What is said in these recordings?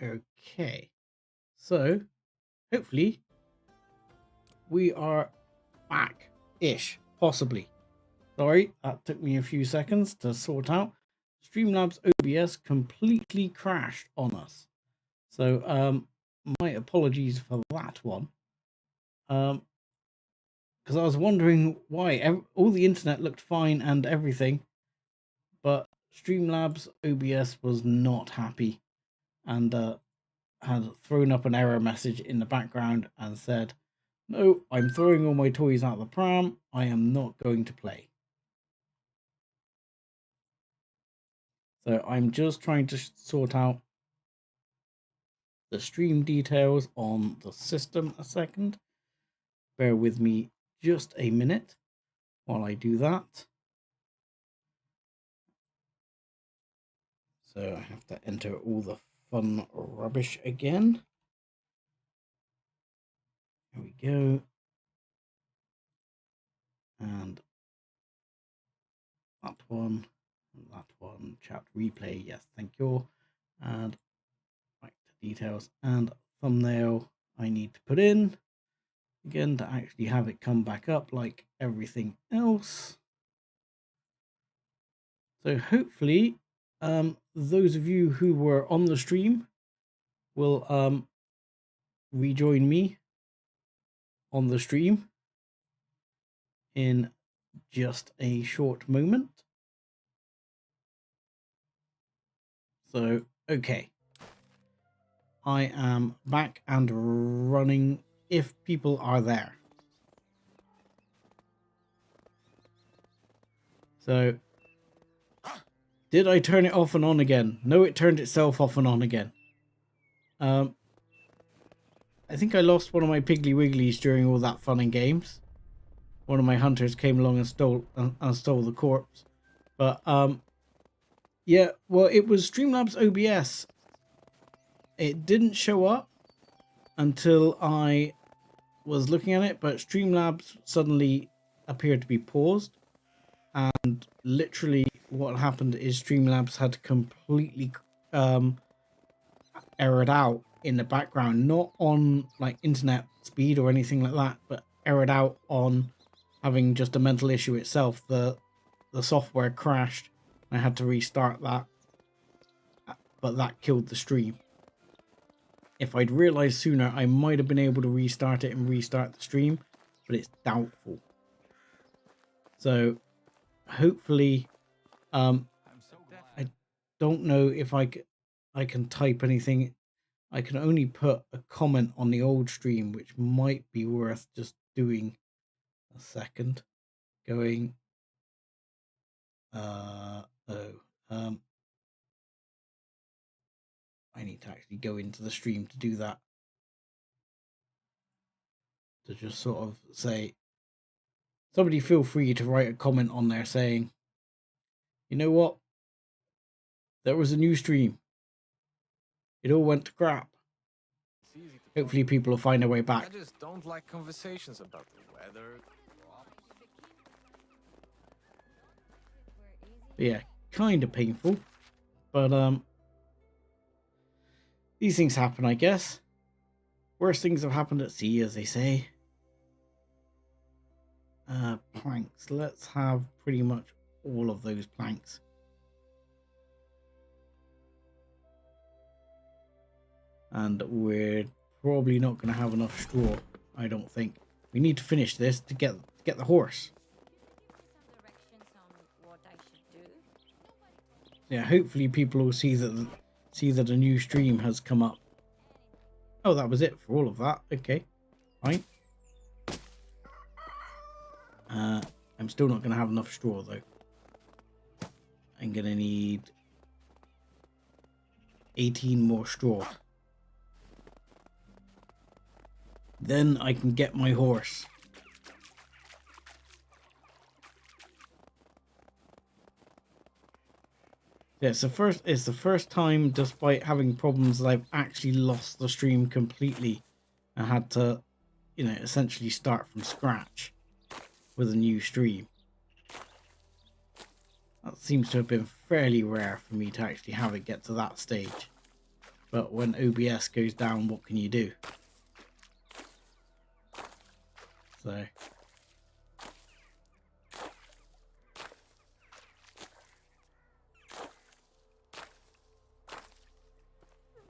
Okay, so hopefully we are back-ish, possibly. Sorry, that took me a few seconds to sort out. Streamlabs OBS completely crashed on us. So my apologies for that one. Because I was wondering why all the internet looked fine and everything, but Streamlabs OBS was not happy and had thrown up an error message in the background and said, "No, I'm throwing all my toys out the pram. I am not going to play." So I'm just trying to sort out the stream details on the system a second. Bear with me just a minute while I do that. So I have to enter all the fun rubbish again. There we go. And that one, chat replay, yes, thank you. And back to details and thumbnail I need to put in again to actually have it come back up like everything else. So hopefully those of you who were on the stream will rejoin me on the stream in just a short moment. So, okay. I am back and running if people are there. So, did I turn it off and on again? No, it turned itself off and on again. I think I lost one of my Piggly Wigglies during all that fun and games. One of my hunters came along and stole the corpse. But yeah, well, it was Streamlabs OBS. It didn't show up until I was looking at it, but Streamlabs suddenly appeared to be paused. And literally what happened is Streamlabs had completely errored out in the background, not on like internet speed or anything like that, but errored out on having just a mental issue itself. The software crashed. I had to restart that, but that killed the stream. If I'd realized sooner, I might have been able to restart it and restart the stream, but it's doubtful. So hopefully, I don't know if I can type anything. I can only put a comment on the old stream, which might be worth just doing a second. Going, I need to actually go into the stream to do that. To just sort of say, somebody feel free to write a comment on there saying, you know what? There was a new stream. It all went to crap. Hopefully people will find their way back. I just don't like conversations about the weather. Yeah, kind of painful. But these things happen, I guess. Worst things have happened at sea, as they say. Planks. Let's have pretty much all of those planks. And we're probably not going to have enough straw, I don't think. We need to finish this to get the horse. Yeah, hopefully people will see that a new stream has come up. Oh, that was it for all of that. Okay, fine. I'm still not going to have enough straw though. I'm going to need 18 more straw. Then I can get my horse. Yeah, it's the first time, despite having problems, that I've actually lost the stream completely. I had to, essentially start from scratch with a new stream. That seems to have been fairly rare for me to actually have it get to that stage. But when OBS goes down, what can you do? So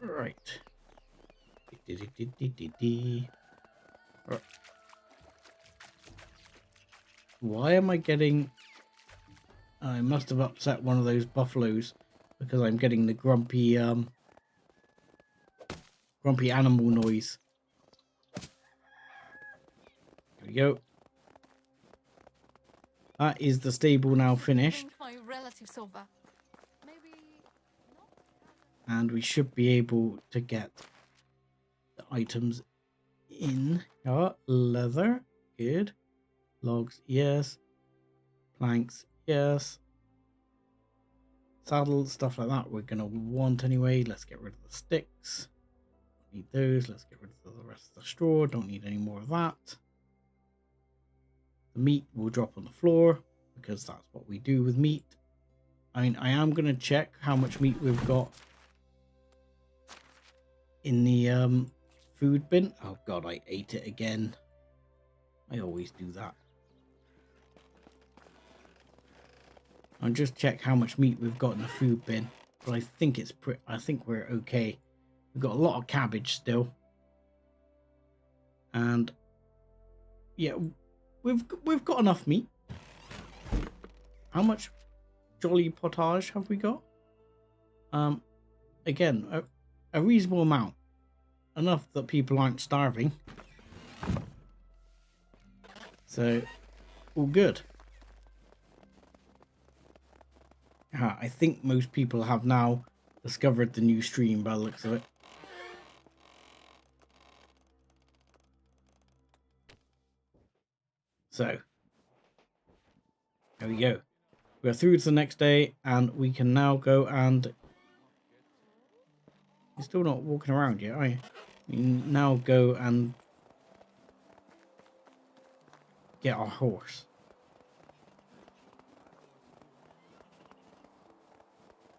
right. Why am I getting... I must have upset one of those buffaloes because I'm getting the grumpy grumpy animal noise. There we go. That is the stable now finished. My relatives over. Maybe And we should be able to get the items in. Leather, good. Logs, yes. Planks, yes. Saddles, stuff like that we're going to want anyway. Let's get rid of the sticks. Don't need those. Let's get rid of the rest of the straw. Don't need any more of that. The meat will drop on the floor because that's what we do with meat. I mean, I am going to check how much meat we've got in the food bin. Oh god, I ate it again. I always do that. I'll just check how much meat we've got in the food bin, but I think it's I think we're okay. We've got a lot of cabbage still, and yeah, we've got enough meat. How much jolly potage have we got? Again, a reasonable amount, enough that people aren't starving. So, all good. I think most people have now discovered the new stream by the looks of it. So, there we go. We're through to the next day, and we can now go and... You're still not walking around yet, are you? We can now go and get our horse.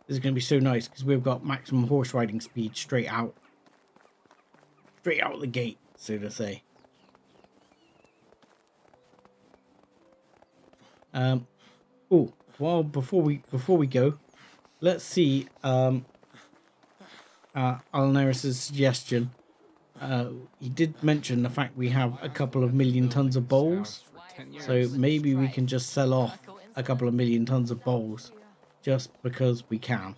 This is going to be so nice because we've got maximum horse riding speed straight out the gate, so to say. Oh, well, before we go, let's see Alneris's suggestion. He did mention the fact we have a couple of million tons of bowls, so maybe we can just sell off a couple of million tons of bowls just because we can.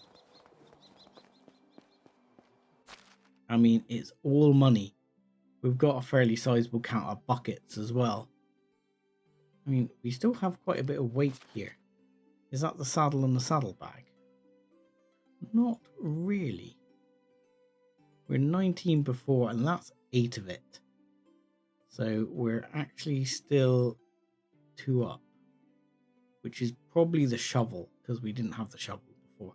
I mean, it's all money. We've got a fairly sizable count of buckets as well. I mean, we still have quite a bit of weight here. Is that the saddle and the saddlebag? Not really. We're 19 before, and that's 8 of it. So we're actually still 2 up, which is probably the shovel, because we didn't have the shovel before.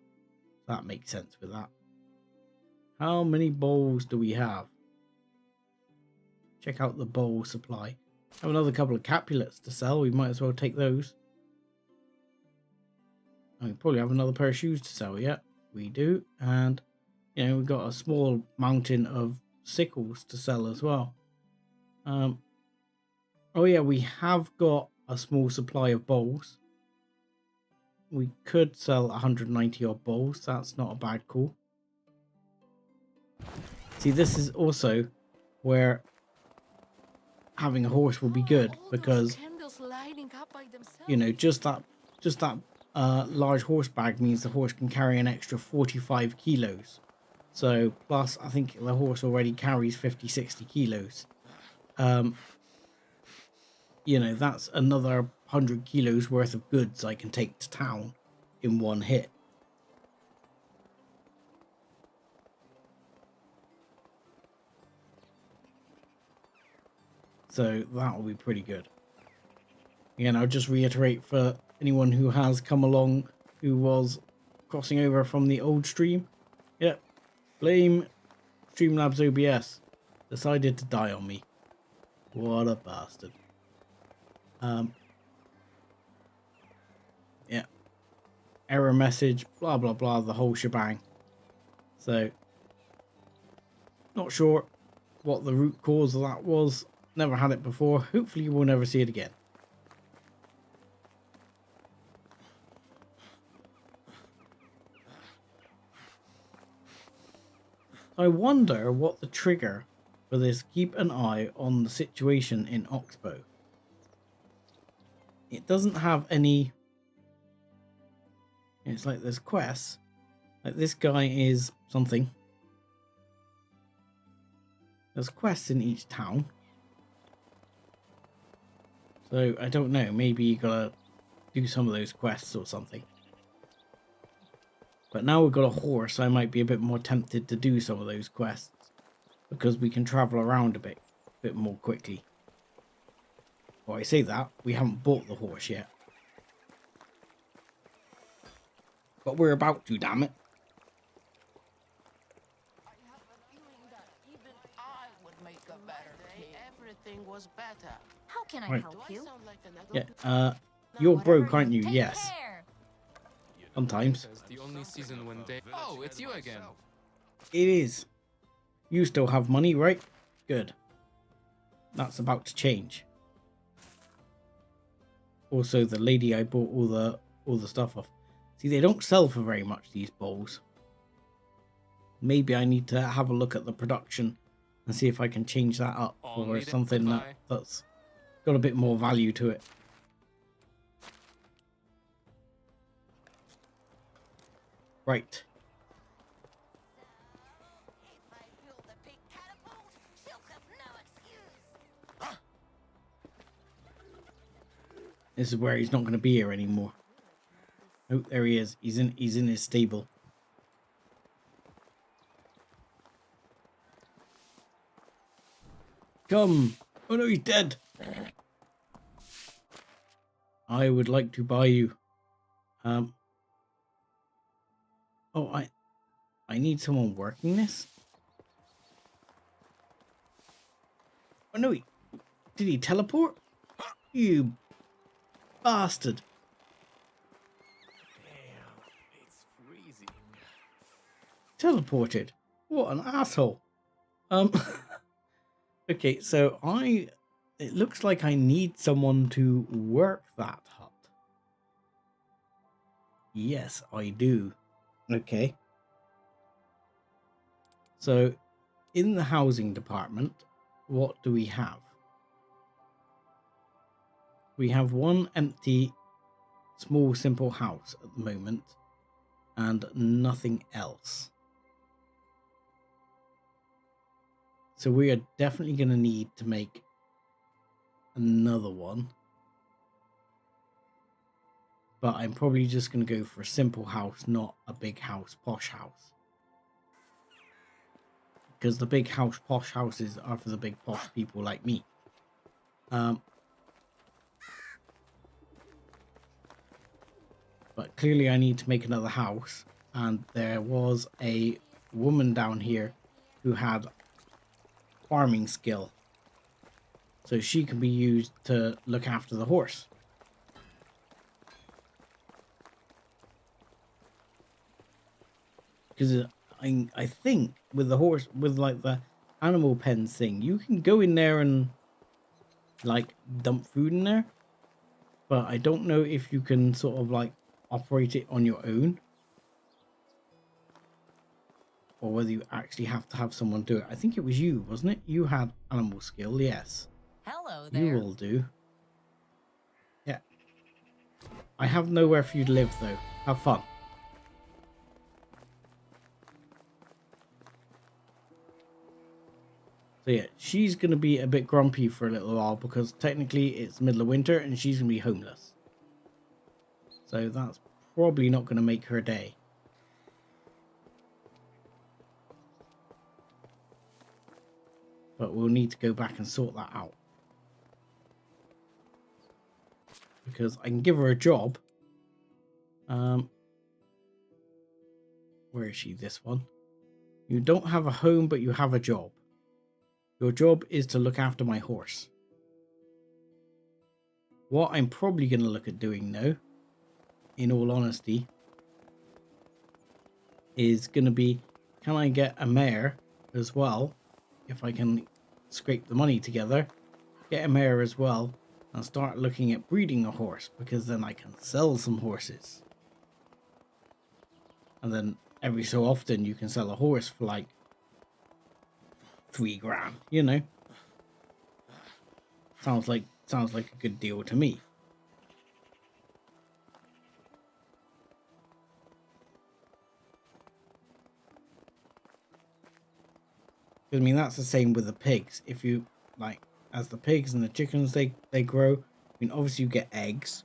That makes sense with that. How many bowls do we have? Check out the bowl supply. Have another couple of capulets to sell. We might as well take those. And we probably have another pair of shoes to sell. Yeah, we do. And, you know, we've got a small mountain of sickles to sell as well. Oh yeah, we have got a small supply of bowls. We could sell 190 odd bowls. That's not a bad call. See, this is also where having a horse will be good, because, you know, just that large horse bag means the horse can carry an extra 45 kilos. So plus, I think the horse already carries 50-60 kilos. You know, that's another 100 kilos worth of goods I can take to town in one hit. So that will be pretty good. Again, I'll just reiterate for anyone who has come along who was crossing over from the old stream. Yep, blame Streamlabs OBS. Decided to die on me. What a bastard. Yeah. Error message, blah blah blah, the whole shebang. So Not sure what the root cause of that was. Never had it before. Hopefully we'll never see it again. I wonder what the trigger for this keep an eye on the situation in Oxbow. It doesn't have any... It's like there's quests. Like this guy is something. There's quests in each town. So I don't know, maybe you gotta do some of those quests or something. But now we've got a horse, I might be a bit more tempted to do some of those quests. Because we can travel around a bit more quickly. Well, I say that, we haven't bought the horse yet. But we're about to, damn it. I have a feeling that even I would make a better king. Everything was better. How can I Right. help you? Yeah, you're broke, aren't you? Take Yes. care. Sometimes. It's the only season when they... Oh, it's you again. It is. You still have money, right? Good. That's about to change. Also, the lady I bought all the stuff off. See, they don't sell for very much, these bowls. Maybe I need to have a look at the production and see if I can change that up All for needed. something Goodbye. that's got a bit more value to it. Right. If I build a big catapult, she'll have no excuse. This is where he's not going to be here anymore. Oh, there he is. He's in his stable. Come. Oh no, he's dead. I would like to buy you. Oh, I need someone working this. Oh no, did he teleport? You bastard. Damn, it's freezing. Teleported. What an asshole. Okay, so it looks like I need someone to work that hut. Yes, I do. Okay. So, in the housing department, what do we have? We have one empty, small, simple house at the moment, and nothing else. So we are definitely going to need to make another one. But I'm probably just going to go for a simple house, not a big house, posh house. Because the big house, posh houses are for the big posh people like me. But clearly I need to make another house. And there was a woman down here who had farming skill. So she can be used to look after the horse. Because I think with the horse, with like the animal pens thing, you can go in there and like dump food in there. But I don't know if you can sort of like operate it on your own. Or whether you actually have to have someone do it. I think it was you, wasn't it? You had animal skill, yes. Hello You there. will do. Yeah. I have nowhere for you to live though. Have fun. So yeah, she's going to be a bit grumpy for a little while because technically it's middle of winter and she's going to be homeless. So that's probably not going to make her day. But we'll need to go back and sort that out. Because I can give her a job. Where is she? This one. You don't have a home, but you have a job. Your job is to look after my horse. What I'm probably going to look at doing now, in all honesty, is going to be, can I get a mare as well if I can scrape the money together, get a mare as well, and start looking at breeding a horse, because then I can sell some horses. And then every so often you can sell a horse for like 3 grand, you know. Sounds like a good deal to me. I mean, that's the same with the pigs. If you like, as the pigs and the chickens, they grow. I mean, obviously you get eggs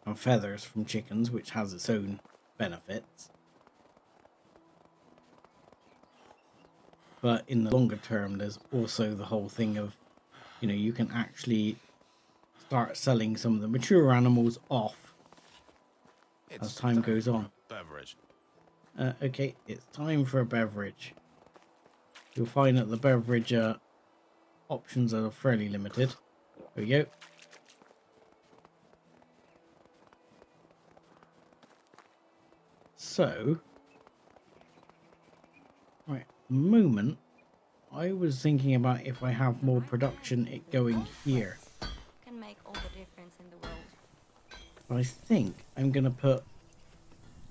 and feathers from chickens, which has its own benefits. But in the longer term, there's also the whole thing of, you know, you can actually start selling some of the mature animals off as time goes on. Beverage. Okay, it's time for a beverage. You'll find that the beverage options are fairly limited. There we go. So, right, at the moment, I was thinking about if I have more production, it going here. Can make all the difference in the world. I think I'm going to put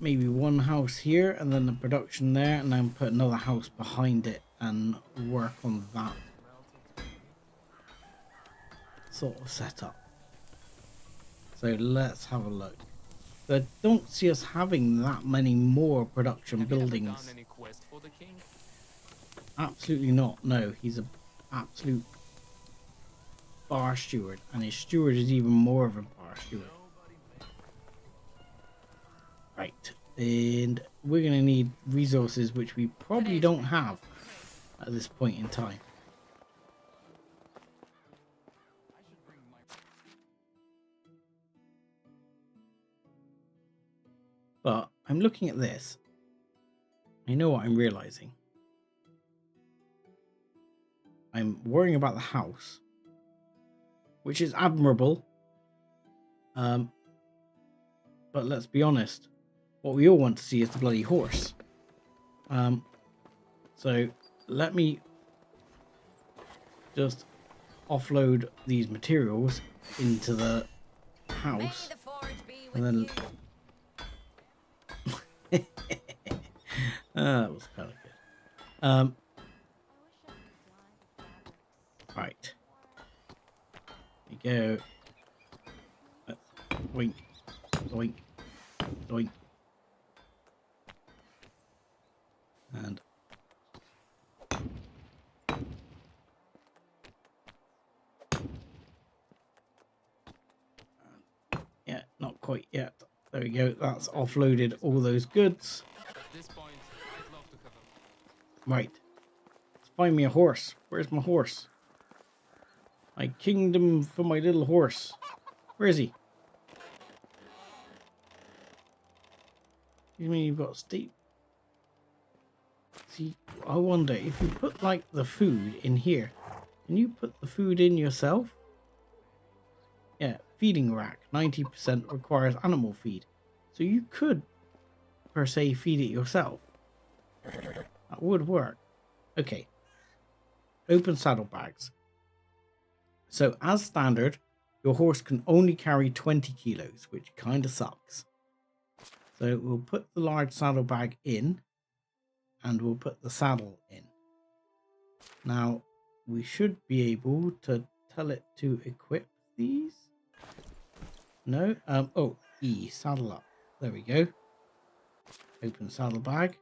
maybe one house here and then the production there, and then put another house behind it and work on that sort of setup. So let's have a look. So I don't see us having that many more production Have you ever buildings. done any quest for the king? Absolutely not. No, he's an absolute bar steward, and his steward is even more of a bar steward. Right, and we're going to need resources which we probably don't have at this point in time. But I'm looking at this. I know what I'm realizing. I'm worrying about the house, which is admirable. But let's be honest, what we all want to see is the bloody horse. So let me just offload these materials into the house, and then that was kind of good. Right, there you go. Let's doink, doink, doink, and yeah, not quite yet. There we go. That's offloaded all those goods. At this point, I'd love to have a... Right. Let's find me a horse. Where's my horse? My kingdom for my little horse. Where is he? You mean you've got steep? See, I wonder if you put like the food in here. Can you put the food in yourself? Yeah, feeding rack. 90% requires animal feed. So you could, per se, feed it yourself. That would work. Okay. Open saddlebags. So as standard, your horse can only carry 20 kilos, which kind of sucks. So we'll put the large saddlebag in, and we'll put the saddle in. Now, we should be able to tell it to equip these. No? Oh, E, saddle up. There we go. Open saddlebag.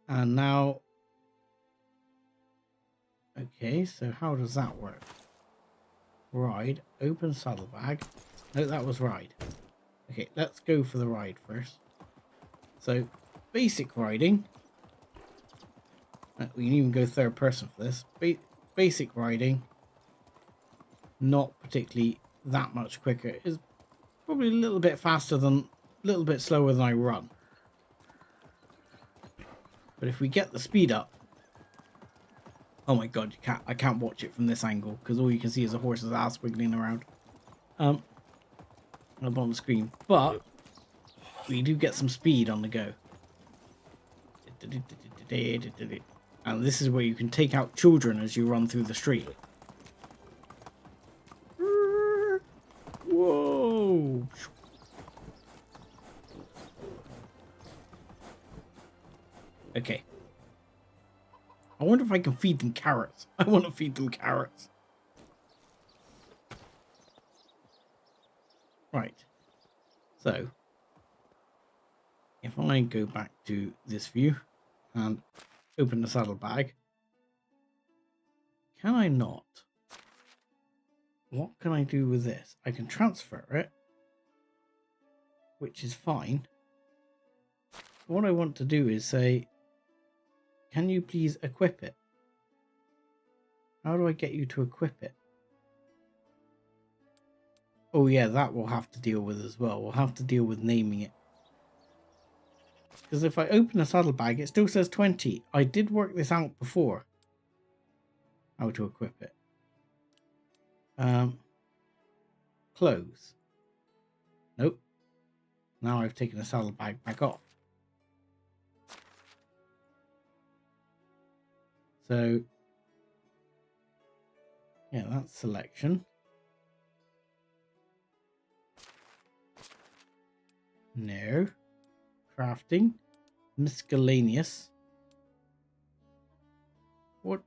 And now... Okay, so how does that work? Ride, open saddlebag. No, that was ride. Okay, let's go for the ride first. So, basic riding. We can even go third person for this. Basic riding. Not particularly that much quicker. It's probably a little bit faster than, a little bit slower than I run. But if we get the speed up, oh my god, I can't watch it from this angle because all you can see is a horse's ass wiggling around up on the screen. But we do get some speed on the go. And this is where you can take out children as you run through the street. Whoa! Okay. I wonder if I can feed them carrots. I want to feed them carrots. Right. So, if I go back to this view and open the saddlebag, can I not? What can I do with this? I can transfer it, which is fine. What I want to do is say, can you please equip it? How do I get you to equip it? Oh yeah, that we'll have to deal with as well. We'll have to deal with naming it. Because if I open a saddlebag, it still says 20. I did work this out before. How to equip it. Clothes. Nope. Now I've taken the saddlebag back off. So, yeah, that's selection. No. Crafting. Miscellaneous. What?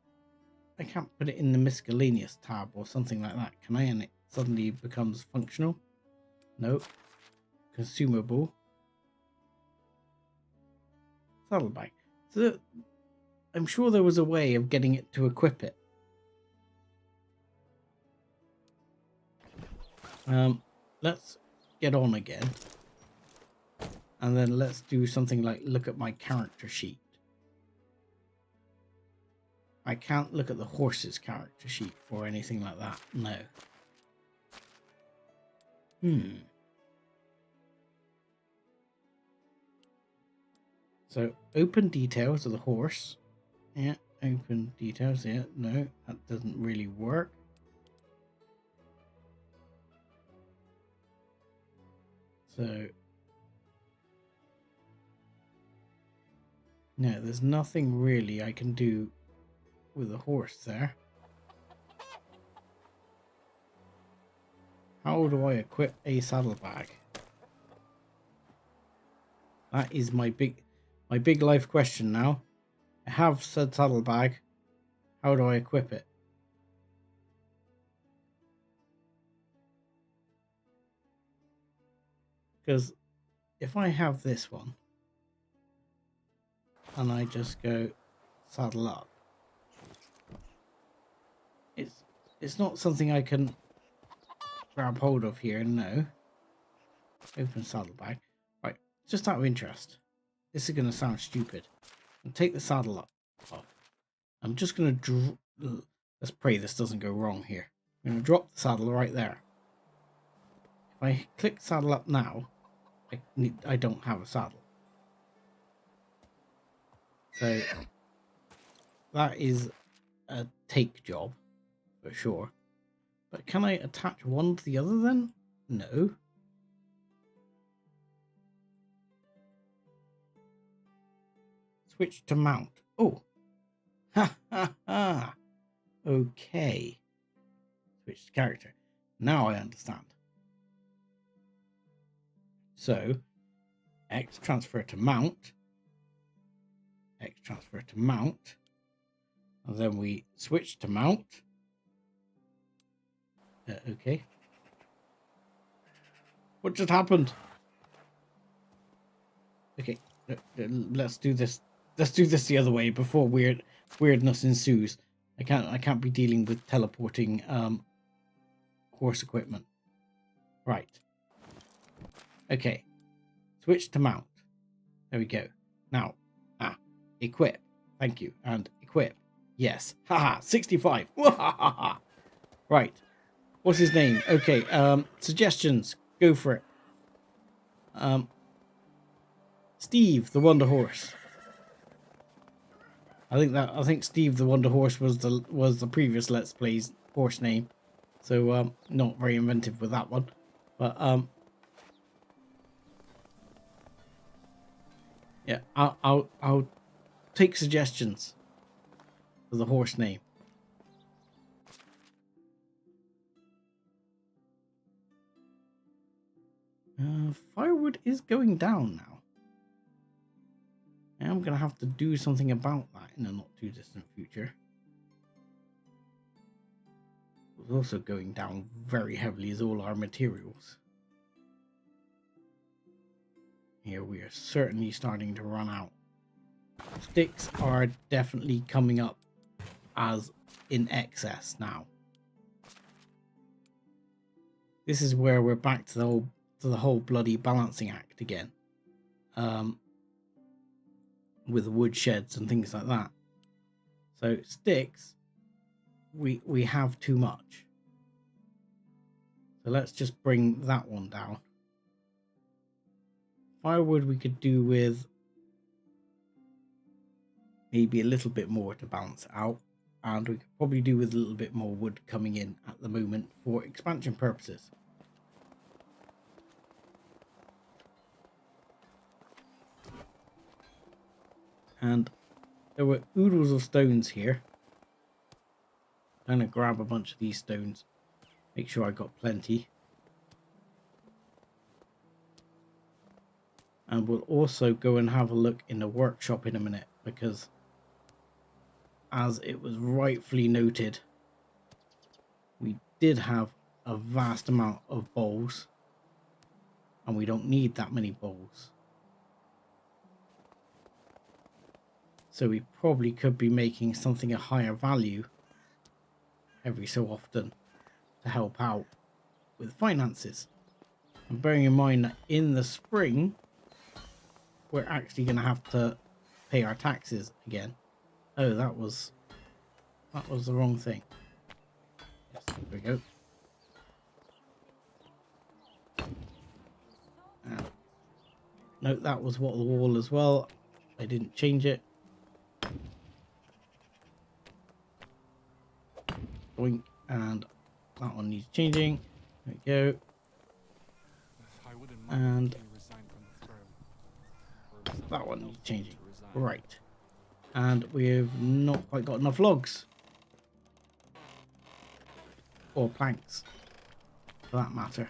I can't put it in the miscellaneous tab or something like that, can I? And it suddenly becomes functional. Nope. Consumable. Saddlebag. So I'm sure there was a way of getting it to equip it. Let's get on again. And then let's do something like look at my character sheet. I can't look at the horse's character sheet or anything like that. No. So open details of the horse. Yeah, open details. Yeah, no, that doesn't really work. So no, there's nothing really I can do with the horse there. How do I equip a saddlebag? That is my big life question now. I have said saddlebag. How do I equip it? Because if I have this one and I just go saddle up, it's not something I can grab hold of here. No. Open saddlebag. Right, just out of interest, this is going to sound stupid. I'll take the saddle up off. I'm just going to let's pray this doesn't go wrong here. I'm going to drop the saddle right there. If I click saddle up now, I don't have a saddle. So that is a take job for sure. But can I attach one to the other then? No. Switch to mount. Oh. Ha ha ha. Okay. Switch to character. Now I understand. So, X transfer to mount. X transfer to mount. And then we switch to mount. Okay. What just happened? Okay, let's do this. Let's do this the other way before weirdness ensues. I can't be dealing with teleporting horse equipment. Right. Okay. Switch to mount. There we go. Now, equip. Thank you. And equip. Yes. Haha. 65. Right. What's his name? Okay. Suggestions. Go for it. Steve the Wonder Horse. I think Steve the Wonder Horse was the previous Let's Play's horse name. So not very inventive with that one. But yeah, I'll take suggestions. for the horse name. Firewood is going down now. I'm going to have to do something about that in the not too distant future. It's also going down very heavily as all our materials. Here we are certainly starting to run out. Sticks are definitely coming up as in excess now. This is where we're back to the whole bloody balancing act again. With wood sheds and things like that. So sticks, we have too much. So let's just bring that one down. Firewood we could do with maybe a little bit more to balance it out. And we could probably do with a little bit more wood coming in at the moment for expansion purposes. And there were oodles of stones here. I'm going to grab a bunch of these stones. Make sure I got plenty. And we'll also go and have a look in the workshop in a minute. Because as it was rightfully noted, we did have a vast amount of bowls. And we don't need that many bowls. So we probably could be making something a higher value every so often to help out with finances. And bearing in mind that in the spring, we're actually going to have to pay our taxes again. Oh, that was the wrong thing. Yes, there we go. No, that was what the wall as well. I didn't change it. Boink, and that one needs changing. There we go. And that one needs changing. Right. And we've not quite got enough logs. Or planks, for that matter.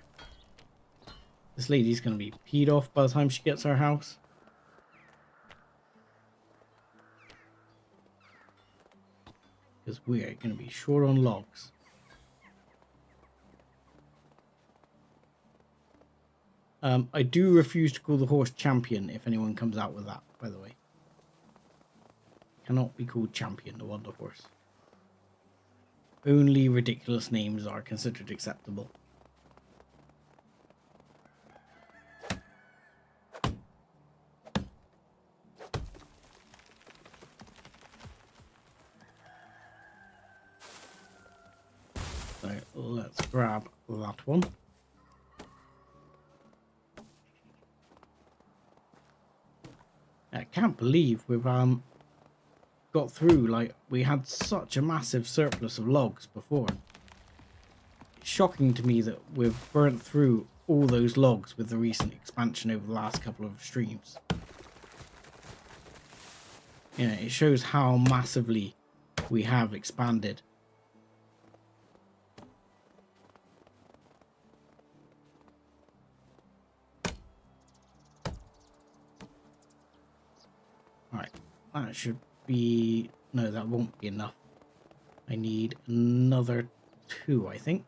This lady's going to be peed off by the time she gets our house. Because we are going to be short on logs. I do refuse to call the horse champion if anyone comes out with that, by the way. Cannot be called champion, the Wonder Horse. Only ridiculous names are considered acceptable. So let's grab that one. I can't believe we've got through, like, we had such a massive surplus of logs before. It's shocking to me that we've burnt through all those logs with the recent expansion over the last couple of streams. Yeah, it shows how massively we have expanded. Alright, that should be... No, that won't be enough. I need another 2, I think.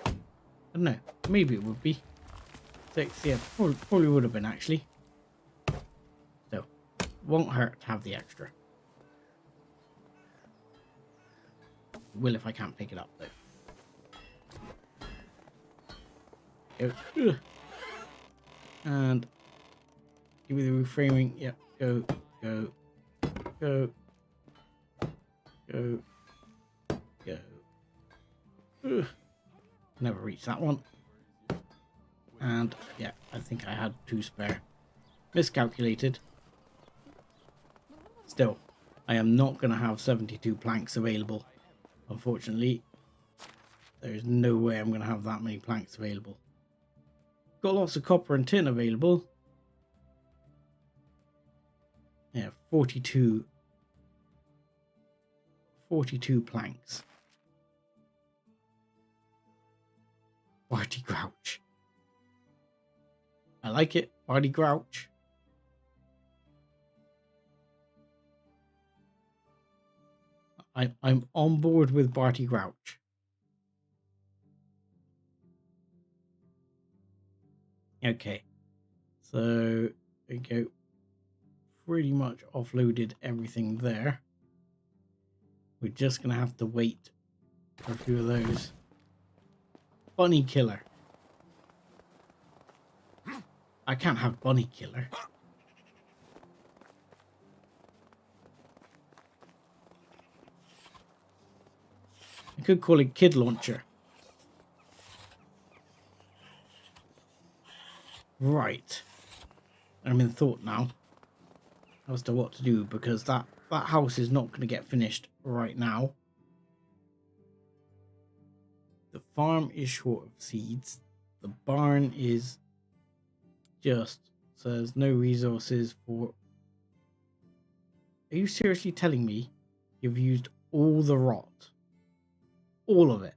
I don't know. Maybe it would be. 6, yeah, probably would have been, actually. So, won't hurt to have the extra. Will if I can't pick it up, though. Go. And... give me the reframing. Yep. Go. Go. Go. Go. Go. Ugh. Never reached that one. And yeah, I think I had 2 spare. Miscalculated. Still, I am not going to have 72 planks available. Unfortunately, there's no way I'm going to have that many planks available. Got lots of copper and tin available. Yeah, 42 planks. Barty Grouch. I like it. Barty Grouch. I'm on board with Barty Grouch. Okay. So there you go. Pretty much offloaded everything there. We're just going to have to wait for a few of those. Bunny Killer. I can't have Bunny Killer. I could call it Kid Launcher. Right. I'm in thought now as to what to do, because that house is not going to get finished right now. The farm is short of seeds. The barn is just says no resources for... Are you seriously telling me you've used all the rot? All of it?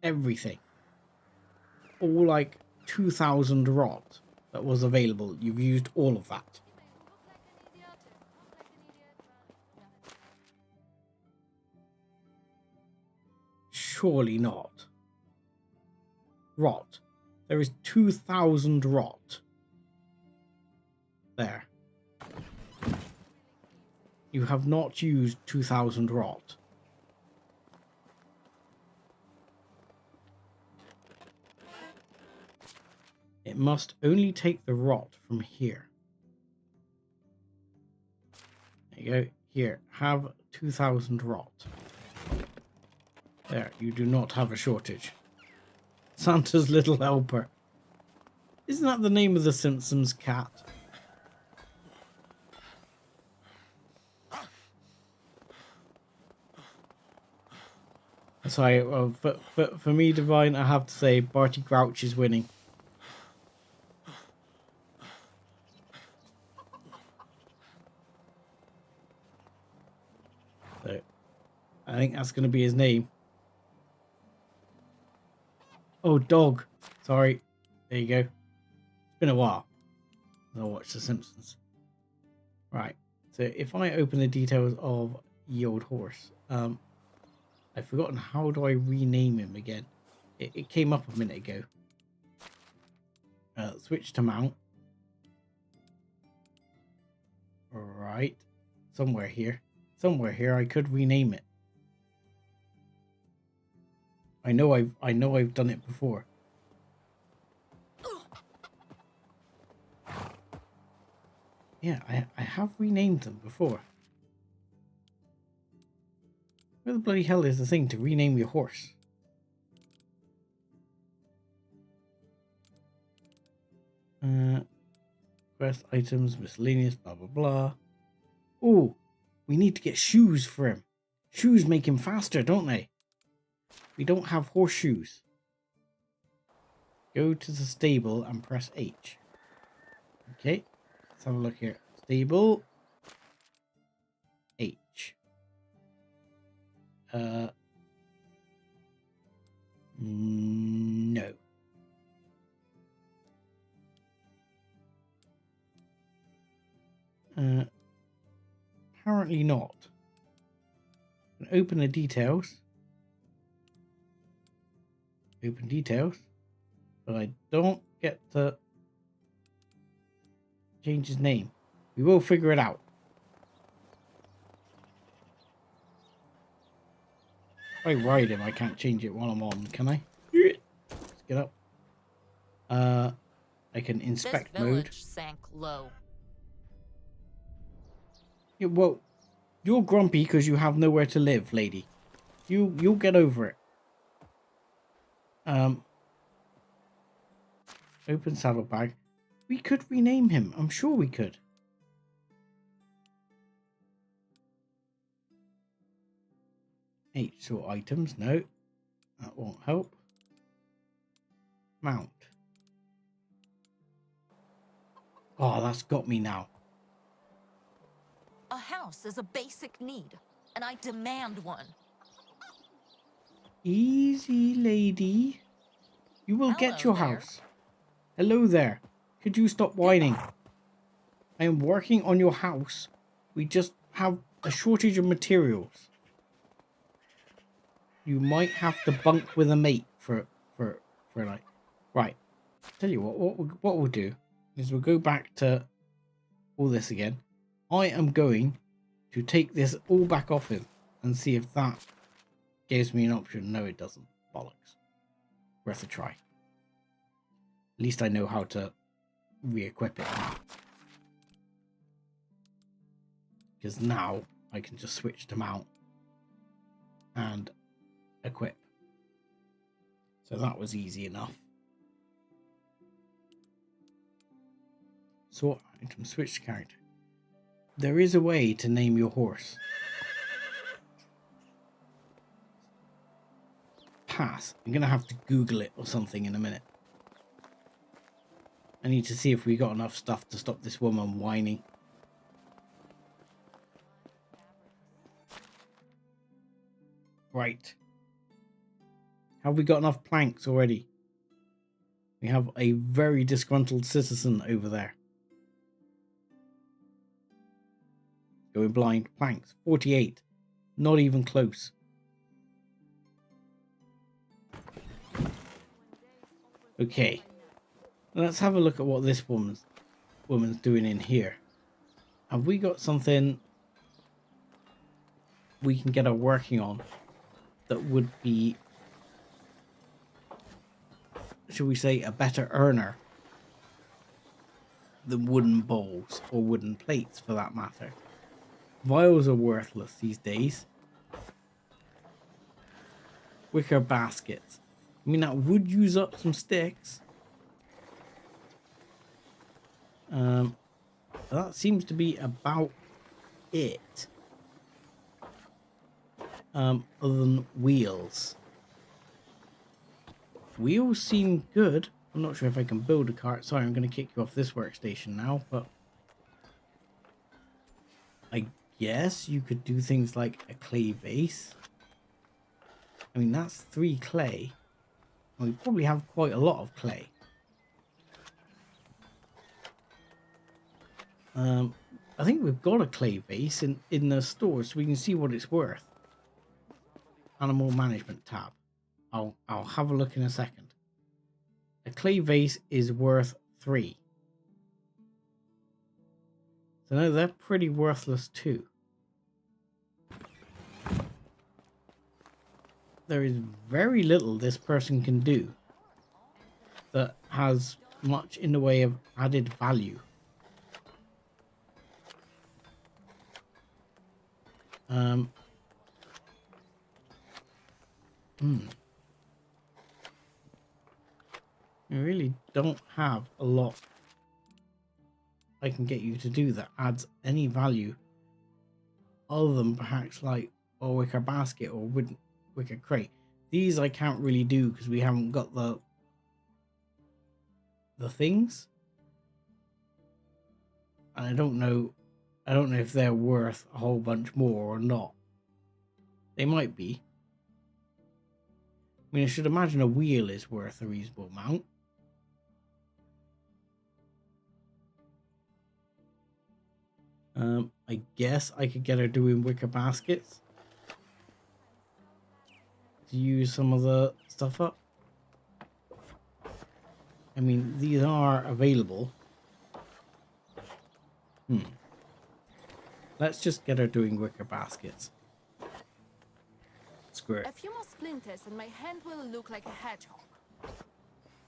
Everything? All like 2,000 rot that was available, you've used all of that? Surely not. Rot. There is 2,000 rot. There. You have not used 2,000 rot. It must only take the rot from here. There you go. Here, have 2,000 rot. There, you do not have a shortage. Santa's Little Helper. Isn't that the name of the Simpsons cat? Sorry, well, for me, Divine, I have to say Barty Grouch is winning. So, I think that's going to be his name. Oh, dog. Sorry. There you go. It's been a while. I watched The Simpsons. Right. So if I open the details of Ye Old Horse, I've forgotten, how do I rename him again? It came up a minute ago. Switch to mount. Right. Somewhere here I could rename it. I know I've done it before. Yeah, I have renamed them before. Where the bloody hell is the thing to rename your horse? Quest items, miscellaneous, blah blah blah. Oh, we need to get shoes for him. Shoes make him faster, don't they? We don't have horseshoes. Go to the stable and press H. Okay, let's have a look here. Stable. H. No. Apparently not. Open the details. Open details. But I don't get to change his name. We will figure it out. If I ride him, I can't change it while I'm on, can I? Let's get up. I can inspect This mode. village sank low. Yeah, well, you're grumpy because you have nowhere to live, lady. You'll get over it. Open saddlebag. We could rename him. I'm sure we could. H sort items. No, that won't help. Mount. Oh, that's got me now. A house is a basic need, and I demand one. Easy, lady. You will get Hello your there. house. Hello there. Could you stop whining? I am working on your house. We just have a shortage of materials. You might have to bunk with a mate for like. Right. Tell you what we'll do is we'll go back to all this again. I am going to take this all back off him and see if that gives me an option. No, it doesn't. Bollocks. Worth a try. At least I know how to re-equip it. Because now I can just switch to mount and equip. So that was easy enough. Sort item, switch to character. There is a way to name your horse. Pass. I'm going to have to Google it or something in a minute. I need to see if we got enough stuff to stop this woman whining. Right. Have we got enough planks already? We have a very disgruntled citizen over there. Going blind. Planks. 48. Not even close. Okay. Let's have a look at what this woman's doing in here. Have we got something we can get her working on that would be, should we say, a better earner than wooden bowls or wooden plates for that matter? Vials are worthless these days. Wicker baskets. I mean, that would use up some sticks. That seems to be about it. Other than wheels. Wheels seem good. I'm not sure if I can build a cart. Sorry, I'm going to kick you off this workstation now, but I guess you could do things like a clay vase. I mean, that's 3 clay. And we probably have quite a lot of clay. I think we've got a clay vase in the store so we can see what it's worth. Animal management tab. I'll have a look in a second. A clay vase is worth 3. So no, they're pretty worthless too. There is very little this person can do that has much in the way of added value. I really don't have a lot I can get you to do that adds any value other than perhaps like a wicker basket or wicker crate. These I can't really do because we haven't got the things. And I don't know if they're worth a whole bunch more or not. They might be. I mean, I should imagine a wheel is worth a reasonable amount. I guess I could get her doing wicker baskets to use some of the stuff up. I mean, these are available. Let's just get her doing wicker baskets. Screw it. A few more splinters and my hand will look like a hedgehog.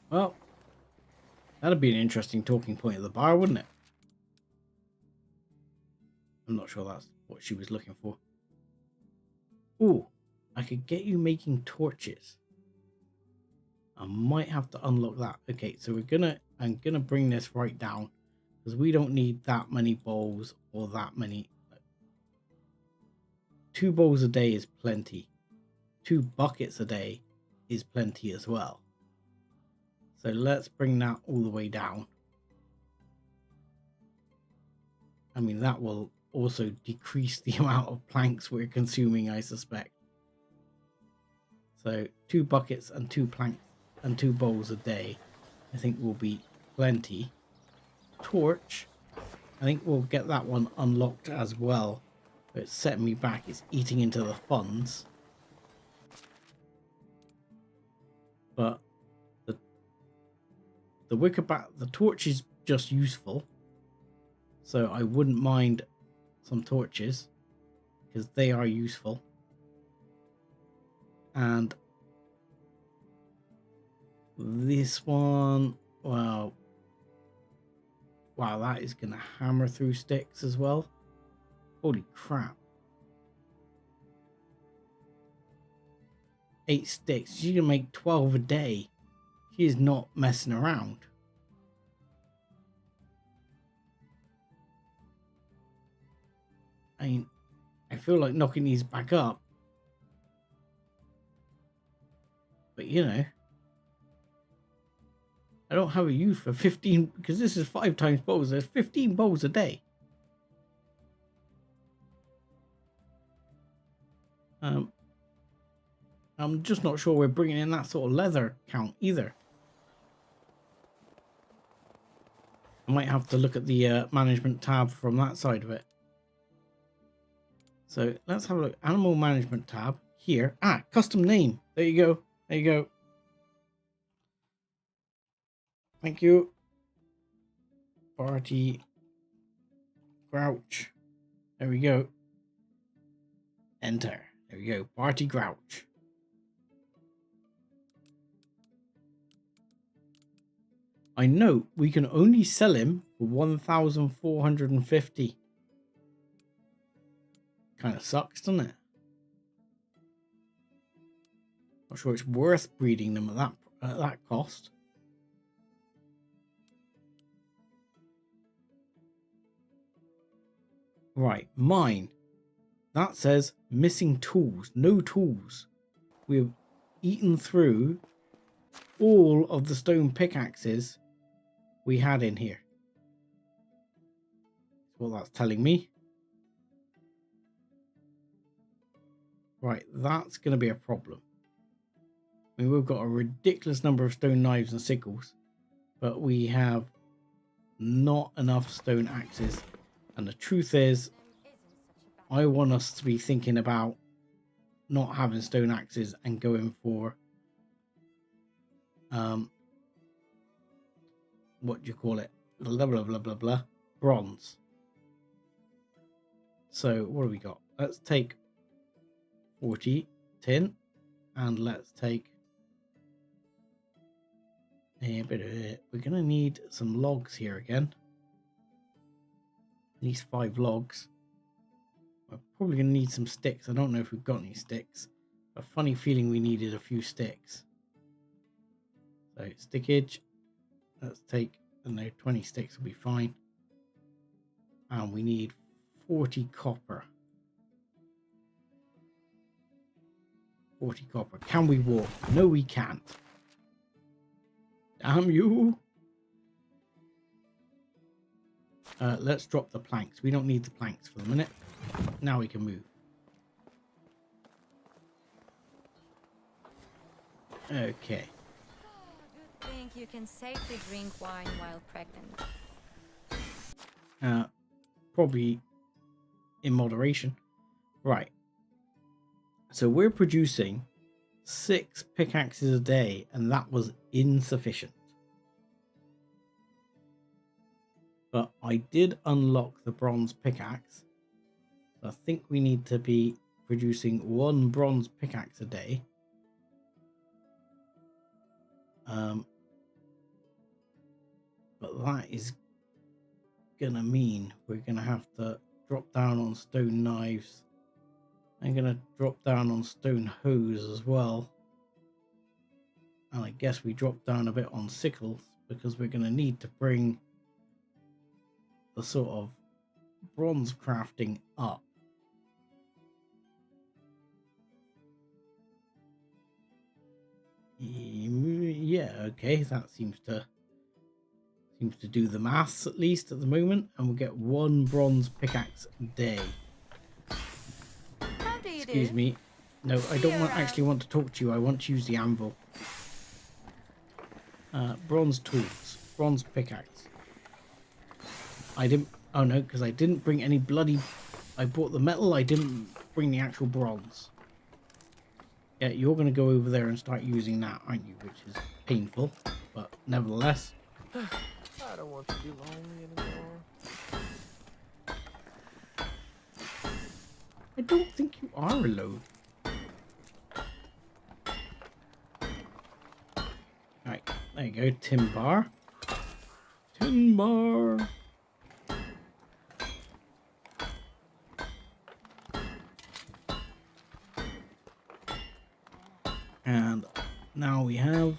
Well, that'd be an interesting talking point at the bar, wouldn't it? I'm not sure that's what she was looking for. Ooh, I could get you making torches. I might have to unlock that. Okay, so I'm gonna bring this right down because we don't need that many bowls or that many. 2 bowls a day is plenty. 2 buckets a day is plenty as well. So let's bring that all the way down. I mean, that will also decrease the amount of planks we're consuming, I suspect. So 2 buckets and 2 planks and 2 bowls a day, I think will be plenty. Torch, I think we'll get that one unlocked as well. But it's setting me back. It's eating into the funds. But the wicker bat, the torch is just useful. So I wouldn't mind some torches because they are useful. And this one, well, wow, that is going to hammer through sticks as well. Holy crap. 8 sticks. She can make 12 a day. She is not messing around. I mean, I feel like knocking these back up. But you know, I don't have a use for 15 because this is 5 times bowls. There's 15 bowls a day. I'm just not sure we're bringing in that sort of leather count either. I might have to look at the management tab from that side of it. So let's have a look. Animal management tab here. Ah, custom name. There you go. There you go. Thank you. Party Grouch. There we go. Enter. There we go. Party Grouch. I know we can only sell him for 1,450. Kind of sucks, doesn't it? Not sure it's worth breeding them at that cost. Right, mine. That says missing tools. No tools. We've eaten through all of the stone pickaxes we had in here. That's what that's telling me. Right, that's going to be a problem. I mean, we've got a ridiculous number of stone knives and sickles, but we have not enough stone axes. And the truth is, I want us to be thinking about not having stone axes and going for what do you call it? Blah blah blah blah blah. Bronze. So what do we got? Let's take 40 tin and let's take a bit of it. We're gonna need some logs here again. At least 5 logs. We're probably gonna need some sticks. I don't know if we've got any sticks. A funny feeling we needed a few sticks. So stickage. Let's take, I don't know, 20 sticks will be fine. And we need 40 copper. 40 copper. Can we walk? No, we can't. Damn you. Let's drop the planks. We don't need the planks for the minute. Now we can move. Okay. Think you can safely drink wine while pregnant? Probably in moderation. Right. So we're producing 6 pickaxes a day, and that was insufficient. But I did unlock the bronze pickaxe. So I think we need to be producing 1 bronze pickaxe a day. But that is gonna mean we're gonna have to drop down on stone knives. I'm gonna drop down on stone hoes as well. And I guess we drop down a bit on sickles because we're gonna need to bring the sort of bronze crafting up. Yeah, okay, that seems to Seems to do the maths at least at the moment, and we'll get 1 bronze pickaxe a day. How do you Excuse do? me. No, I don't actually want to talk to you. I want to use the anvil. Bronze tools. Bronze pickaxe. I didn't... Oh no, because I didn't bring any bloody... I bought the metal, I didn't bring the actual bronze. Yeah, you're going to go over there and start using that, aren't you? Which is painful, but nevertheless. I don't want to be lonely anymore. I don't think you are alone. Right, there you go, tin bar. Tin bar. And now we have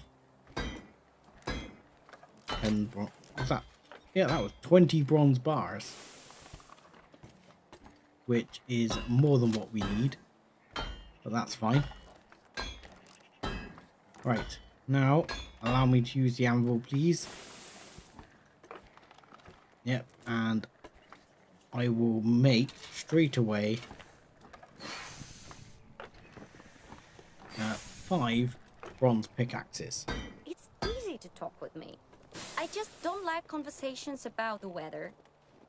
10 bronze. What's that? Yeah, that was 20 bronze bars. Which is more than what we need. But that's fine. Right. Now, allow me to use the anvil, please. Yep. And I will make straight away 5 bronze pickaxes. It's easy to talk with me. I just don't like conversations about the weather,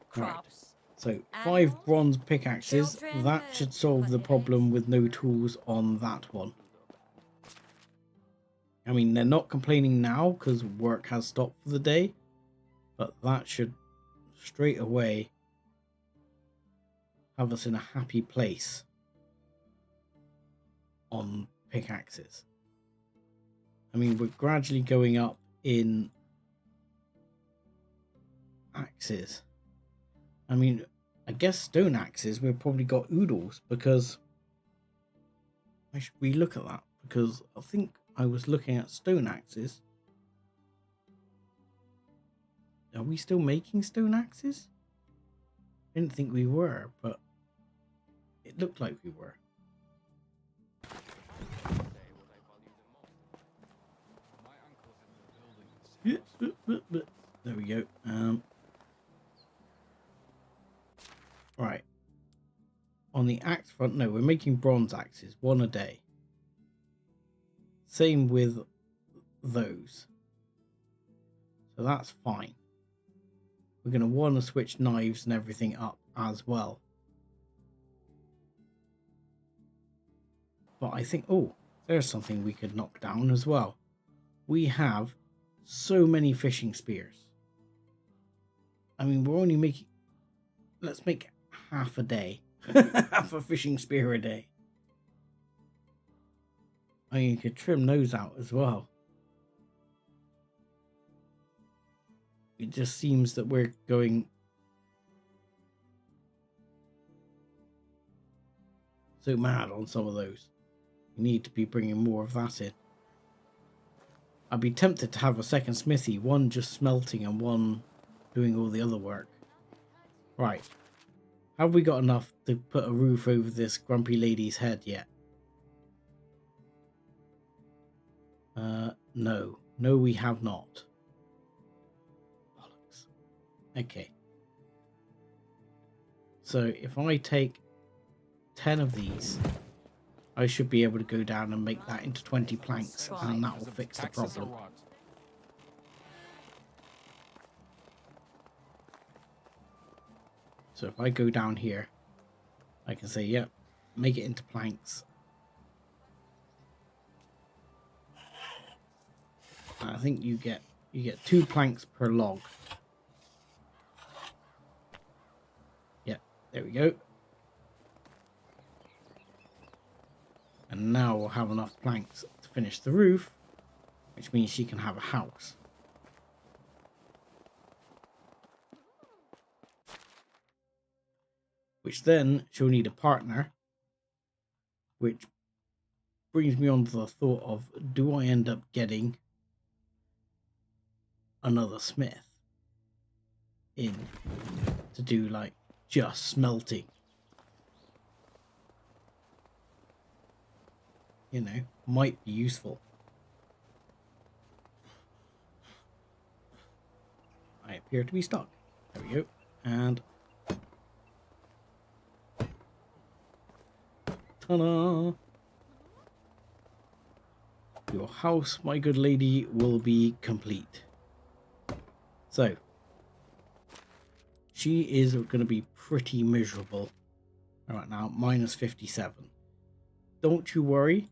crops. So 5 Animals, bronze pickaxes. children, That should solve the problem with no tools on that one. I mean, they're not complaining now because work has stopped for the day. But that should straight away have us in a happy place on pickaxes. I mean, we're gradually going up in axes. I mean, I guess stone axes, we've probably got oodles because... Why should we look at that? Because I think I was looking at stone axes. Are we still making stone axes? I didn't think we were, but it looked like we were. There we go. Right. On the axe front, no, we're making bronze axes, 1 a day. Same with those. So that's fine. We're going to want to switch knives and everything up as well. But I think, oh, there's something we could knock down as well. We have so many fishing spears. I mean, we're only making... Let's make half a day. Half a fishing spear a day. I mean, you could trim those out as well. It just seems that we're going so mad on some of those. We need to be bringing more of that in. I'd be tempted to have a second smithy, one just smelting and one doing all the other work. Right. Have we got enough to put a roof over this grumpy lady's head yet? No. No, we have not. Bollocks. Okay. So if I take 10 of these, I should be able to go down and make that into 20 planks, and that will fix the problem. So if I go down here, I can say, yep, make it into planks. And I think you get 2 planks per log. Yep, there we go. And now we'll have enough planks to finish the roof, which means she can have a house. Which then she'll need a partner, which brings me on to the thought of, do I end up getting another smith in to do like just smelting? You know, might be useful. I appear to be stuck. There we go. And ta-da! Your house, my good lady, will be complete. So, she is going to be pretty miserable right now, minus 57. Don't you worry,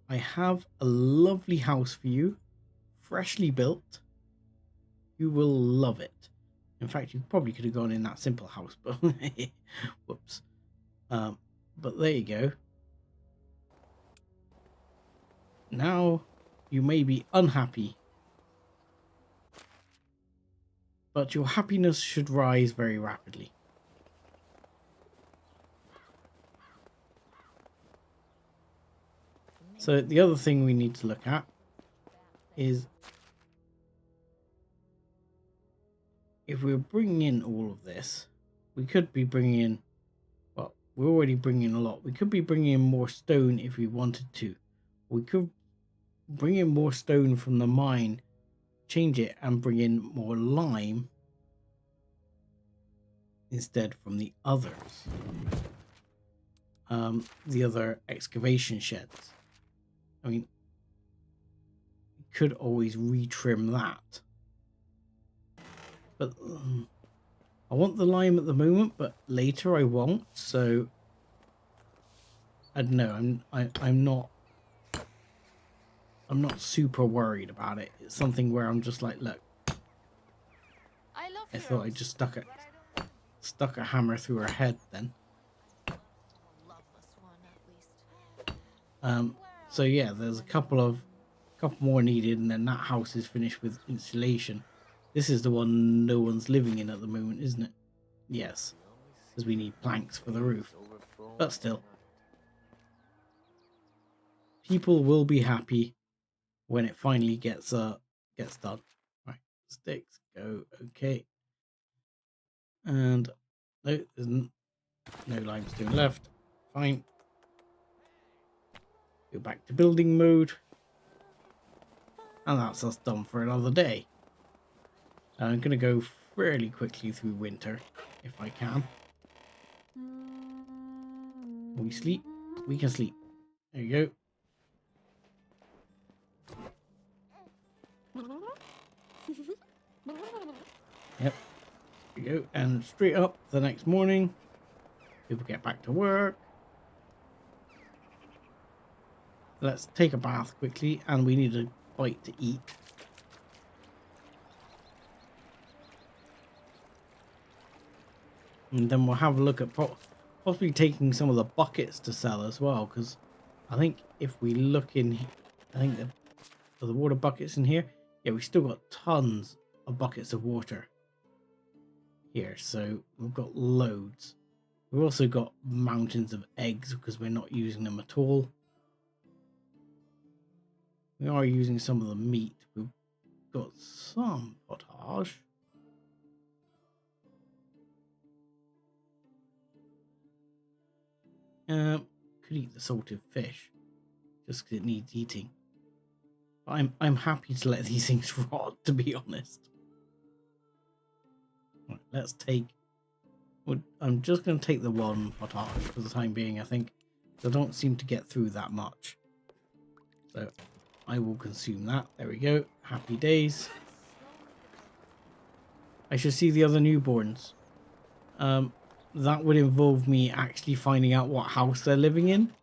I have a lovely house for you, freshly built. You will love it. In fact, you probably could have gone in that simple house, but whoops. But there you go. Now, you may be unhappy, but your happiness should rise very rapidly. So the other thing we need to look at is if we're bringing in all of this, we could be bringing in, well, we're already bringing in a lot. We could be bringing in more stone if we wanted to. We could bring in more stone from the mine, change it and bring in more lime instead from the others. The other excavation sheds. I mean, you could always retrim that. But I want the lime at the moment, but later I won't. So I don't know. I'm not super worried about it. It's something where I'm just like, look. I thought I just stuck a hammer through her head then. So yeah, there's a couple more needed, and then that house is finished with insulation. This is the one no one's living in at the moment, isn't it? Yes, because we need planks for the roof. But still, people will be happy when it finally gets done. Right, sticks go. Okay, and no, there's no limestone left. Fine. Go back to building mode. And that's us done for another day. I'm going to go fairly quickly through winter, if I can. Can we sleep? We can sleep. There you go. Yep. There we go. And straight up the next morning. People get back to work. Let's take a bath quickly, and we need a bite to eat. And then we'll have a look at possibly taking some of the buckets to sell as well, because I think if we look in, I think the water buckets in here, yeah, we still got tons of buckets of water here, so we've got loads. We've also got mountains of eggs because we're not using them at all. We are using some of the meat. We've got some potage. Could eat the salted fish just because it needs eating. But I'm happy to let these things rot, to be honest. Right, let's take. I'm just going to take the one potage for the time being, I think. I don't seem to get through that much. So I will consume that. There we go. Happy days. I should see the other newborns. That would involve me actually finding out what house they're living in.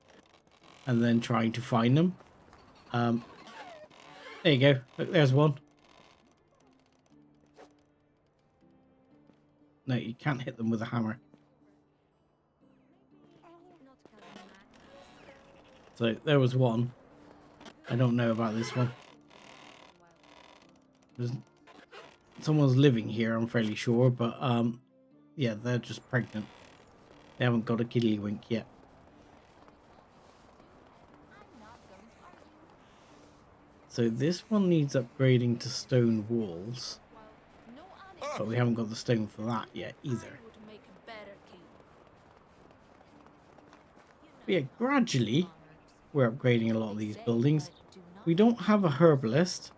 And then trying to find them. There you go. Look, there's one. No, you can't hit them with a hammer. So there was one. I don't know about this one. Someone's living here, I'm fairly sure, but yeah, they're just pregnant. They haven't got a kiddlywink yet. So this one needs upgrading to stone walls, but we haven't got the stone for that yet either. But yeah, gradually we're upgrading a lot of these buildings. We don't have a herbalist.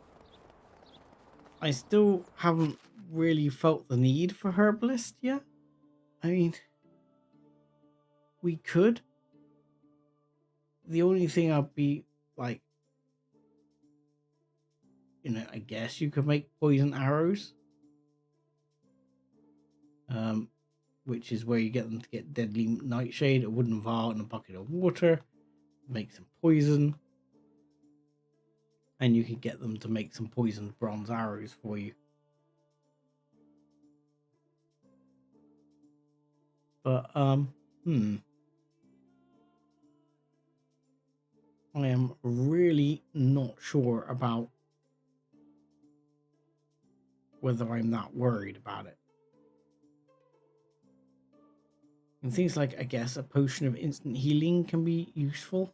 I still haven't really felt the need for herbalist yet. I mean, we could. The only thing I'd be like, you know, I guess you could make poison arrows. Which is where you get them to get deadly nightshade, a wooden vial, and a bucket of water. Make some poison. And you can get them to make some poisoned bronze arrows for you. But, I am really not sure about whether I'm that worried about it. And things like, I guess, a potion of instant healing can be useful.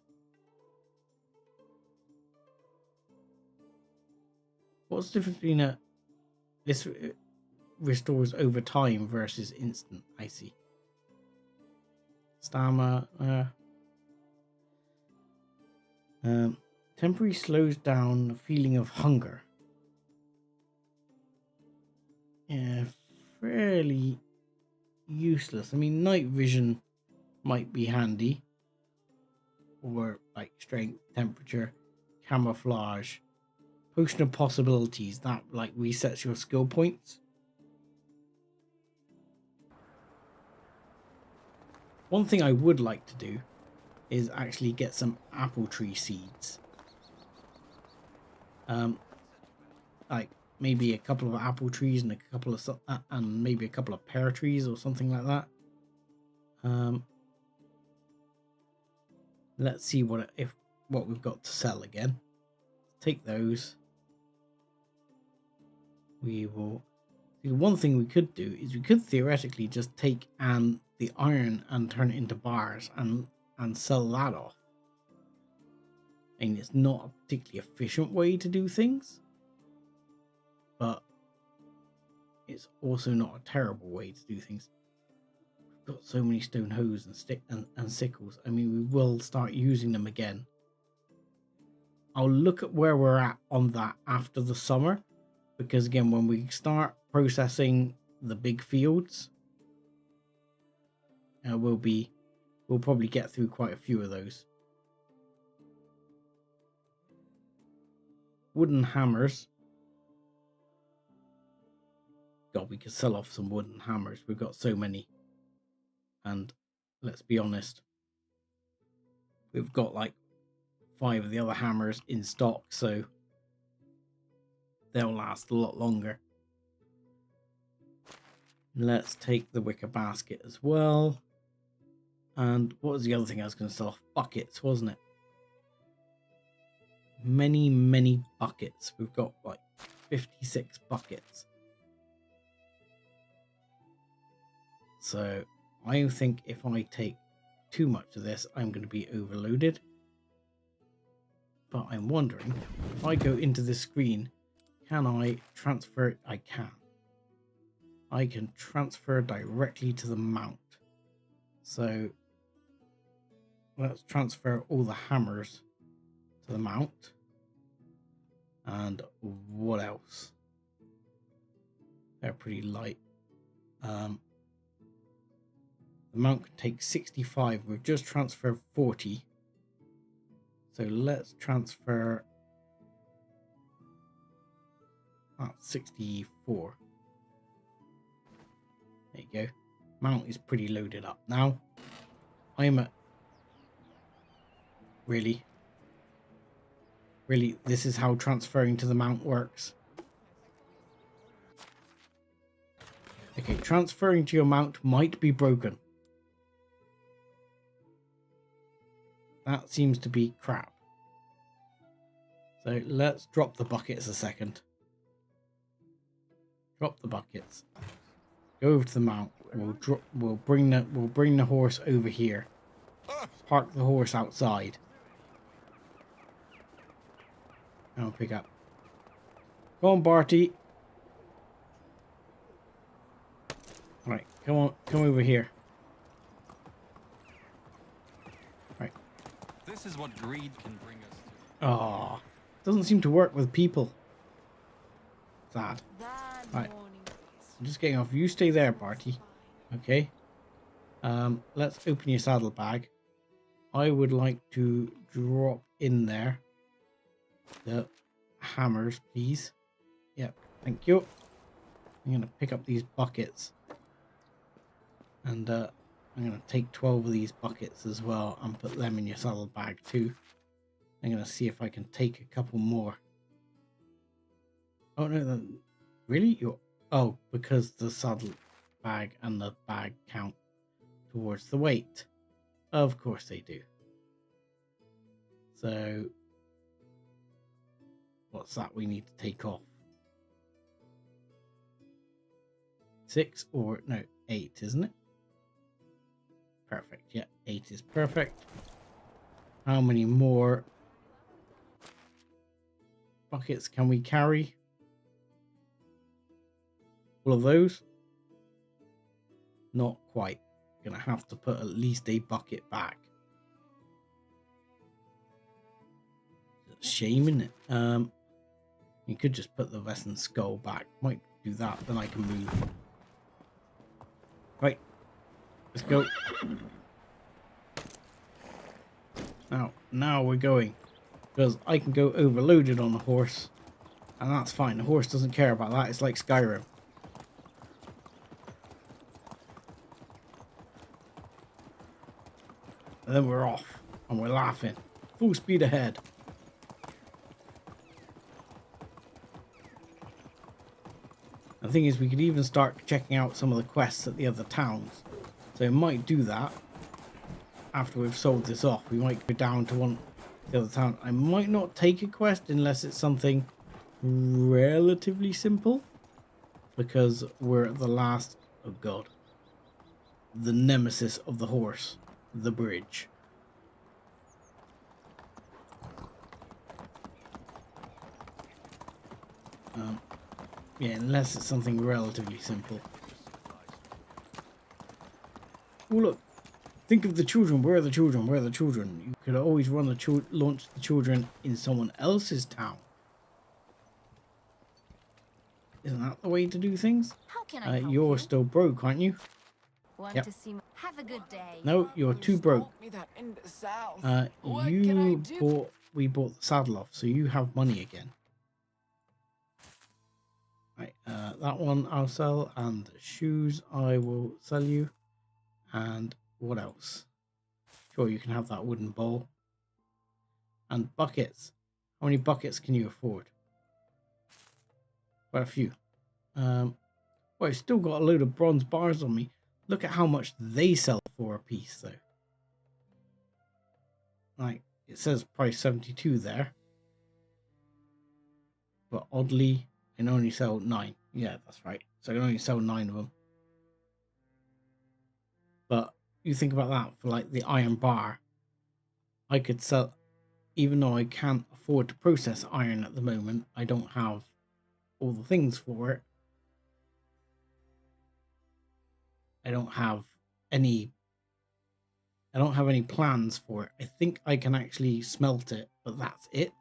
What's the difference between this restores over time versus instant? I see. Stamina. Temporary slows down the feeling of hunger. Yeah, fairly useless. I mean, night vision might be handy. Or like strength, temperature, camouflage. Potion of possibilities, that like resets your skill points. One thing I would like to do is actually get some apple tree seeds. Like maybe a couple of apple trees and a couple of and maybe a couple of pear trees or something like that. Let's see what we've got to sell again. Take those. We will. One thing we could do is we could theoretically just take the iron and turn it into bars and sell that off. I mean, it's not a particularly efficient way to do things, but it's also not a terrible way to do things. We've got so many stone hoes and sickles. I mean, we will start using them again. I'll look at where we're at on that after the summer, because again, when we start processing the big fields, we'll probably get through quite a few of those. Wooden hammers. God, we could sell off some wooden hammers. We've got so many. And let's be honest, we've got like 5 of the other hammers in stock, so they'll last a lot longer. Let's take the wicker basket as well. And what was the other thing I was going to sell off? Buckets, wasn't it? Many buckets. We've got like 56 buckets. So I think if I take too much of this, I'm going to be overloaded. But I'm wondering, if I go into this screen, can I transfer it? I can. I can transfer directly to the mount. So let's transfer all the hammers to the mount. And what else? They're pretty light. The mount can take 65. We've just transferred 40. So let's transfer 64. There you go. Mount is pretty loaded up now. I'm at... Really, this is how transferring to the mount works. Okay, transferring to your mount might be broken. That seems to be crap. So let's drop the buckets a second. Drop the buckets. Go over to the mount. We'll bring the horse over here. Park the horse outside. And I'll pick up. Go on, Barty. Right, come on, come over here. Right. This is what greed can bring us to. Doesn't seem to work with people. Sad. That Right. morning, I'm just getting off. You stay there, Barty. Okay. Let's open your saddlebag. I would like to drop in there the hammers, please. Yep, thank you. I'm going to pick up these buckets. And I'm going to take 12 of these buckets as well and put them in your saddlebag too. I'm going to see if I can take a couple more. Oh no, really? Oh, because the saddlebag and the bag count towards the weight. Of course they do. So, what's that we need to take off? 6 or, no, 8, isn't it? Perfect, yeah, 8 is perfect. How many more buckets can we carry? All of those? Not quite. Gonna have to put at least a bucket back. Shame, isn't it? You could just put the vest and skull back. Might do that, then I can move. Right, let's go. Now we're going, because I can go overloaded on the horse, and that's fine. The horse doesn't care about that. It's like Skyrim. And then we're off, and we're laughing. Full speed ahead. The thing is, we could even start checking out some of the quests at the other towns. So we might do that after we've sold this off. We might go down to one of the other town. I might not take a quest unless it's something relatively simple. Because we're at the last... Oh god. The nemesis of the horse. The bridge. Yeah, unless it's something relatively simple. Oh look, think of the children. Where are the children? Where are the children? You could always run launch the children in someone else's town. Isn't that the way to do things? How can I help You're you? still broke, aren't you? Want Yep. to see? Have a good day. No, you're too broke. Me that in the south. What can I You do? we bought the saddle off, so you have money again. Right, that one I'll sell, and shoes I will sell you. And what else? Sure, you can have that wooden bowl. And buckets. How many buckets can you afford? Quite a few. Well, I've still got a load of bronze bars on me. Look at how much they sell for a piece, though. Like, it says price 72 there. But oddly, I can only sell 9. Yeah, that's right. So I can only sell 9 of them. But you think about that for like the iron bar. I could sell, even though I can't afford to process iron at the moment, I don't have all the things for it. I don't have any plans for it. I think I can actually smelt it, but that's it.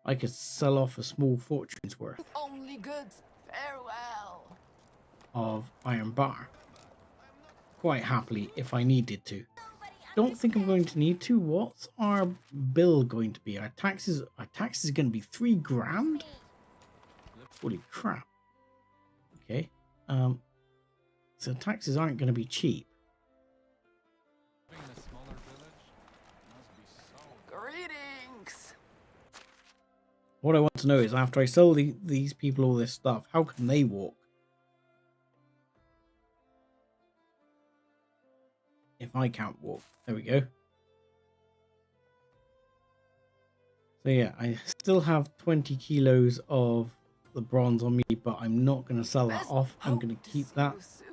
I could sell off a small fortune's worth Only goods. Farewell. of iron bar quite happily if I needed to. Don't think I'm going to need to. What's our bill going to be? Our taxes are going to be 3 grand. Holy crap. Okay. So taxes aren't going to be cheap. Living in a smaller village must be so Greetings. What I want to know is, after I sell these people all this stuff, how can they walk? If I can't walk. There we go. So yeah, I still have 20 kilos of the bronze on me, but I'm not going to sell that Best off. I'm hope going to to keep see that. you soon.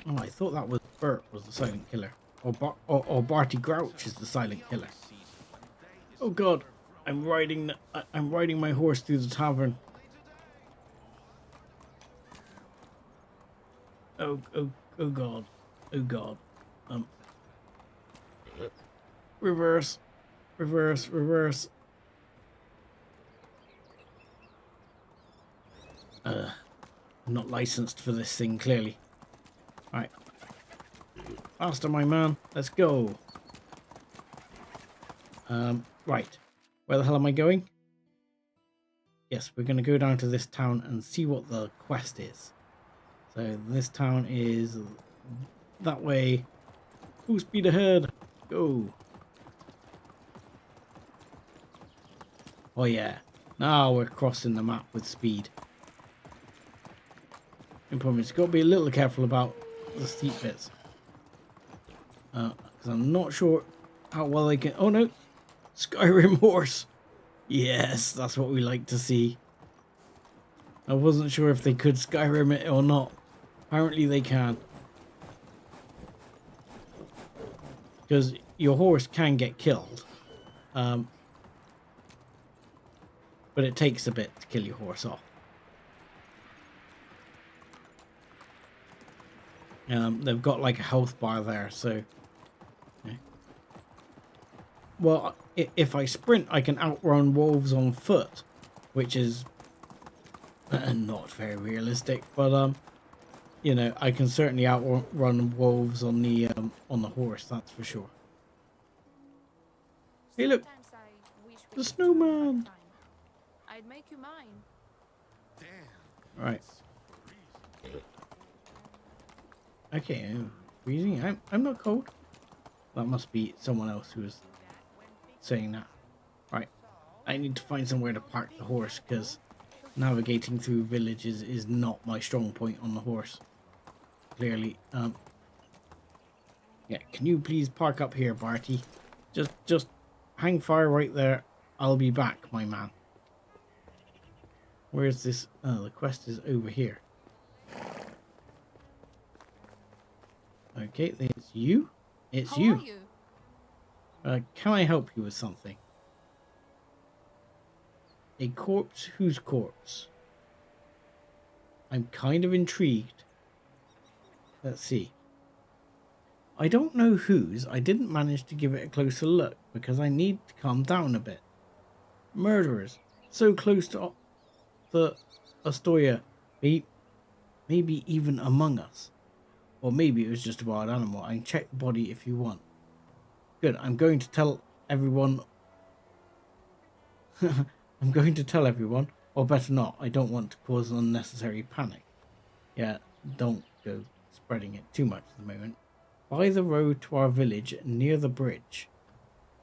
Oh, I thought that was Bert was the silent killer. Or Barty Grouch is the silent killer. Oh god, I'm riding my horse through the tavern. Oh god. Oh god. Reverse. I'm not licensed for this thing, clearly. Alright. Faster, my man. Let's go. Right. Where the hell am I going? Yes, we're going to go down to this town and see what the quest is. So this town is that way. Full speed ahead. Go. Oh yeah. Now we're crossing the map with speed. The problem is, got to be a little careful about the steep bits. Because I'm not sure how well they can... Oh no! Skyrim horse! Yes, that's what we like to see. I wasn't sure if they could Skyrim it or not. Apparently they can. Because your horse can get killed. But it takes a bit to kill your horse off. They've got like a health bar there, so... Yeah. Well, if I sprint, I can outrun wolves on foot, which is not very realistic, but you know, I can certainly outrun wolves on the horse, that's for sure. Hey, look, Sometimes I wish we the could snowman. time. I'd make you mine. Damn. Right. Freezing. Okay, I'm freezing. I'm not cold. That must be someone else who was saying that. Right. I need to find somewhere to park the horse because navigating through villages is not my strong point on the horse. Clearly. Yeah, can you please park up here, Barty? Just hang fire right there. I'll be back, my man. Where's this? Oh, the quest is over here. Okay, it's you. It's How you. are you? Can I help you with something? A corpse? Whose corpse? I'm kind of intrigued. Let's see. I don't know whose. I didn't manage to give it a closer look because I need to calm down a bit. Murderers. So close to the Astoria. Maybe even among us. Or maybe it was just a wild animal. I can check the body if you want. Good. I'm going to tell everyone. I'm going to tell everyone. Or better not. I don't want to cause unnecessary panic. Yeah, don't go spreading it too much at the moment. By the road to our village near the bridge.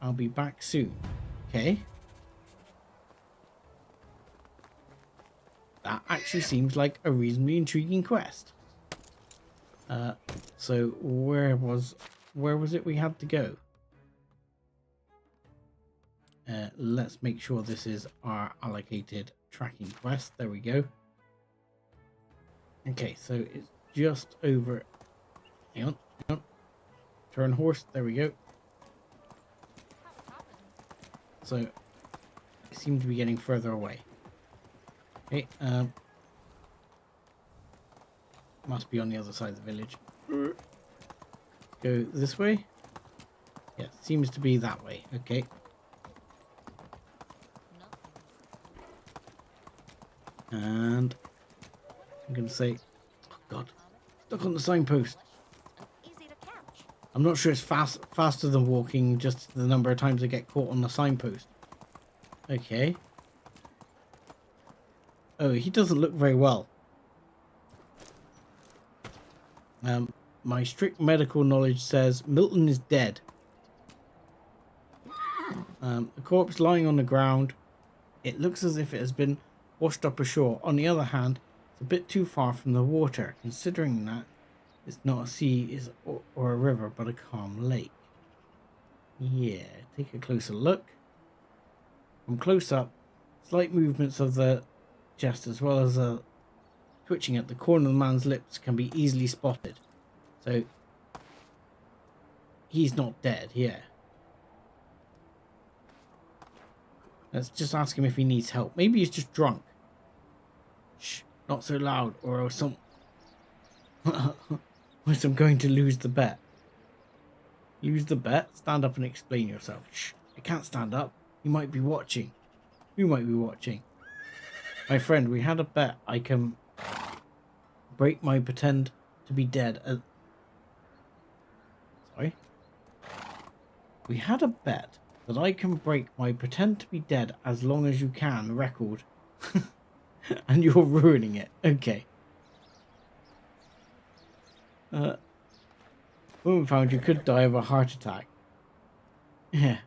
I'll be back soon. Okay. That actually seems like a reasonably intriguing quest. So where was it we had to go? Let's make sure this is our allocated tracking quest. There we go. Okay, so it's just over. Hang on. Turn horse. There we go. So it seems to be getting further away. Okay, must be on the other side of the village. Go this way? Yeah, seems to be that way. Okay. And I'm going to say, oh God, stuck on the signpost. I'm not sure it's faster than walking, just the number of times I get caught on the signpost. Okay. Oh, he doesn't look very well. My strict medical knowledge says Milton is dead. The corpse lying on the ground. It looks as if it has been washed up ashore. On the other hand, it's a bit too far from the water, considering that it's not a sea or a river, but a calm lake. Yeah, take a closer look. From close up, slight movements of the chest as well as a twitching at the corner of the man's lips can be easily spotted. So he's not dead, yeah. Let's just ask him if he needs help. Maybe he's just drunk. Shh, not so loud or else I'm going to lose the bet. Lose the bet? Stand up and explain yourself. Shh, I can't stand up. You might be watching. Who might be watching? My friend, we had a bet I can break my pretend to be dead. Sorry? We had a bet that I can break my pretend to be dead as long as you can record. And you're ruining it. Okay. Woman found you could die of a heart attack. Yeah.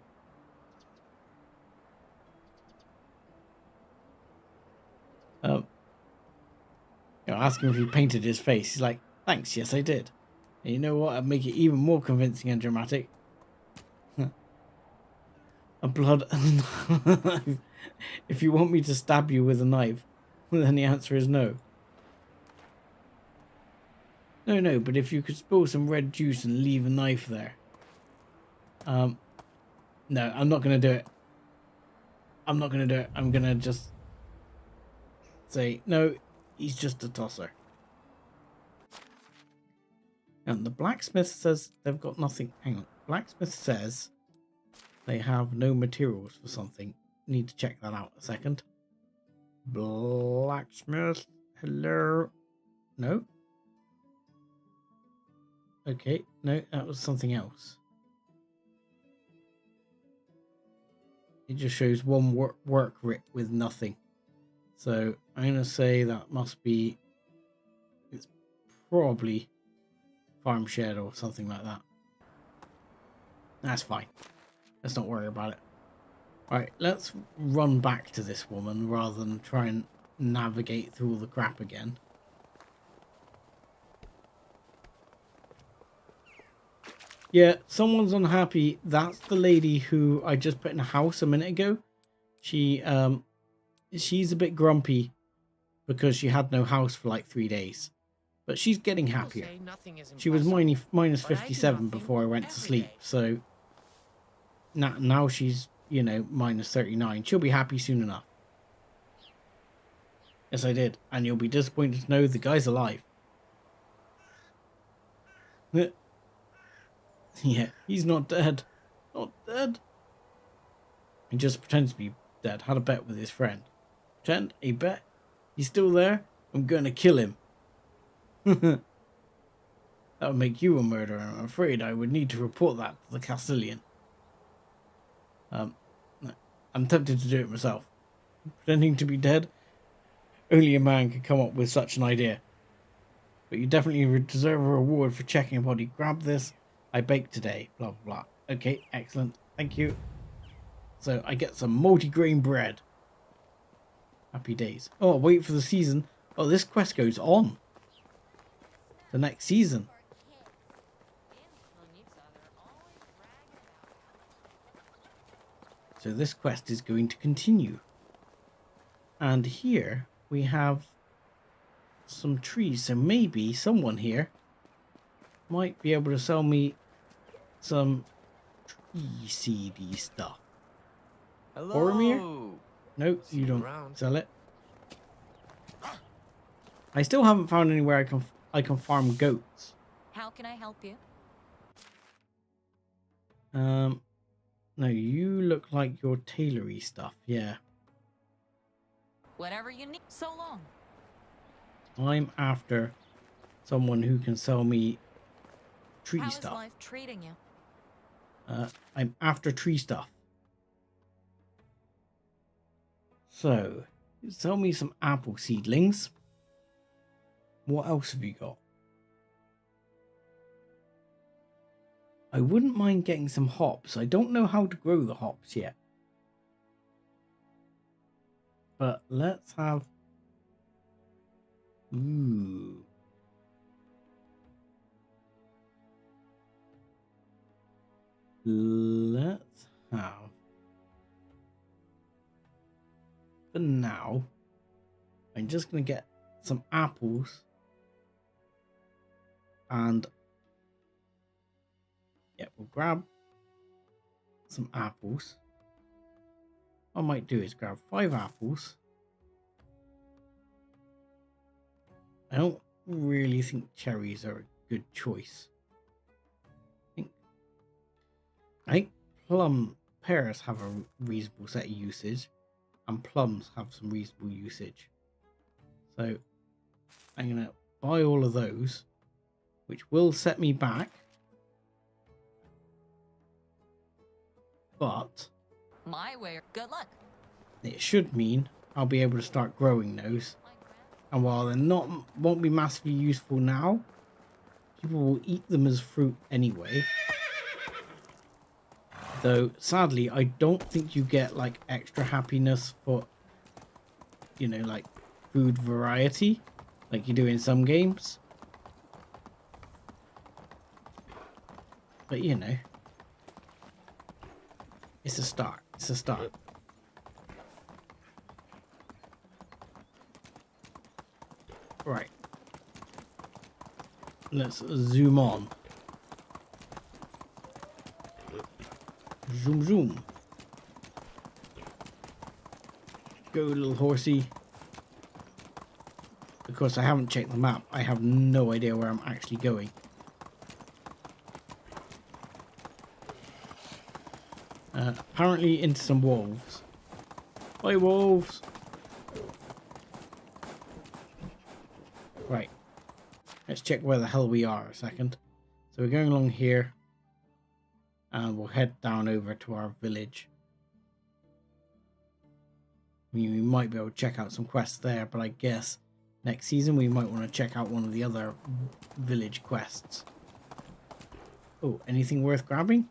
You know, ask him if he painted his face. He's like, thanks, yes I did. And you know what? I'd make it even more convincing and dramatic. A blood knife. If you want me to stab you with a knife, then the answer is no. No, but if you could spill some red juice and leave a knife there. No, I'm not going to do it. I'm not going to do it. I'm going to just say, no, he's just a tosser. And the blacksmith says they've got nothing. Hang on. Blacksmith says they have no materials for something. Need to check that out a second. Blacksmith. Hello. No. Okay. No, that was something else. It just shows one work rip with nothing. So I'm going to say that must be, it's probably farm shed or something like that. That's fine. Let's not worry about it. Alright, let's run back to this woman rather than try and navigate through all the crap again. Yeah, someone's unhappy. That's the lady who I just put in a house a minute ago. She's a bit grumpy because she had no house for like 3 days. But she's getting happier. She was minus 57 before I went to sleep. So now she's, you know, minus 39. She'll be happy soon enough. Yes, I did. And you'll be disappointed to know the guy's alive. Yeah, he's not dead. Not dead. He just pretends to be dead. Had a bet with his friend. Pretend? A bet? He's still there? I'm going to kill him. That would make you a murderer. I'm afraid I would need to report that to the Castilian. I'm tempted to do it myself. Pretending to be dead? Only a man could come up with such an idea. But you definitely deserve a reward for checking a body. Grab this. I baked today. Blah, blah, blah. Okay, excellent. Thank you. So I get some multi-grain bread. Happy days. Oh, wait for the season. Oh, this quest goes on. The next season. So this quest is going to continue. And here we have some trees. So maybe someone here might be able to sell me some tree seedy stuff. Hello. Boromir? Nope, See you you don't around. sell it. I still haven't found anywhere I can farm goats. How can I help you? No, you look like your tailory stuff. Yeah. Whatever you need. So long. I'm after someone who can sell me tree How is stuff. life treating you? I'm after tree stuff. So, sell me some apple seedlings. What else have you got? I wouldn't mind getting some hops. I don't know how to grow the hops yet. But let's have... Ooh. Let's have... For now, I'm just going to get some apples. And... yeah, we'll grab some apples. What I might do is grab 5 apples. I don't really think cherries are a good choice. I think pears have a reasonable set of usage, and plums have some reasonable usage. So I'm going to buy all of those, which will set me back. But My way. Good luck. it should mean I'll be able to start growing those. And while they're won't be massively useful now, people will eat them as fruit anyway. Though sadly, I don't think you get like extra happiness for, you know, like food variety like you do in some games. But you know, it's a start. It's a start. Right. Let's zoom on. Zoom, zoom. Go, little horsey. Of course, I haven't checked the map. I have no idea where I'm actually going. Apparently into some wolves. Bye, wolves. Right. Let's check where the hell we are a second. So we're going along here. And we'll head down over to our village. I mean, we might be able to check out some quests there, but I guess next season we might want to check out one of the other village quests. Oh, anything worth grabbing?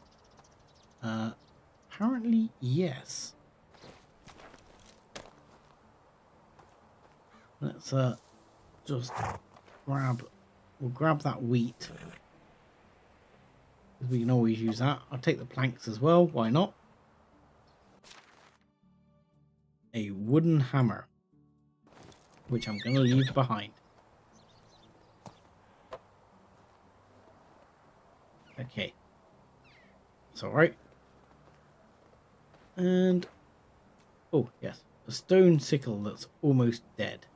Apparently, yes. Let's just we'll grab that wheat. We can always use that. I'll take the planks as well. Why not? A wooden hammer, which I'm going to leave behind. Okay. It's alright. And... oh, yes. A stone sickle that's almost dead.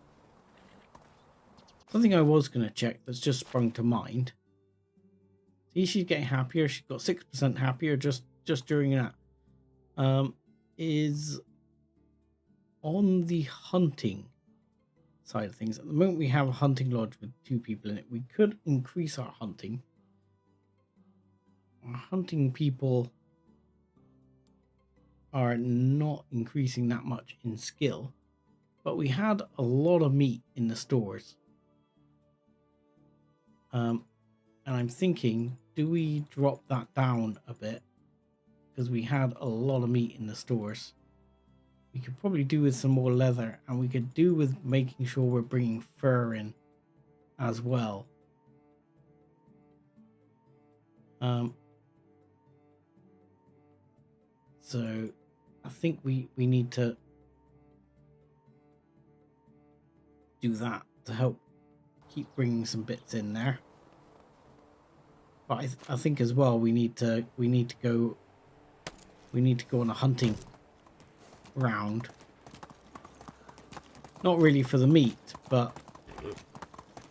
Something I was going to check that's just sprung to mind. See, she's getting happier. She's got 6% happier just during that. Is on the hunting side of things. At the moment, we have a hunting lodge with 2 people in it. We could increase our hunting. Our hunting people are not increasing that much in skill, but we had a lot of meat in the stores. And I'm thinking, do we drop that down a bit? Because we had a lot of meat in the stores. We could probably do with some more leather, and we could do with making sure we're bringing fur in as well. So I think we need to do that to help keep bringing some bits in there. But I think as well we need to go on a hunting round. Not really for the meat, but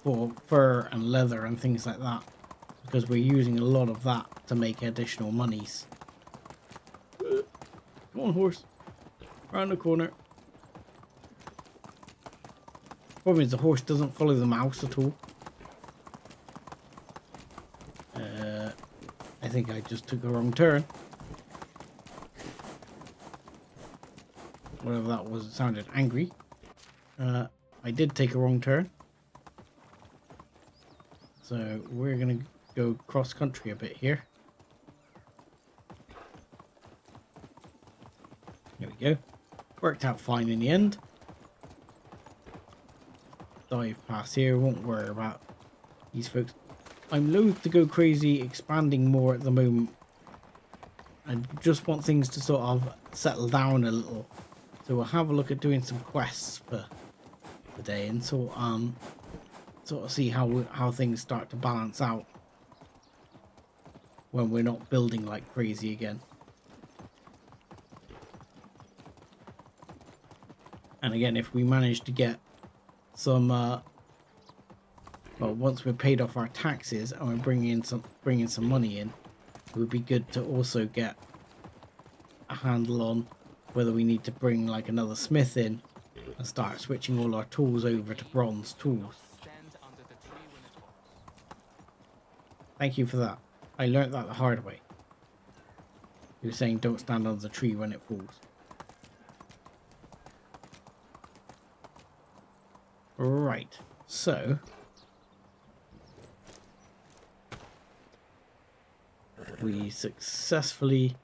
for fur and leather and things like that, because we're using a lot of that to make additional monies. Come on, horse. Round the corner. Problem is the horse doesn't follow the mouse at all. I think I just took a wrong turn. Whatever that was, it sounded angry. I did take a wrong turn. So we're going to go cross country a bit here. There we go. Worked out fine in the end. Dive past here, won't worry about these folks. I'm loath to go crazy expanding more at the moment. I just want things to sort of settle down a little. So we'll have a look at doing some quests for the day and sort of see how things start to balance out when we're not building like crazy again. And again, if we manage to get some well, once we're paid off our taxes and we're bringing some money in, it would be good to also get a handle on whether we need to bring like another smith in and start switching all our tools over to bronze tools. Stand under the tree when it falls. Thank you for that. I learnt that the hard way. You were saying don't stand under the tree when it falls. Right, so we successfully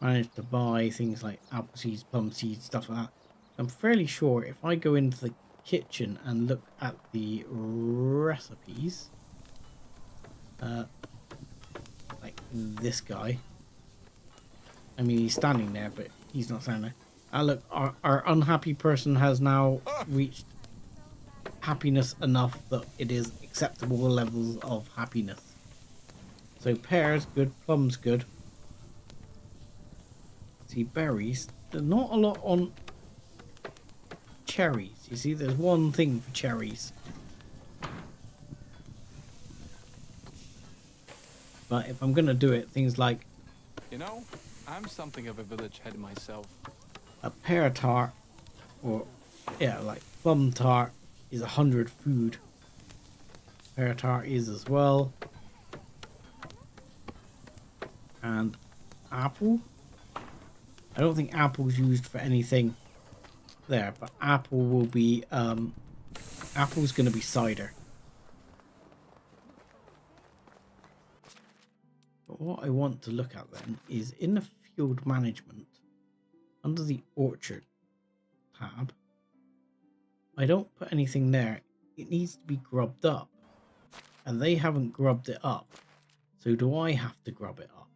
managed to buy things like apple seeds, plum seeds, stuff like that. I'm fairly sure if I go into the kitchen and look at the recipes, like this guy, I mean he's standing there but he's not standing there. Look, our unhappy person has now reached happiness enough that it is acceptable levels of happiness. So pears good, plums good. See, berries, there's not a lot on cherries. You see, there's one thing for cherries. But if I'm gonna do it, things like, You know, I'm something of a village head myself. a pear tart, or yeah, like plum tart is 100 food. Pear tart is as well. And apple, I don't think apple's used for anything there, but apple will be apple's gonna be cider. But what I want to look at then is in the field management, under the orchard tab, I don't put anything there. It needs to be grubbed up, and they haven't grubbed it up. So do I have to grub it up?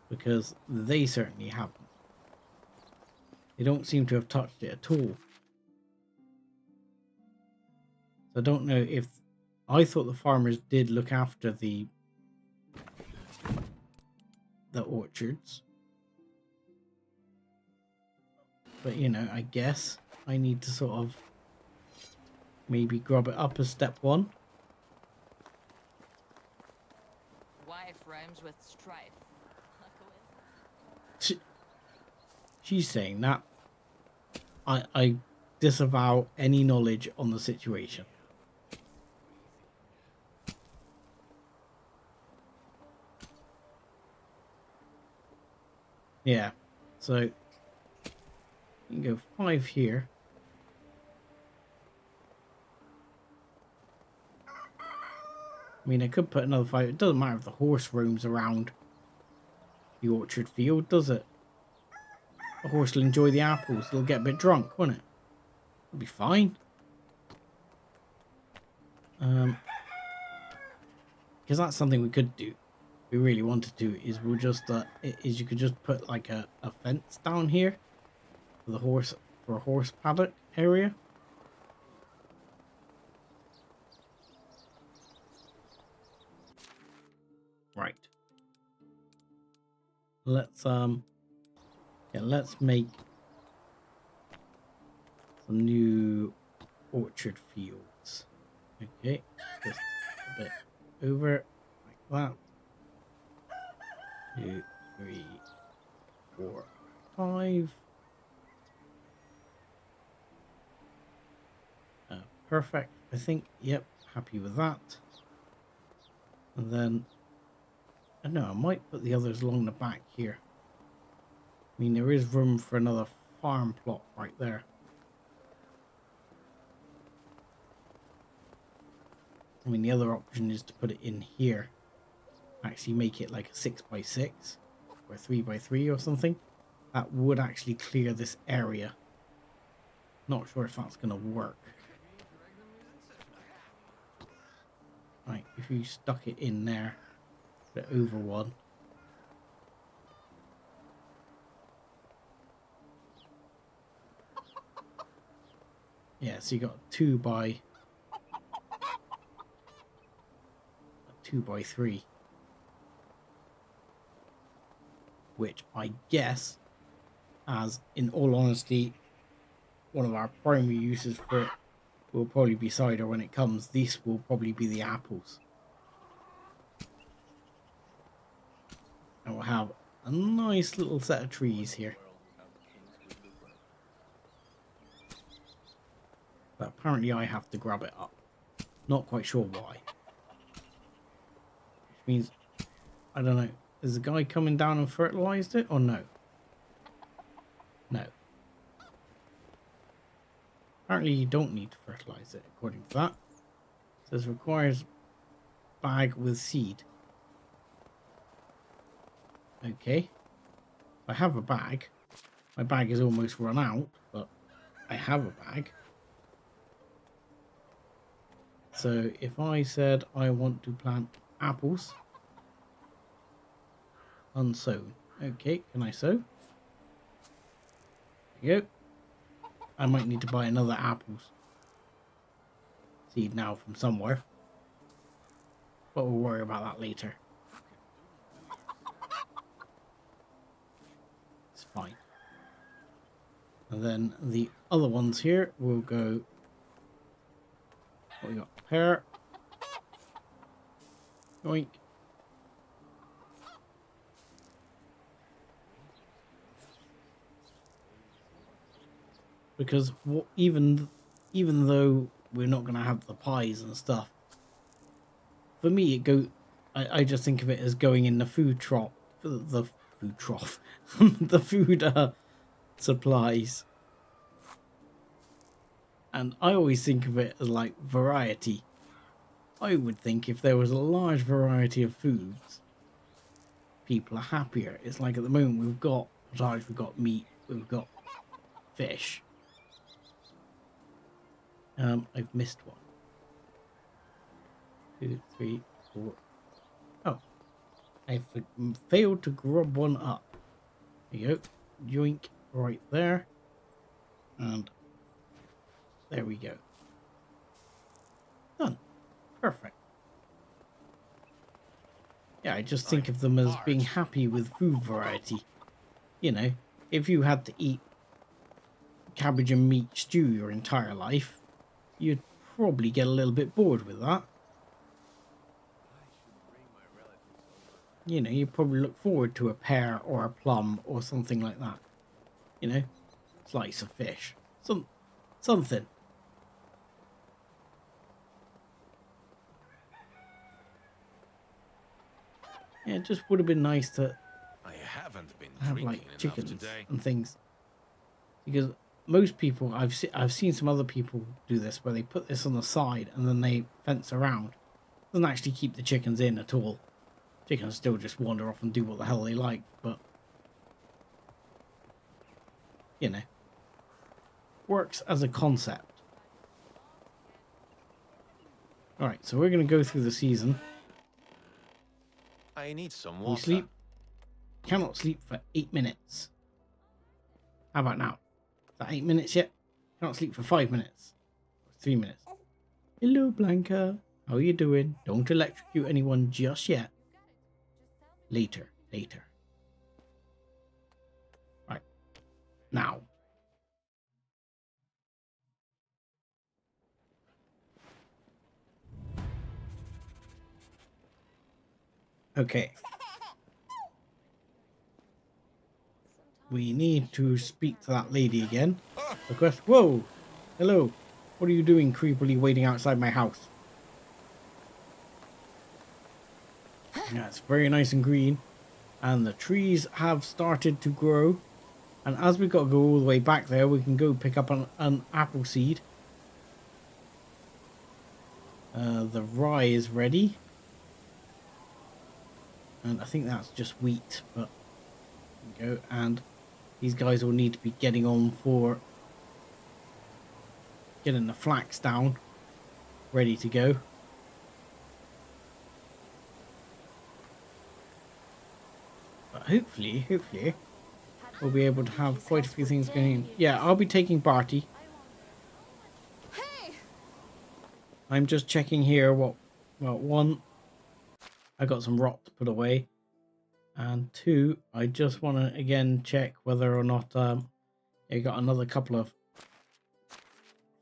Because they certainly haven't. They don't seem to have touched it at all. So I don't know if... I thought the farmers did look after the orchards. But, you know, I guess I need to sort of maybe grub it up as step one. Wife rhymes with strife. She's saying that. I disavow any knowledge on the situation. Yeah, so you can go 5 here. I mean, I could put another 5. It doesn't matter if the horse roams around the orchard field, does it? The horse will enjoy the apples. It'll get a bit drunk, won't it? It'll be fine. Because that's something we could do. We really want to do is we'll just you could just put like a fence down here for the horse, for a horse paddock area. Right. Let's let's make some new orchard fields. Okay, just a bit over like that. 2, 3, 4, 5. Perfect, I think. Yep, happy with that. And then, I don't know, I might put the others along the back here. I mean, there is room for another farm plot right there. I mean, the other option is to put it in here. Actually make it like a 6x6 or 3x3 or something. That would actually clear this area. Not sure if that's going to work. Right, if you stuck it in there, put it over one. Yeah, so you got a 2x3. Which I guess, as in all honesty, one of our primary uses for it will probably be cider when it comes. This will probably be the apples. And we'll have a nice little set of trees here. But apparently I have to grab it up. Not quite sure why. Which means, I don't know, is the guy coming down and fertilized it or no? No. Apparently you don't need to fertilize it according to that. It says requires bag with seed. Okay. I have a bag. My bag is almost run out, but I have a bag. So if I said I want to plant apples, unsown. Okay, can I sow? There you go. I might need to buy another apples seed now from somewhere, but we'll worry about that later. It's fine. And then the other ones here will go. What we got? Pear. Yoink. Because even though we're not going to have the pies and stuff, for me I just think of it as going in the food trough, the food trough, the food supplies, and I always think of it as like variety. I would think if there was a large variety of foods, people are happier. It's like at the moment we've got potato, we've got meat, we've got fish. I've missed one. 2, 3, 4. Oh, I failed to grab one up. There you go. Yoink, right there. And there we go. Done. Perfect. Yeah, I just think of them as being happy with food variety. You know, if you had to eat cabbage and meat stew your entire life, you'd probably get a little bit bored with that. You know, you probably look forward to a pear or a plum or something like that. You know, slice of fish, something. Yeah, it just would have been nice to I haven't been have drinking like enough chickens today. and things, because most people I've seen some other people do this where they put this on the side and then they fence around. Doesn't actually keep the chickens in at all. Chickens still just wander off and do what the hell they like, but you know, works as a concept. All right, so we're gonna go through the season. I need some We water. sleep. Cannot sleep for 8 minutes. How about now? Is that 8 minutes yet? Cannot sleep for 5 minutes. 3 minutes. Hello, Blanca. How are you doing? Don't electrocute anyone just yet. Later. Right. Now. Okay. We need to speak to that lady again. Request. Whoa! Hello. What are you doing creepily waiting outside my house? Yeah, it's very nice and green. And the trees have started to grow. And as we've got to go all the way back there, we can go pick up an apple seed. The rye is ready. And I think that's just wheat, but there we go. And these guys will need to be getting on for getting the flax down, ready to go. But hopefully, we'll be able to have quite a few things going. Yeah, I'll be taking Barty. Hey! I'm just checking here what, well, 1, I got some rot to put away. And 2, I just want to again check whether or not I got another couple of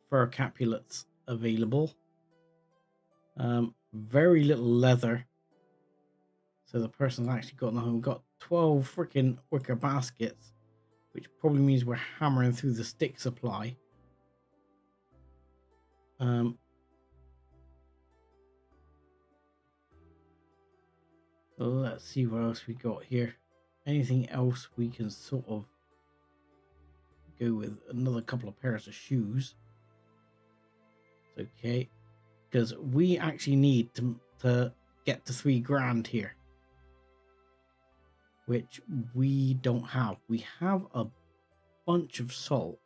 fur capulets available. Very little leather. So the person's actually got them. We've got 12 freaking wicker baskets, which probably means we're hammering through the stick supply. Um, let's see what else we got here. Anything else we can sort of go with? Another couple of pairs of shoes. It's okay, because we actually need to get to 3 grand here, which we don't have. We have a bunch of salt,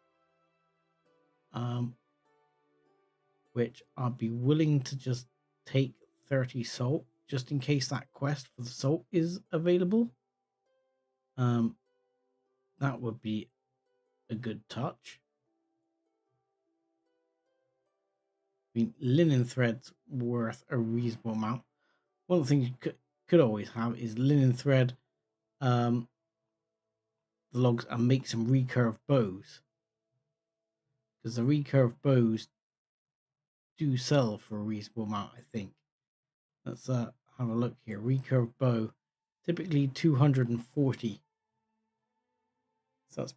which I'd be willing to just take 30 salt just in case that quest for the salt is available. That would be a good touch. I mean, linen thread's worth a reasonable amount. One of the things you could always have is linen thread, the logs, and make some recurved bows, because the recurved bows do sell for a reasonable amount, I think. Let's have a look here. Recurved bow, typically 240. So that's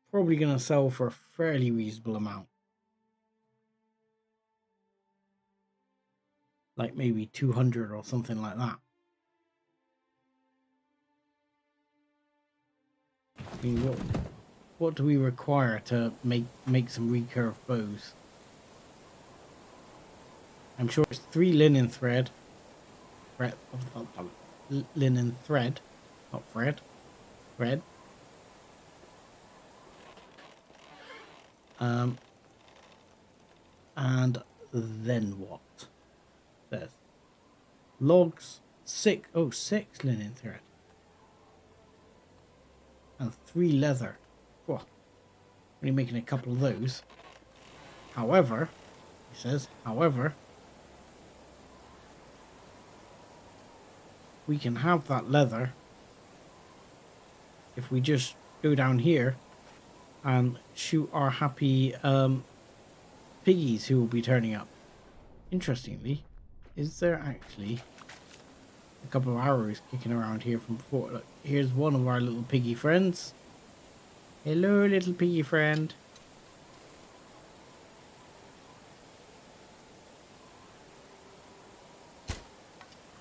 probably going to sell for a fairly reasonable amount. Like maybe 200 or something like that. I mean, what do we require to make some recurved bows? I'm sure it's 3 linen thread. Linen thread, not thread. Thread. And then what? There's logs, 6 linen thread. And 3 leather. Whoa. Only making a couple of those. However, he says, we can have that leather if we just go down here and shoot our happy piggies who will be turning up. Interestingly, is there actually a couple of arrows kicking around here from before? Look, here's one of our little piggy friends. Hello, little piggy friend.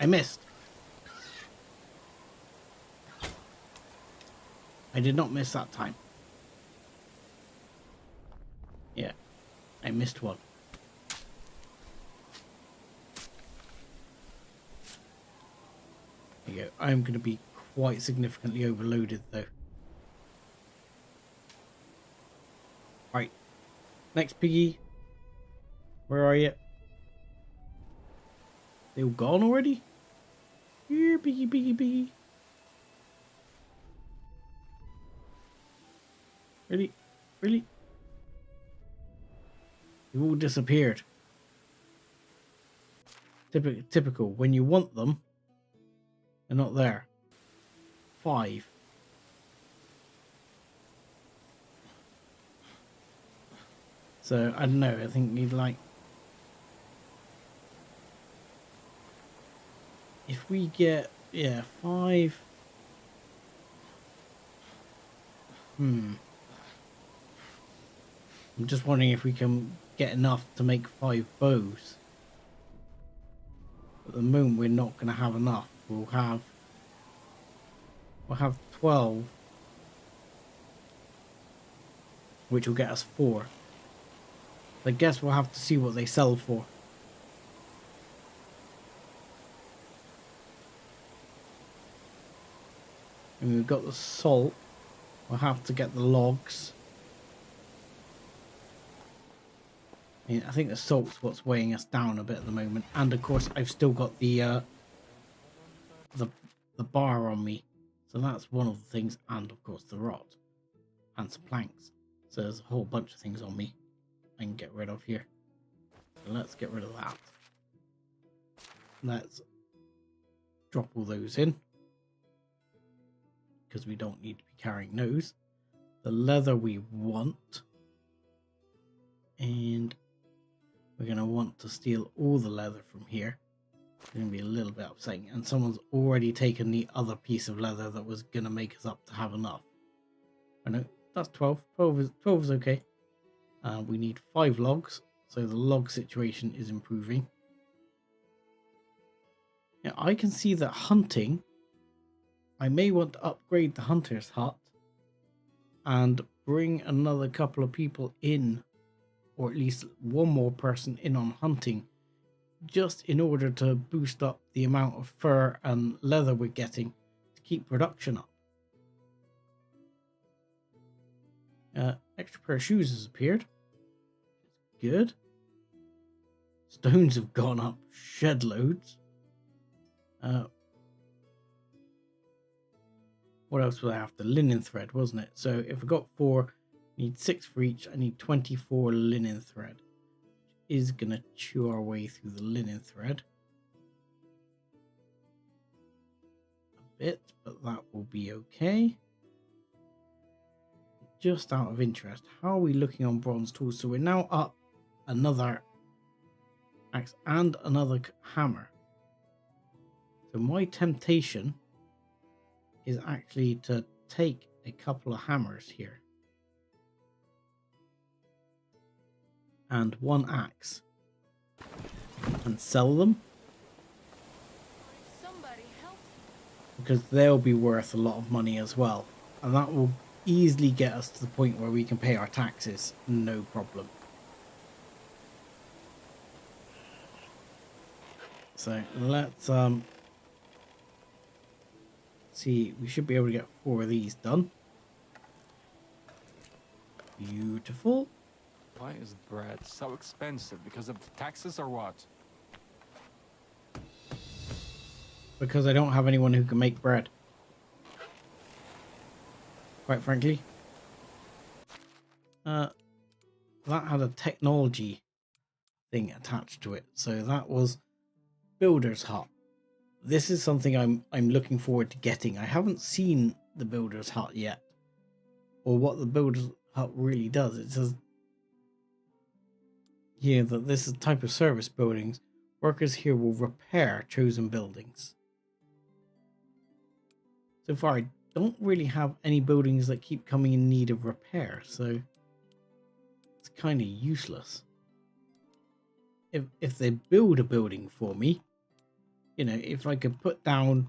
I missed. I did not miss that time. Yeah, I missed one. There you go. I'm going to be quite significantly overloaded though. Right. Next piggy. Where are you? They all gone already? Here, piggy, piggy, piggy. Really? Really? You've all disappeared. Typical. When you want them, they're not there. 5. So, I don't know. I think you'd like... If we get... Yeah, 5... I'm just wondering if we can get enough to make 5 bows. At the moment, we're not going to have enough. We'll have 12, which will get us 4. I guess we'll have to see what they sell for. And we've got the salt. We'll have to get the logs. I think the salt's what's weighing us down a bit at the moment, and of course I've still got the bar on me, so that's one of the things, and of course the rod and some planks. So there's a whole bunch of things on me I can get rid of here. So let's get rid of that. Let's drop all those in because we don't need to be carrying those. The leather we want, and we're going to want to steal all the leather from here. It's going to be a little bit upsetting. And someone's already taken the other piece of leather that was going to make us up to have enough. I know, that's 12. 12 is okay. We need 5 logs. So the log situation is improving. Now I can see that hunting, I may want to upgrade the hunter's hut and bring another couple of people in, or at least one more person in on hunting, just in order to boost up the amount of fur and leather we're getting to keep production up. Extra pair of shoes has appeared. Good. Stones have gone up shed loads. What else would I have? The linen thread, wasn't it? So if I got 4, I need 6 for each. I need 24 linen thread. Which is going to chew our way through the linen thread a bit, but that will be okay. Just out of interest, how are we looking on bronze tools? So we're now up another axe and another hammer. So my temptation is actually to take a couple of hammers here and 1 axe and sell them, Somebody help. because they'll be worth a lot of money as well, and that will easily get us to the point where we can pay our taxes, no problem. So let's see, we should be able to get 4 of these done. Beautiful. Why is bread so expensive? Because of the taxes or what? Because I don't have anyone who can make bread, quite frankly. That had a technology thing attached to it, so that was Builder's Hut. This is something I'm looking forward to getting. I haven't seen the Builder's Hut yet, or what the Builder's Hut really does. It says here that this is a type of service buildings. Workers here will repair chosen buildings. So far, I don't really have any buildings that keep coming in need of repair, so it's kind of useless. If they build a building for me, you know, if I could put down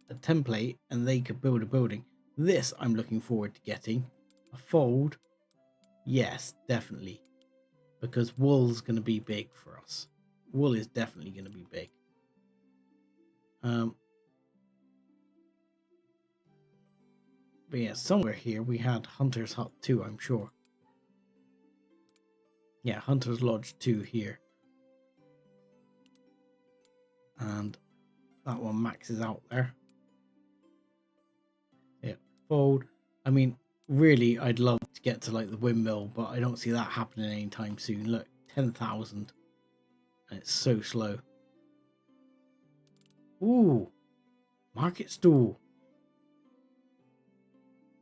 a template and they could build a building, this I'm looking forward to getting. A fold, yes, definitely, because wool's going to be big for us. Wool is definitely going to be big. But yeah, somewhere here we had Hunter's Hut 2, I'm sure. Yeah, Hunter's Lodge 2 here. And that one maxes out there. Yeah, fold. I mean, really, I'd love to get to like the windmill, but I don't see that happening anytime soon. Look, 10,000. And it's so slow. Ooh, market stool.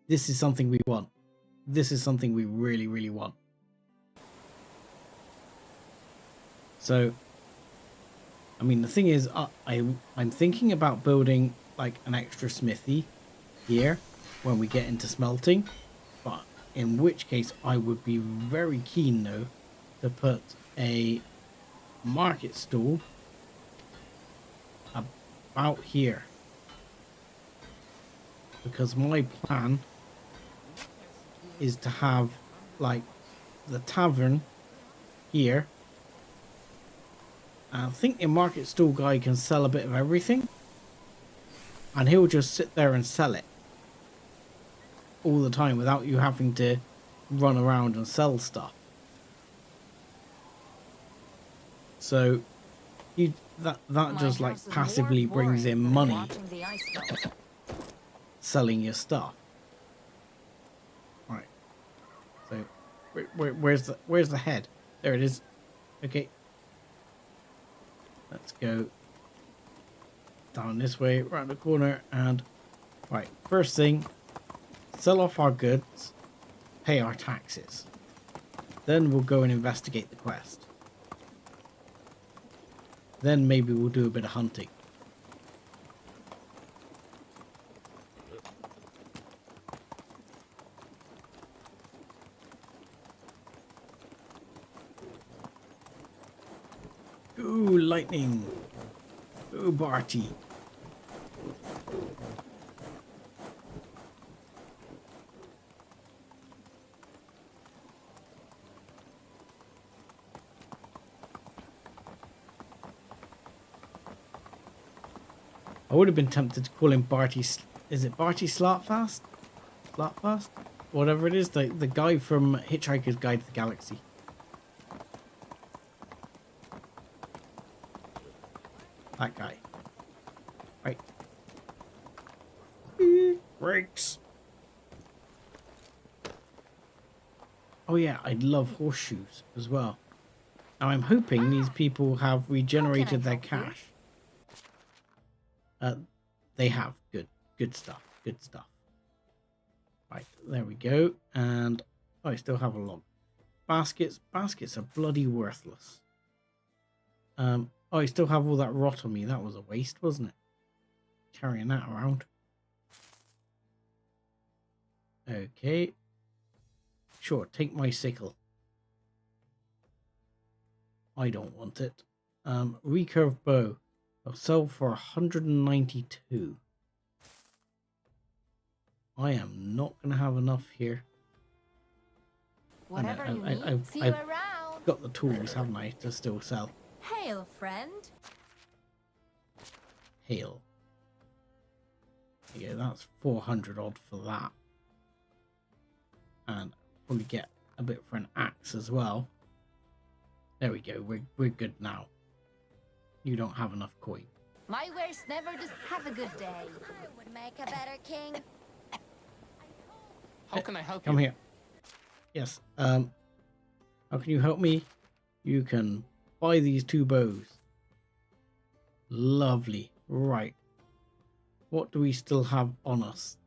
This is something we want. This is something we really, really want. So, I mean, the thing is, I'm thinking about building like an extra smithy here when we get into smelting. But in which case, I would be very keen, though, to put a market stall about here. Because my plan is to have like the tavern here. And I think the market stall guy can sell a bit of everything, and he'll just sit there and sell it all the time without you having to run around and sell stuff. So that just like passively brings in money selling your stuff. Right. So where's the head? There it is. Okay. Let's go down this way, around the corner, and right. First thing, sell off our goods, pay our taxes. Then we'll go and investigate the quest. Then maybe we'll do a bit of hunting. Ooh, lightning. Ooh, Barty. I would have been tempted to call him Barty. Is it Barty Slartfast? Slartfast? Whatever it is, the guy from Hitchhiker's Guide to the Galaxy. That guy. Right. Brakes. Oh yeah, I love horseshoes as well. Now I'm hoping these people have regenerated their cash. They have. Good stuff. Good stuff. Right, there we go. And I still have a log. Baskets are bloody worthless. I still have all that rot on me. That was a waste, wasn't it? Carrying that around. Okay. Sure, take my sickle. I don't want it. Recurve bow. I'll sell for 192. I am not going to have enough here. Whatever you need, see you I've around. got the tools, haven't I, to still sell. Hail, friend. Hail. Yeah, that's 400 odd for that. And probably get a bit for an axe as well. There we go. We're good now. You don't have enough coin. My wares never just have a good day. I would make a better king. How can I help Come you? here. Yes. How can you help me? You can buy these 2 bows. Lovely. Right. What do we still have on us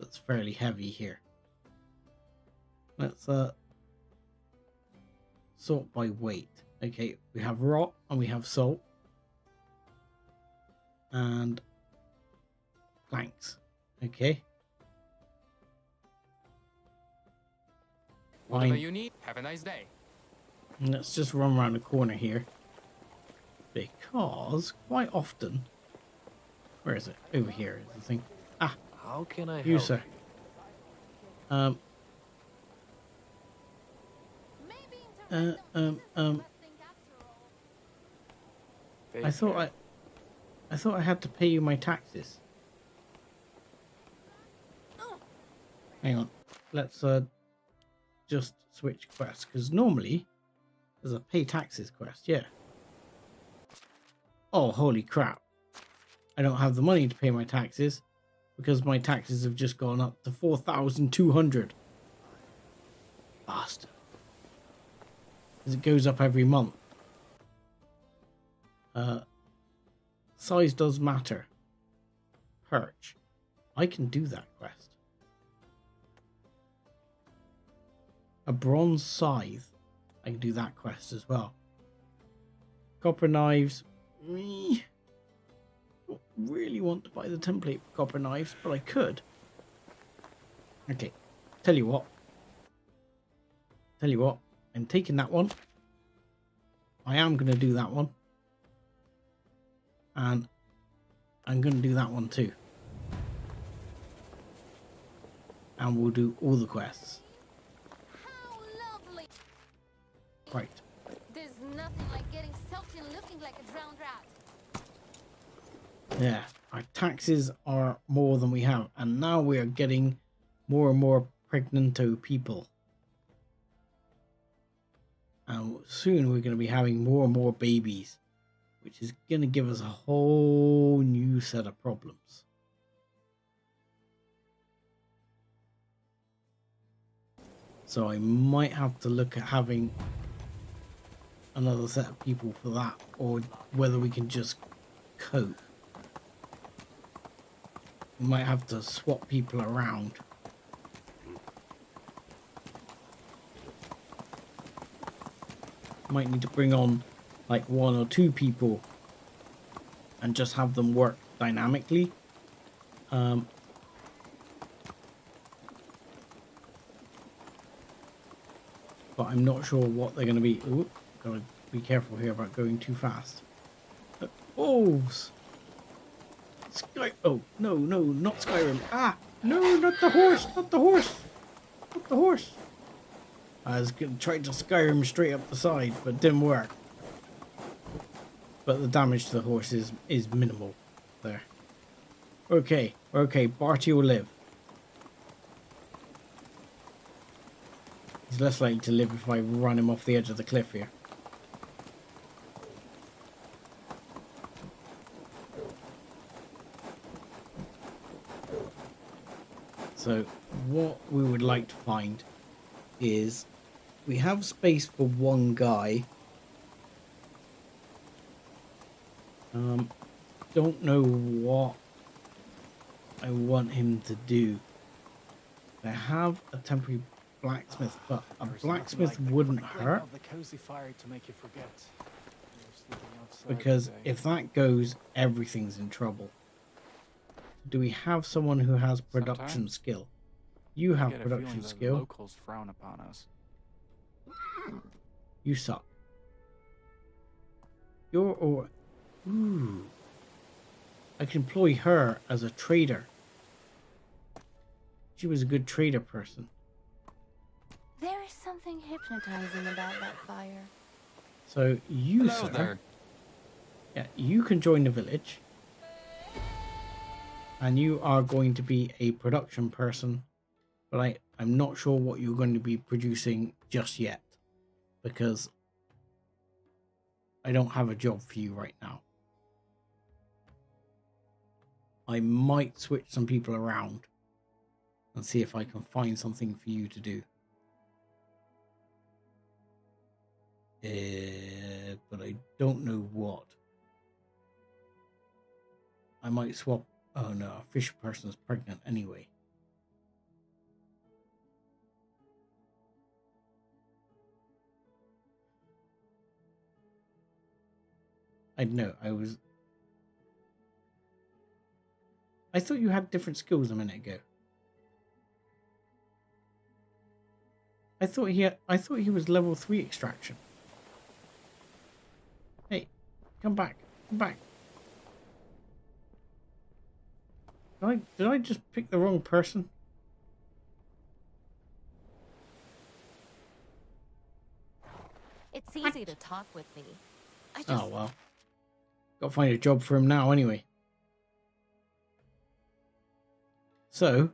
that's fairly heavy here? Let's sort by weight. Okay, we have rot and we have salt. And planks. Okay. Whatever Fine. you need, have a nice day. Let's just run around the corner here. Because quite often... Where is it? Over here is the thing. Ah, How can I you, help? sir. Maybe Take I thought care. I thought I had to pay you my taxes. Hang on. Let's just switch quests, because normally there's a pay taxes quest, yeah. Oh, holy crap. I don't have the money to pay my taxes because my taxes have just gone up to 4,200. Bastard. Because it goes up every month. Size does matter. Perch. I can do that quest. A bronze scythe. I can do that quest as well. Copper knives. Me. Don't really want to buy the template for copper knives, but I could. Okay. Tell you what. I'm taking that one. I am going to do that one. And I'm going to do that one too. And we'll do all the quests. how lovely. Right. There's nothing like getting salty and looking like a drowned rat. Yeah. Our taxes are more than we have. And now we are getting more and more pregnanto people. And soon we're going to be having more and more babies, which is going to give us a whole new set of problems. So I might have to look at having another set of people for that, or whether we can just cope. We might have to swap people around. Might need to bring on like 1 or 2 people and just have them work dynamically. But I'm not sure what they're going to be. Ooh, gotta be careful here about going too fast. Wolves! Oh, no, not Skyrim. Ah! No, not the horse! Not the horse! Not the horse! I was going to try to Skyrim straight up the side, but it didn't work. But the damage to the horse is minimal there. Okay, Barty will live. He's less likely to live if I run him off the edge of the cliff here. So what we would like to find is we have space for one guy. Don't know what I want him to do. I have a temporary blacksmith, but a blacksmith wouldn't hurt, The cozy fire to make you forget. You're sleeping outside because today. if that goes, everything's in trouble. Do we have someone who has production Sometimes skill? You I have get a feeling production that skill. locals frown upon us. You suck. Ooh. I can employ her as a trader. She was a good trader person. There is something hypnotizing about that fire. So you, Hello sir, there. yeah, you can join the village. And you are going to be a production person. But I'm not sure what you're going to be producing just yet. Because I don't have a job for you right now. I might switch some people around and see if I can find something for you to do. But I don't know what. I might swap. Oh no, a fish person's pregnant anyway. I know, I thought you had different skills a minute ago. I thought he was level 3 extraction. Hey, come back. Come back. Did I just pick the wrong person? It's easy to talk with me. I just Oh well. Got to find a job for him now anyway. So,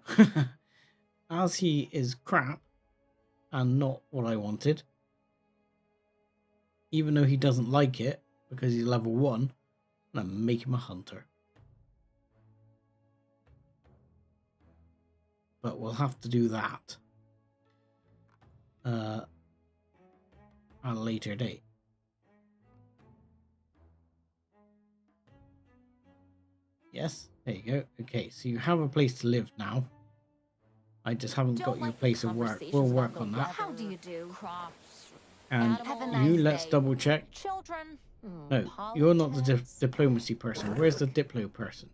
as he is crap and not what I wanted, even though he doesn't like it because he's level 1, I'm going to make him a hunter. But we'll have to do that at a later date. Yes, there you go. Okay, so you have a place to live now. I just haven't got you a place of work. We'll work on that. How do you do? Crops. And Have a you, nice let's day. double check. Children. No, you're not the diplomacy person. Where's the Diplo person?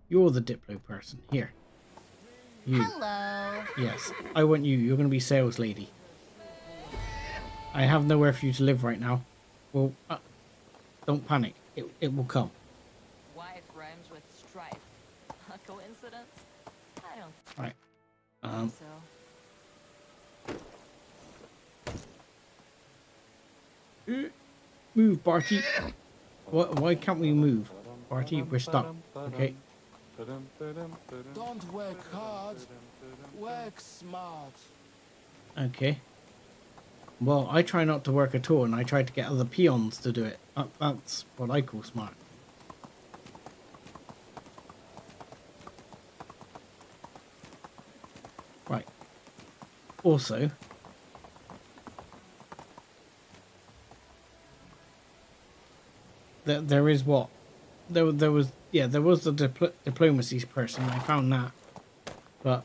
You're the Diplo person. Here. You. Hello. Yes, I want you. You're going to be sales lady. I have nowhere for you to live right now. Well, don't panic. It will come. Wife rhymes with strife. A coincidence? I don't Right. think so. Move, Barty. Why can't we move? Barty, we're stuck. Okay. Don't work hard, work smart. Okay. Well, I try not to work at all, and I try to get other peons to do it. That's what I call smart. Right. Also, there is what? There was the diplomacy person. I found that. But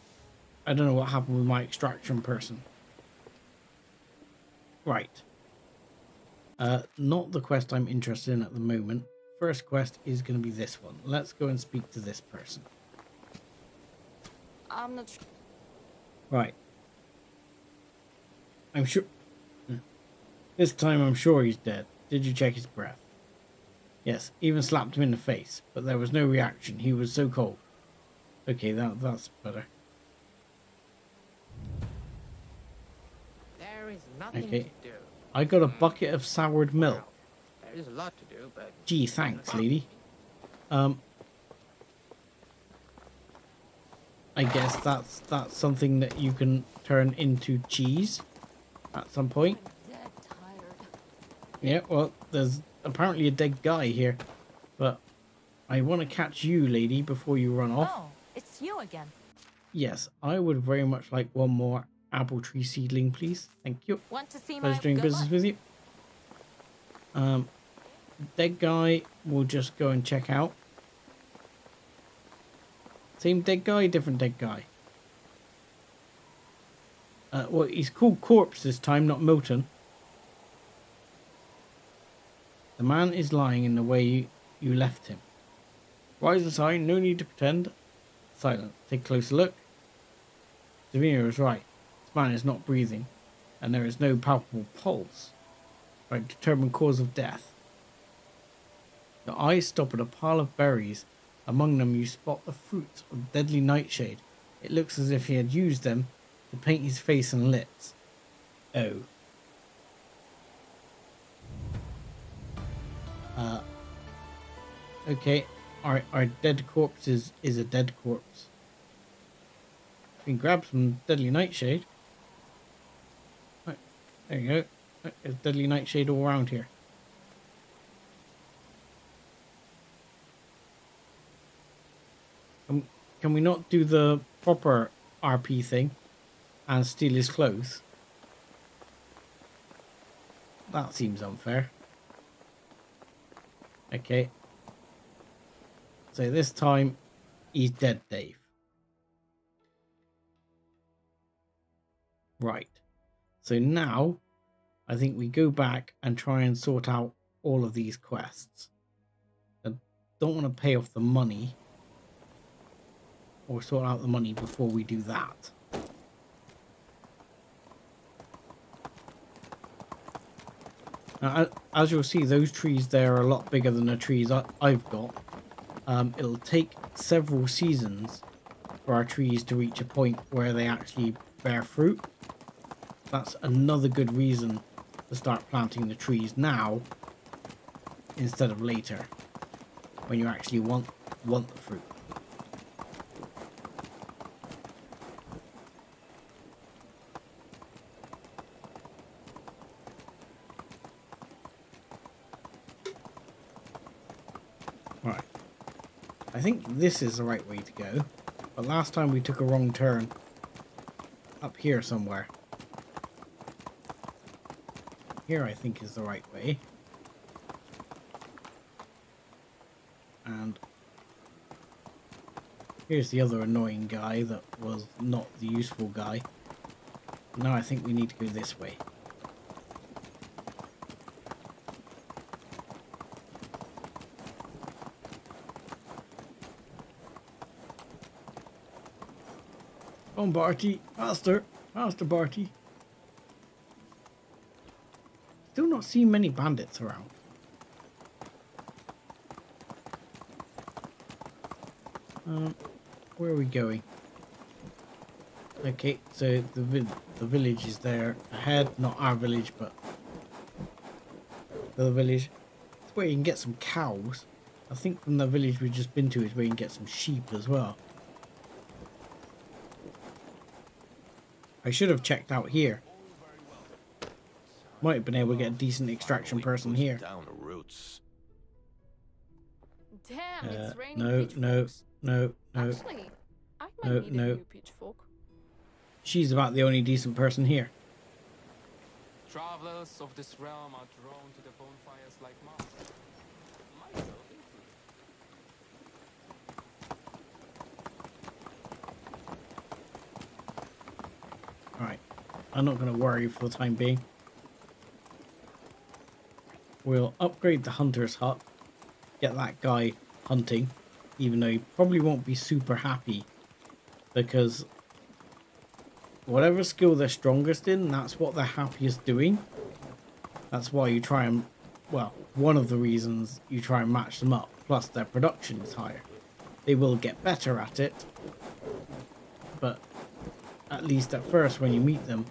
I don't know what happened with my extraction person. Right. Not the quest I'm interested in at the moment. First quest is going to be this one. Let's go and speak to this person. I'm not sure. Right. I'm sure... This time I'm sure he's dead. Did you check his breath? Yes, even slapped him in the face, but there was no reaction. He was so cold. Okay, that's better. There is nothing Okay. to do. I got a bucket of soured milk. There is a lot to do, but Gee, thanks, lady. I guess that's something that you can turn into cheese at some point. Dead tired. Yeah, well, there's apparently a dead guy here, but I want to catch you, lady, before you run off. Oh, it's you again. Yes, I would very much like one more apple tree seedling, please. Thank you. Want to see my Pleasure doing good business luck? with you. Dead guy, we'll just go and check out. Same dead guy, different dead guy. Well, he's called Corpse this time, not Milton. The man is lying in the way you left him. Rise and sign, no need to pretend. Silence. Take a closer look. Davina is right. This man is not breathing, and there is no palpable pulse. Right, determined cause of death. Your eyes stop at a pile of berries. Among them you spot the fruits of deadly nightshade. It looks as if he had used them to paint his face and lips. Oh. Okay. Our dead corpse is a dead corpse. We can grab some deadly nightshade. Right, there you go. There's deadly nightshade all around here. Can we not do the proper RP thing and steal his clothes? That seems unfair. Okay. So this time, he's dead, Dave. Right. So now, I think we go back and try and sort out all of these quests. I don't want to pay off the money. Or sort out the money before we do that. Now, as you'll see, those trees there are a lot bigger than the trees I've got. It'll take several seasons for our trees to reach a point where they actually bear fruit. That's another good reason to start planting the trees now instead of later, when you actually want the fruit. Right. I think this is the right way to go. But last time we took a wrong turn. Up here somewhere. Here I think is the right way. And here's the other annoying guy that was not the useful guy. Now I think we need to go this way. Come on, Barty. Faster. Faster, Barty. Still not seeing many bandits around. Where are we going? Okay, so the village is there ahead. Not our village, but the village. It's where you can get some cows. I think from the village we've just been to is where you can get some sheep as well. I should have checked out here. Might have been able to get a decent extraction person here. Damn, Uh, it's raining no, pitchforks. no. Actually, I might No, need no. a new pitchfork. She's about the only decent person here. Travelers of this realm are drawn to the bonfires like moths. Myself included. Alright. I'm not going to worry for the time being. We'll upgrade the hunter's hut. Get that guy hunting. Even though he probably won't be super happy. Because whatever skill they're strongest in, that's what they're happiest doing. That's why you try and well, one of the reasons you try and match them up, plus their production is higher. They will get better at it, but at least at first when you meet them,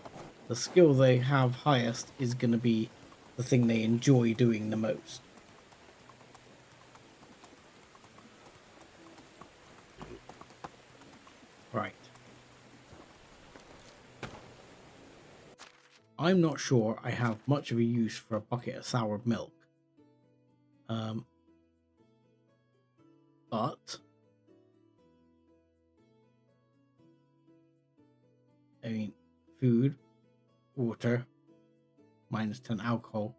the skill they have highest is going to be the thing they enjoy doing the most. Right. I'm not sure I have much of a use for a bucket of soured milk. But I mean, food, water, -10 alcohol.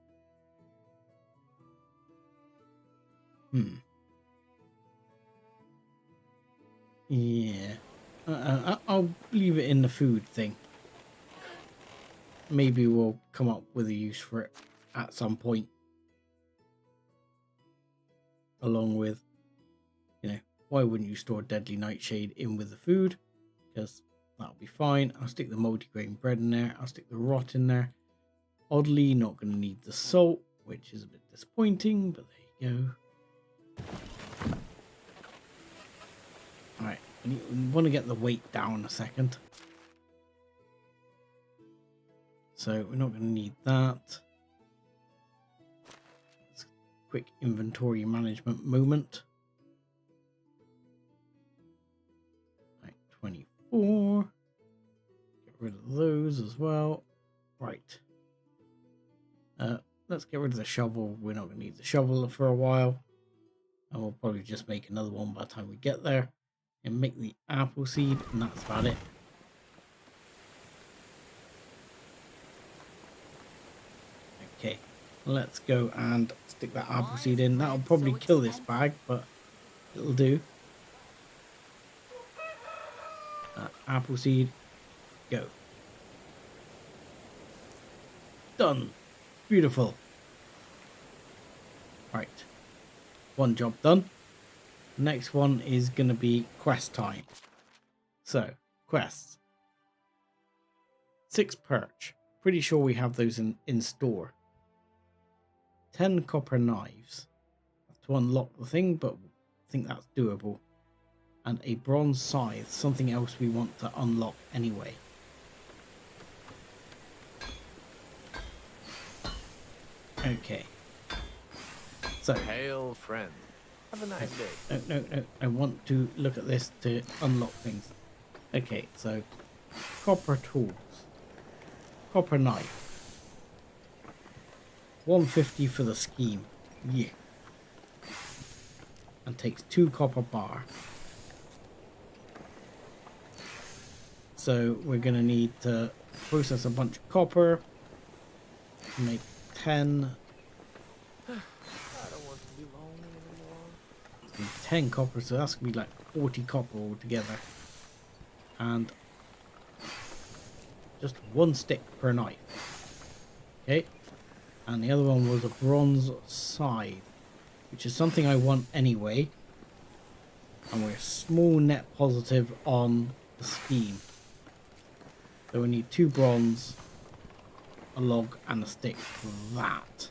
Yeah. I'll leave it in the food thing. Maybe we'll come up with a use for it at some point. Along with, you know, why wouldn't you store deadly nightshade in with the food? Because that'll be fine. I'll stick the multigrain bread in there. I'll stick the rot in there. Oddly, not going to need the salt, which is a bit disappointing, but there you go. Alright, we want to get the weight down a second. So we're not going to need that. Let's quick inventory management moment. Right, 24. Get rid of those as well. Right. Let's get rid of the shovel. We're not going to need the shovel for a while. And we'll probably just make another one by the time we get there. And make the apple seed, and that's about it. Okay, let's go and stick that apple seed in. That'll probably kill this bag, but it'll do. Apple seed, go. Done. Beautiful. Right, one job done. Next one is going to be quest time. So, quests. 6 perch. Pretty sure we have those in store. 10 copper knives. Have to unlock the thing, but I think that's doable. And a bronze scythe. Something else we want to unlock anyway. Okay. So. Hail, friend. Have a nice day. No. I want to look at this to unlock things. Okay, so copper tools. Copper knife. 150 for the scheme. Yeah. And takes 2 copper bar. So we're going to need to process a bunch of copper. Make 10. 10 copper, so that's gonna be like 40 copper altogether, and just 1 stick per knife. Okay, and the other one was a bronze scythe, which is something I want anyway, and we're small net positive on the scheme, so we need 2 bronze, a log, and a stick for that.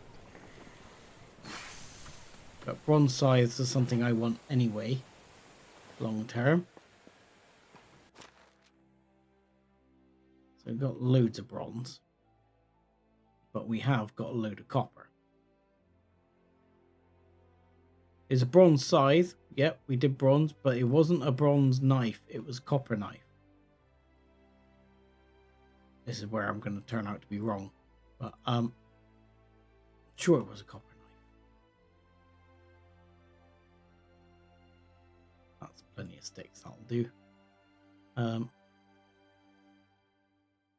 But bronze scythes is something I want anyway, long term. So we've got loads of bronze, but we have got a load of copper. It's a bronze scythe. Yep, we did bronze, but it wasn't a bronze knife. It was a copper knife. This is where I'm going to turn out to be wrong, but sure it was a copper. Plenty of sticks, that'll do.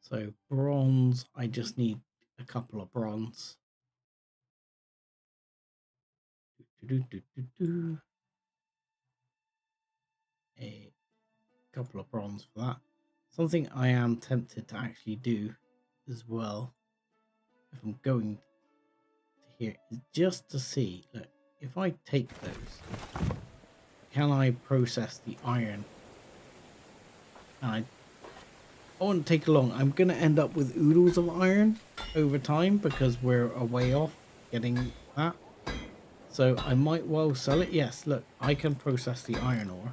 So bronze, I just need a couple of bronze. A couple of bronze for that. Something I am tempted to actually do as well, if I'm going to here, is just to see, look, if I take those, can I process the iron? And I won't take long. I'm going to end up with oodles of iron over time because we're a way off. getting that. So I might well sell it. Yes, look, I can process the iron ore.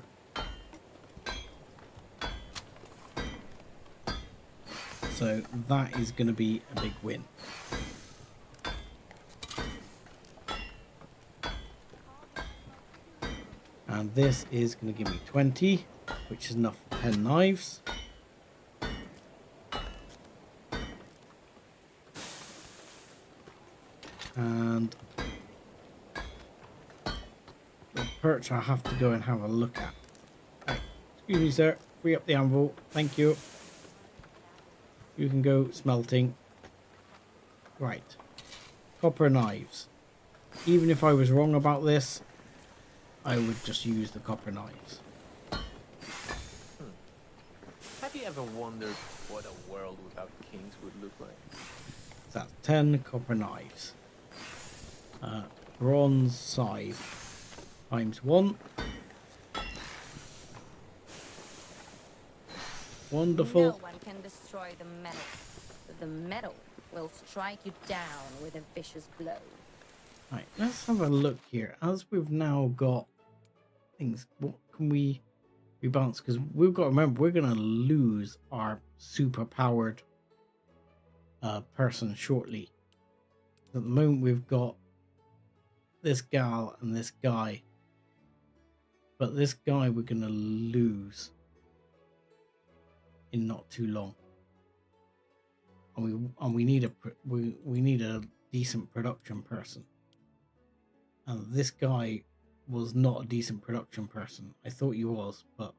So that is going to be a big win. And this is going to give me 20, which is enough for 10 knives. And the perch I have to go and have a look at. Right. Excuse me, sir. Free up the anvil. Thank you. You can go smelting. Right. Copper knives. Even if I was wrong about this, I would just use the copper knives. Have you ever wondered what a world without kings would look like? That's 10 copper knives. Bronze scythe times 1. Wonderful. No one can destroy the metal. The metal will strike you down with a vicious blow. Right, let's have a look here. As we've now got things, what can we rebalance? Because we've got to remember, we're going to lose our super powered person shortly. At the moment, we've got this gal and this guy. But this guy we're going to lose in not too long. And we need a decent production person. And this guy was not a decent production person. I thought he was, but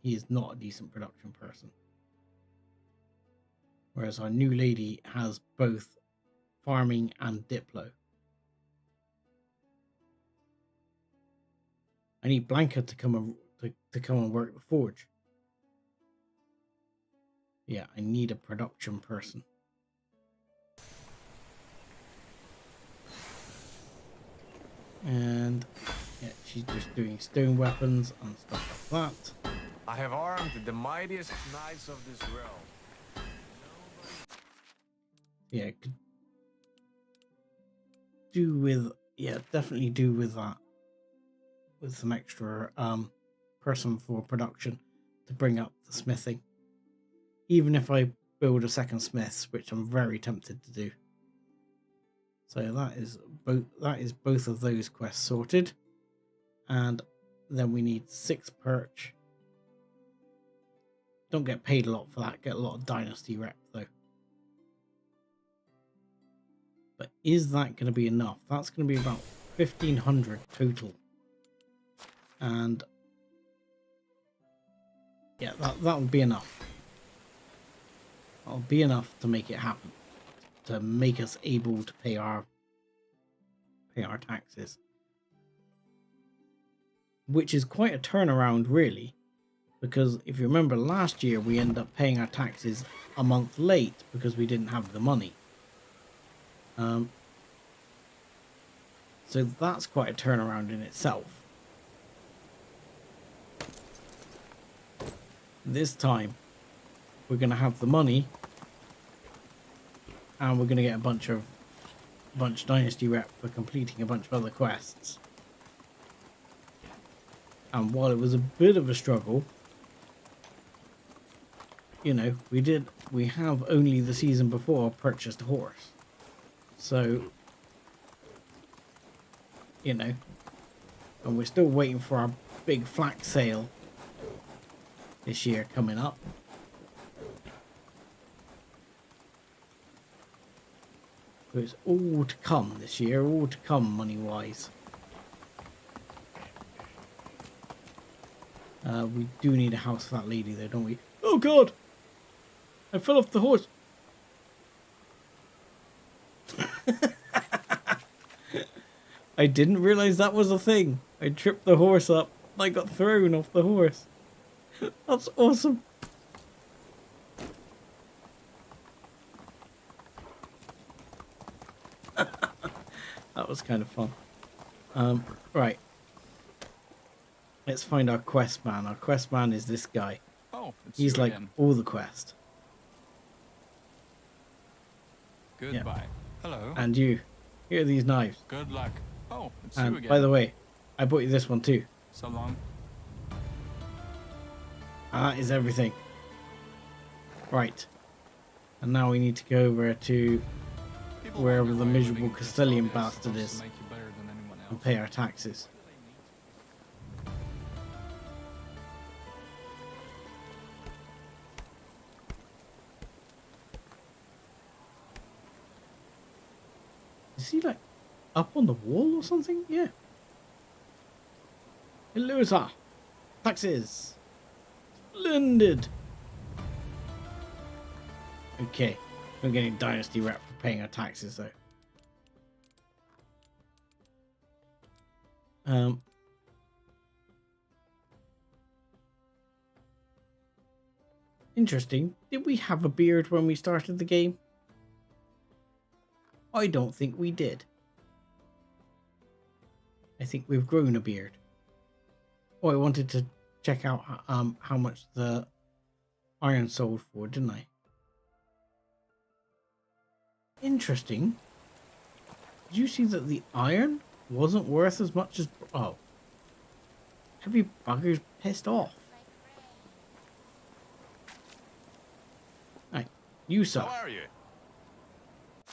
he is not a decent production person. Whereas our new lady has both farming and Diplo. I need Blanca to come and work the forge. Yeah, I need a production person. And yeah, she's just doing stone weapons and stuff like that. I have armed the mightiest knights of this realm. Yeah, could do with, yeah, definitely do with that. With some extra person for production to bring up the smithing. Even if I build a second smith, which I'm very tempted to do. So that is both of those quests sorted. And then we need 6 perch. Don't get paid a lot for that, get a lot of dynasty rep though. But is that going to be enough? That's going to be about 1,500 total. And yeah, that will be enough. That'll be enough to make it happen. To make us able to pay our taxes. Which is quite a turnaround really. Because if you remember last year we ended up paying our taxes a month late because we didn't have the money. So that's quite a turnaround in itself. This time we're going to have the money and we're going to get a bunch dynasty rep for completing a bunch of other quests. And while it was a bit of a struggle, you know, we have only the season before purchased a horse. So, you know, and we're still waiting for our big flax sale this year coming up. So it's all to come this year, all to come money-wise. We do need a house for that lady though, don't we? Oh God! I fell off the horse. I didn't realize that was a thing. I tripped the horse up. I got thrown off the horse. That's awesome. That was kind of fun. Right. Let's find our quest man. Our quest man is this guy. Oh, it's He's you like again. all the quest. Goodbye. Hello. And you. Here are these knives. Good luck. Oh, it's you And again. by the way, I bought you this one too. So long. And that is everything. Right. And now we need to go over to People wherever wonder the why miserable living in Castilian Castile bastard supposed to is make you better than anyone and else. pay our taxes. Is he like up on the wall or something? Yeah. Hello, sir. Taxes. Splendid. Okay. We're getting dynasty rep for paying our taxes though. Interesting. Did we have a beard when we started the game? I don't think we did. I think we've grown a beard. Oh, I wanted to check out how much the iron sold for, didn't I? Interesting. Did you see that the iron wasn't worth as much as... Oh. Every bugger's pissed off. Right. You, sir. How are you?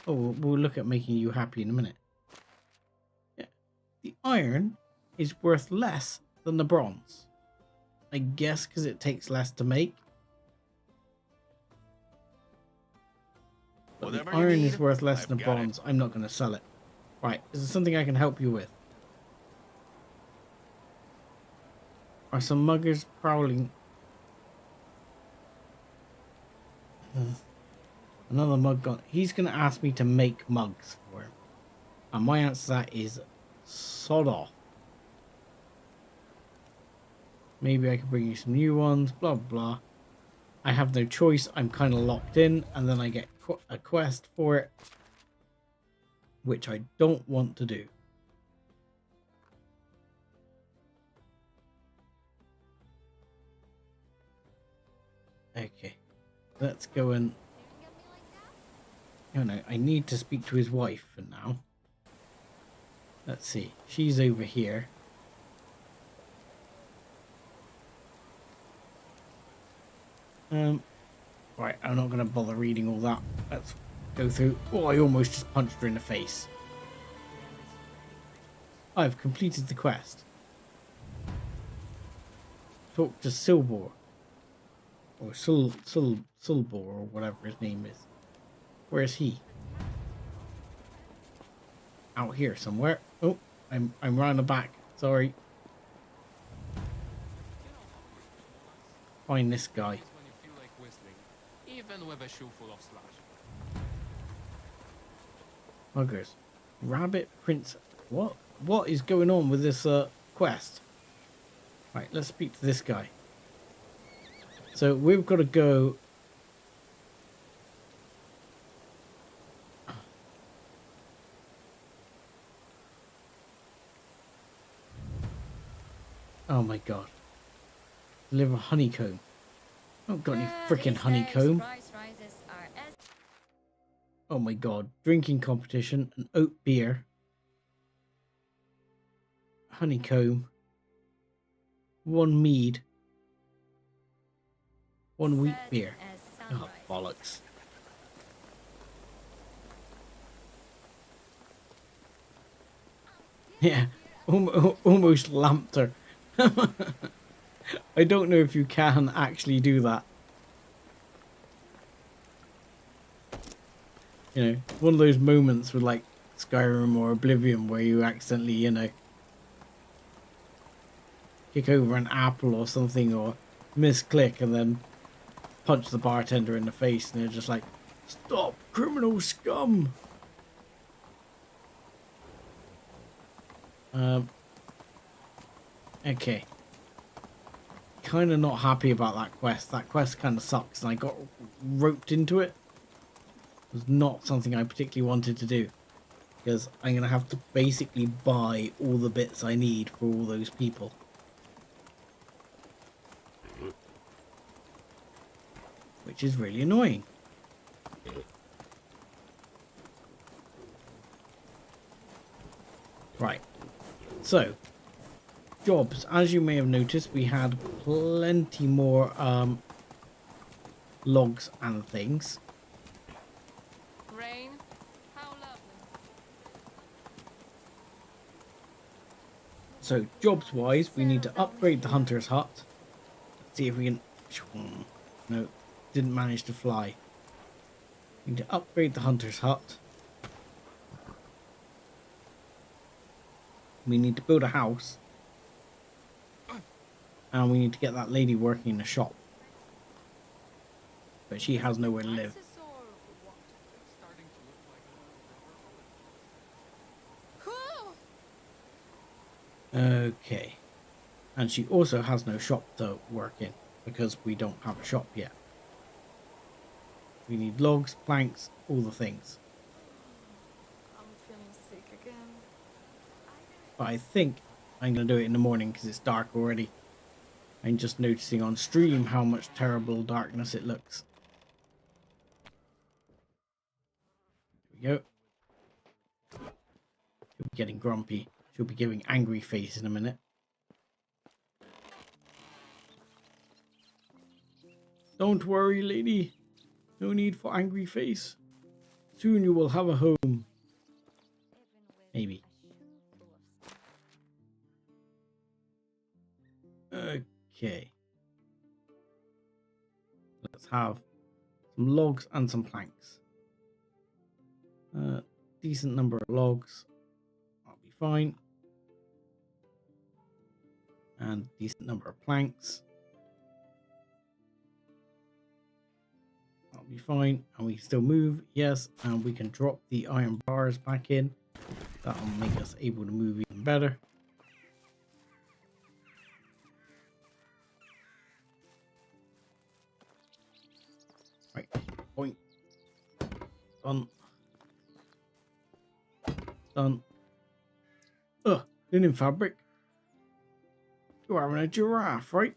Oh, we'll look at making you happy in a minute. Yeah. The iron is worth less than the bronze. I guess because it takes less to make. But the Whatever you iron need, is worth less I've than the got it. bronze. I'm not going to sell it. Right. Is there something I can help you with? Are some muggers prowling? Another mug gone. He's going to ask me to make mugs for him. And my answer to that is sod off. Maybe I can bring you some new ones, blah, blah. I have no choice. I'm kind of locked in. And then I get a quest for it. Which I don't want to do. Okay. Let's go and... Oh no, I need to speak to his wife for now. Let's see. She's over here. Right, I'm not going to bother reading all that. Let's go through. Oh, I almost just punched her in the face. I've completed the quest. Talk to Silbor. Or Sulbor, or whatever his name is. Where is he? Out here somewhere. Oh, I'm round the back. Sorry. Find this guy. When you feel like whistling, even with a shoe full of slush. Muggers. Rabbit Prince. What is going on with this quest? Right, let's speak to this guy. So we've got to go. Oh my god. Deliver honeycomb. I haven't got any freaking honeycomb. Oh my god. Drinking competition, an oat beer, honeycomb, one mead, one wheat beer. Oh, bollocks. Yeah, almost lamped her. I don't know if you can actually do that. You know, one of those moments with like Skyrim or Oblivion where you accidentally, you know, kick over an apple or something or misclick and then punch the bartender in the face and they're just like, stop, criminal scum! Okay. Kind of not happy about that quest. That quest kind of sucks and I got roped into it. It was not something I particularly wanted to do. Because I'm going to have to basically buy all the bits I need for all those people. Which is really annoying. Right. So, jobs. As you may have noticed, we had plenty more logs and things. Rain? How lovely. So, jobs-wise, we need to upgrade the hunter's hut. See if we can... No, didn't manage to fly. We need to upgrade the hunter's hut. We need to build a house. And we need to get that lady working in the shop. But she has nowhere to live. Okay. And she also has no shop to work in, because we don't have a shop yet. We need logs, planks, all the things. I'm feeling sick again. But I think I'm going to do it in the morning because it's dark already. I'm just noticing on stream how much terrible darkness it looks. There we go. She'll be getting grumpy. She'll be giving angry face in a minute. Don't worry, lady. No need for angry face. Soon you will have a home. Maybe. Okay. Let's have some logs and some planks. Decent number of logs. That'll be fine. And decent number of planks. That'll be fine. And we can still move. Yes. And we can drop the iron bars back in. That'll make us able to move even better. Right. Point. Done. Done. Ugh. Linen fabric. You're having a giraffe, right?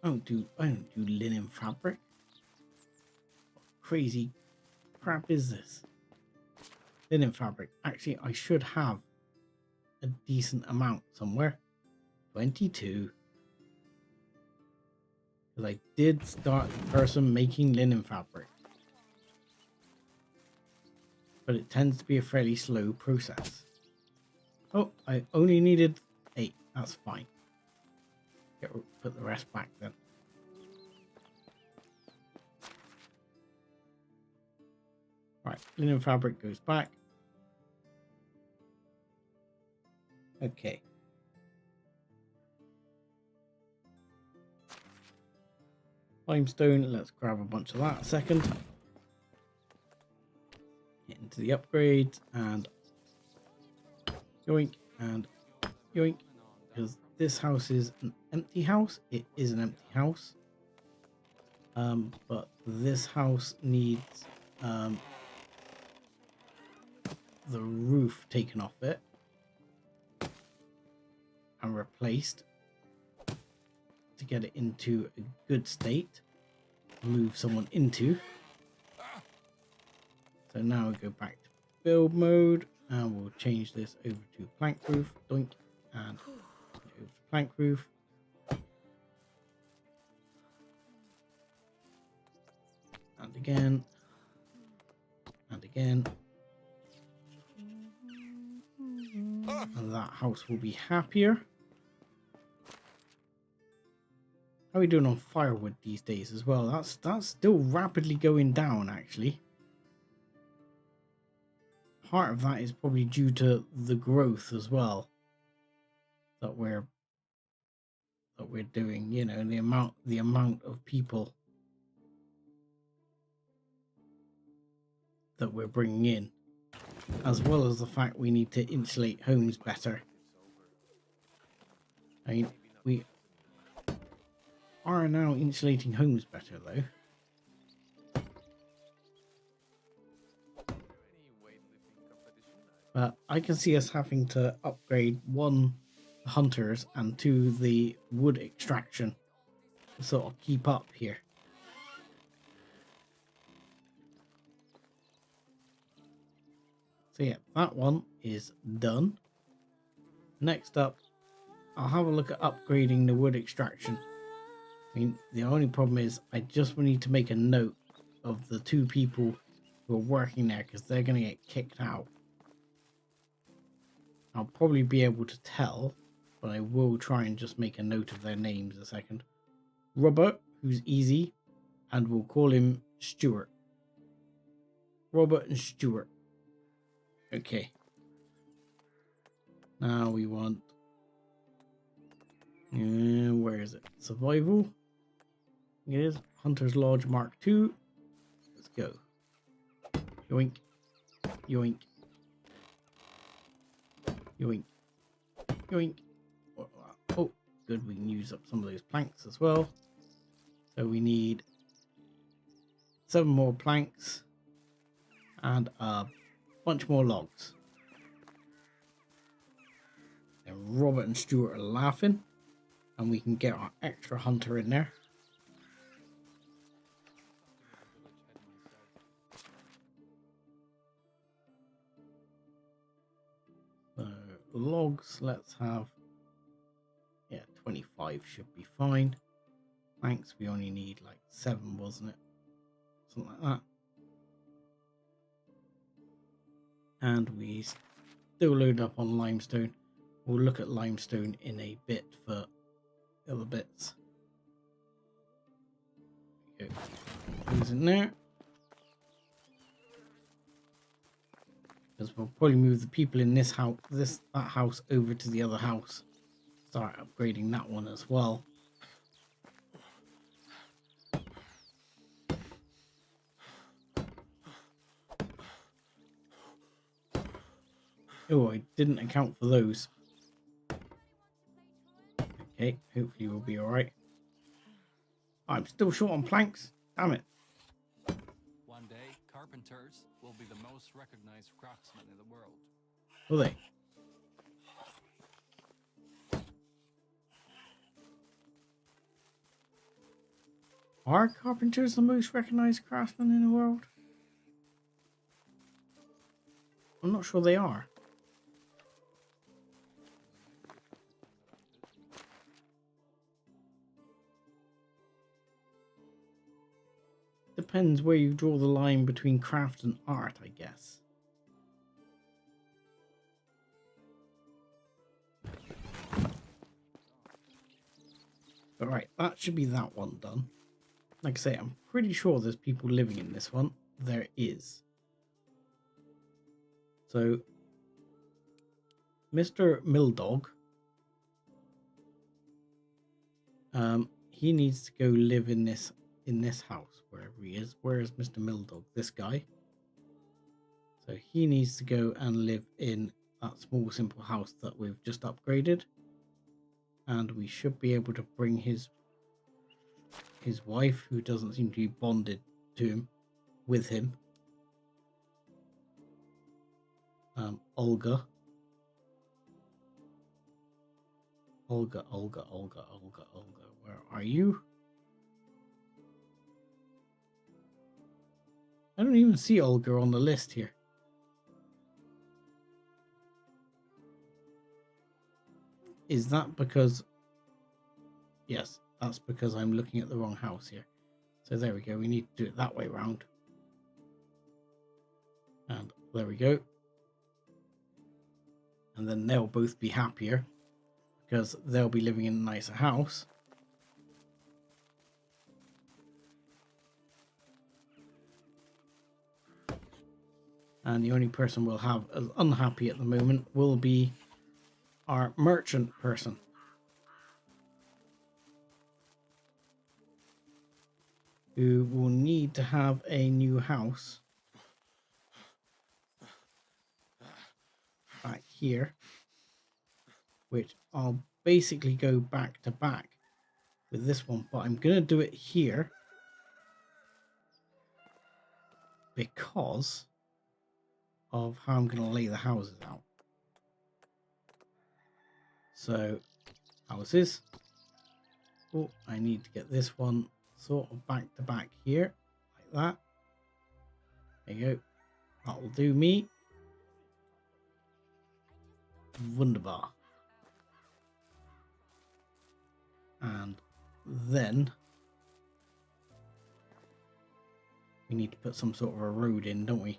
I don't do linen fabric. What crazy crap is this? Linen fabric. Actually, I should have a decent amount somewhere. 22. Because I did start the person making linen fabric. But it tends to be a fairly slow process. Oh, I only needed 8. That's fine. Put the rest back then. Right, linen fabric goes back. Okay. Limestone, let's grab a bunch of that a second. Get into the upgrades and yoink and yoink. Because this house is an empty house. It is an empty house. But this house needs the roof taken off it and replaced to get it into a good state to move someone into. So now we go back to build mode and we'll change this over to plank roof. Doink. And over to plank roof. And again. And again. And that house will be happier. How are we doing on firewood these days as well? That's still rapidly going down, actually. Part of that is probably due to the growth as well that we're doing. You know, the amount of people that we're bringing in, as well as the fact we need to insulate homes better. I mean, we are now insulating homes better though. But I can see us having to upgrade 1, the hunters, and 2, the wood extraction to sort of keep up here. So yeah, that one is done. Next up, I'll have a look at upgrading the wood extraction. I mean, the only problem is I just need to make a note of the 2 people who are working there because they're going to get kicked out. I'll probably be able to tell, but I will try and just make a note of their names a second. Robert, who's easy, and we'll call him Stuart. Robert and Stuart. Okay. Now we want... where is it? Survival. It is. Hunter's Lodge Mark II. Let's go. Yoink. Yoink. Yoink. Yoink. Oh, good. We can use up some of those planks as well. So we need 7 more planks and a bunch more logs. And Robert and Stuart are laughing, and we can get our extra hunter in there. So logs, let's have, yeah, 25 should be fine. Planks, we only need like 7, wasn't it? Something like that. And we still load up on limestone. We'll look at limestone in a bit for other bits. Who's in there? Because we'll probably move the people in this house, that house over to the other house. Start upgrading that one as well. Oh, I didn't account for those. Okay, hopefully we'll be alright. I'm still short on planks. Damn it. One day, carpenters will be the most recognized craftsmen in the world. Will they? Are carpenters the most recognized craftsmen in the world? I'm not sure they are. Depends where you draw the line between craft and art, I guess. But right, that should be that one done. Like I say, I'm pretty sure there's people living in this one. There is. So, Mr. Milldog, he needs to go live in this house, wherever he is. Where is Mr. Milldog? This guy. So he needs to go and live in that small, simple house that we've just upgraded. And we should be able to bring his wife, who doesn't seem to be bonded to him, with him. Olga. Olga, where are you? I don't even see Olga on the list here. Is that because... Yes, that's because I'm looking at the wrong house here. So there we go. We need to do it that way round. And there we go. And then they'll both be happier because they'll be living in a nicer house. And the only person we'll have as unhappy at the moment will be our merchant person. Who will need to have a new house back here, which I'll basically go back to back with this one, but I'm going to do it here because of how I'm going to lay the houses out. So, houses. Oh, I need to get this one sort of back to back here, like that. There you go. That will do me. Wunderbar. And then we need to put some sort of a road in, don't we?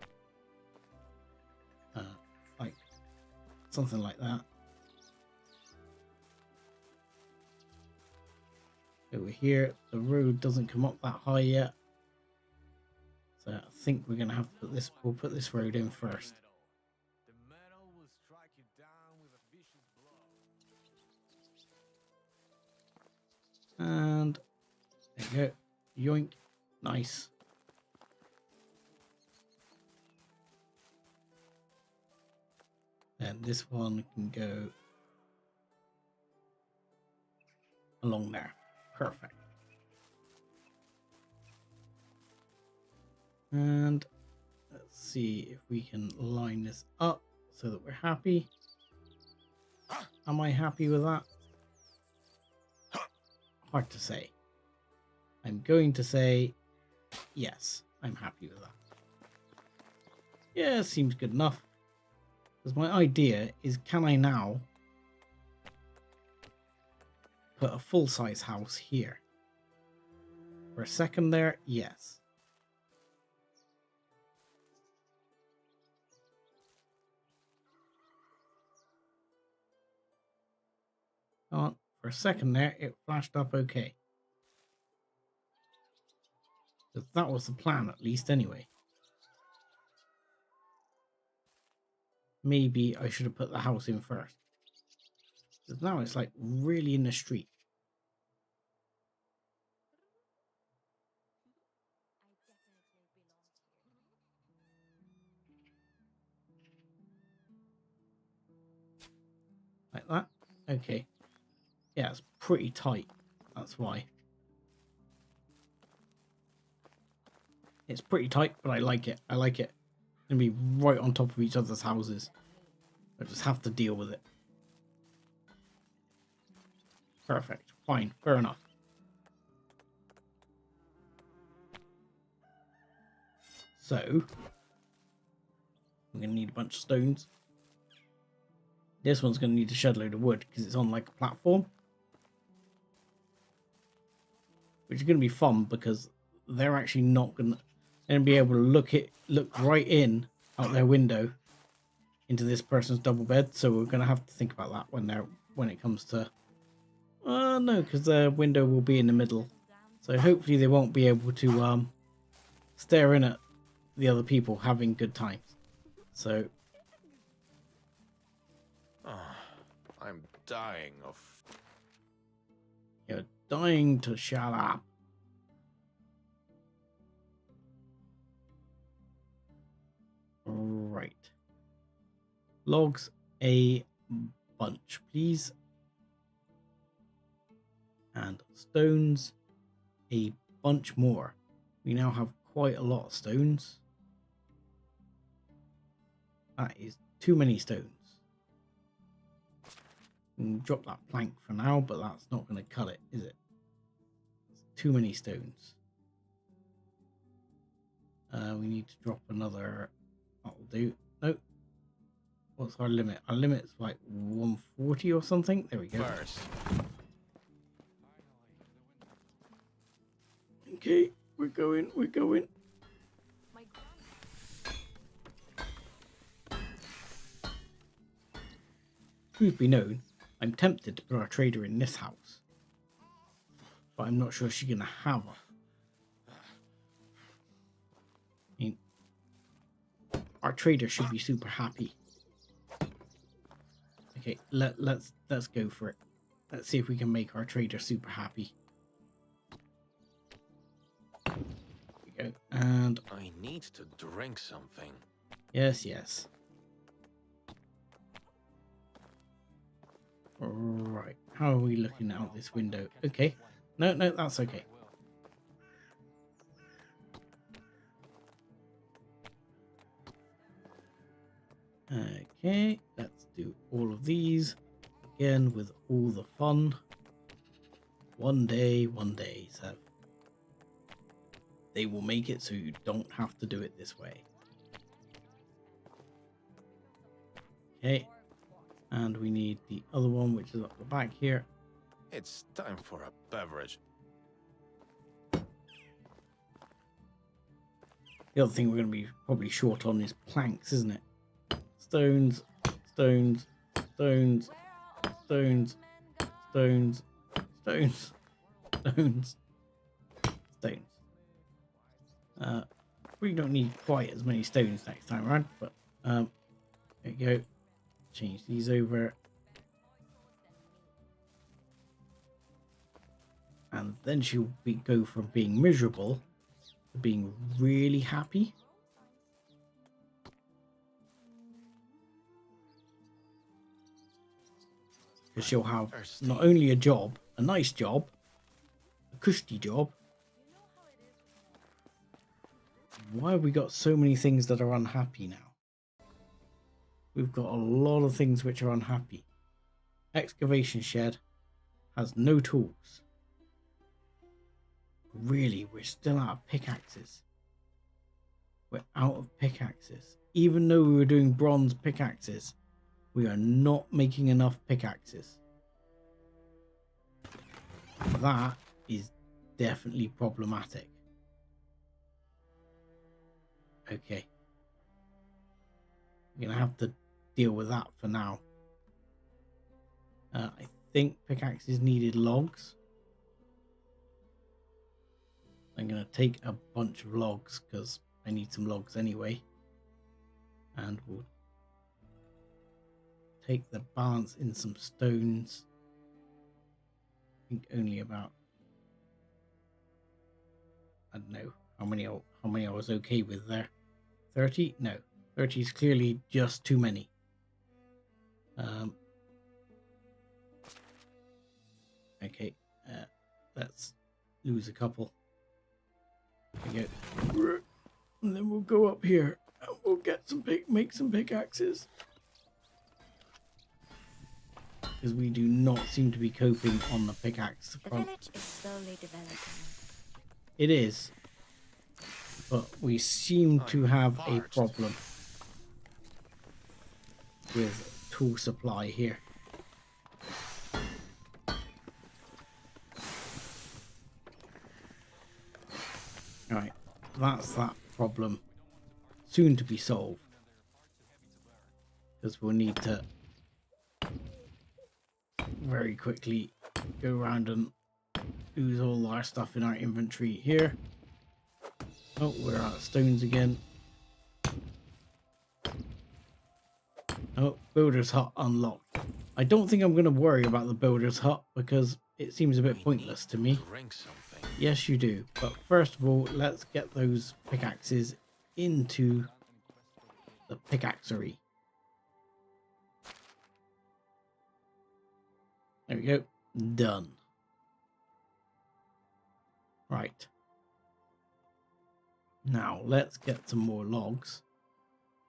Like something like that. Over here, the road doesn't come up that high yet. So I think we're gonna have to put this, we'll put this road in first. The metal will strike you down with a vicious blow. And there you go. Yoink. Nice. And this one can go along there. Perfect. And let's see if we can line this up so that we're happy. Am I happy with that? Hard to say. I'm going to say yes, I'm happy with that. Yeah, seems good enough. Because my idea is, can I now put a full-size house here? For a second there, yes. Oh, for a second there, it flashed up okay. But that was the plan, at least, anyway. Maybe I should have put the house in first. Because now it's like really in the street. Like that? Okay. Yeah, it's pretty tight. That's why. It's pretty tight, but I like it. I like it. Gonna be right on top of each other's houses. I just have to deal with it. Perfect. Fine. Fair enough. So, I'm gonna need a bunch of stones. This one's gonna need a shed load of wood because it's on like a platform. Which is gonna be fun because they're actually not gonna be able to look right in out their window into this person's double bed. So we're gonna have to think about that when it comes to no, because the window will be in the middle. So hopefully they won't be able to stare in at the other people having good times. So I'm dying of... You're dying to shut up. Right. Logs a bunch, please. And stones a bunch more. We now have quite a lot of stones. That is too many stones. We can drop that plank for now, but that's not going to cut it, is it? It's too many stones. We need to drop another... That'll do. Nope. What's our limit? Our limit's like 140 or something. There we go. First. Okay, we're going. Truth be known, I'm tempted to put our trader in this house. But I'm not sure she's going to have her. I mean, our trader should be super happy. Okay, let's go for it. Let's see if we can make our trader super happy. There we go. And I need to drink something. yes. Right, how are we looking out this window? Okay, no, that's okay. Okay, let's do all of these again with all the fun. One day, so they will make it so you don't have to do it this way. Okay, And we need the other one, which is up the back here. It's time for a beverage. The other thing we're going to be probably short on is planks, isn't it? Stones, stones, stones, stones, stones, stones, stones, stones. We don't need quite as many stones next time around, but there you go. Change these over. And then she'll go from being miserable to being really happy. Because she'll have not only a job, a nice job, a cushy job. Why have we got so many things that are unhappy now? We've got a lot of things which are unhappy. Excavation shed has no tools. Really, we're still out of pickaxes. We're out of pickaxes. Even though we were doing bronze pickaxes, we are not making enough pickaxes. That is definitely problematic. Okay. We're going to have to deal with that for now. I think pickaxes needed logs. I'm going to take a bunch of logs because I need some logs anyway. And we'll take the balance in some stones. I think only about, I don't know how many I was okay with there. 30? No, 30 is clearly just too many. Okay, let's lose a couple. There we go. And then we'll go up here and we'll get some make some pickaxes. Because we do not seem to be coping on the pickaxe The front. village is slowly developing. It is. But we seem to have a problem with tool supply here. Alright, that's that problem soon to be solved. Because we'll need to very quickly go around and lose all our stuff in our inventory here. Oh, we're out of stones again. Oh, builder's hut unlocked. I don't think I'm going to worry about the builder's hut because it seems a bit pointless to me. Drink something. Yes, you do. But first of all, let's get those pickaxes into the pickaxery. There we go. Done. Right. Now, let's get some more logs,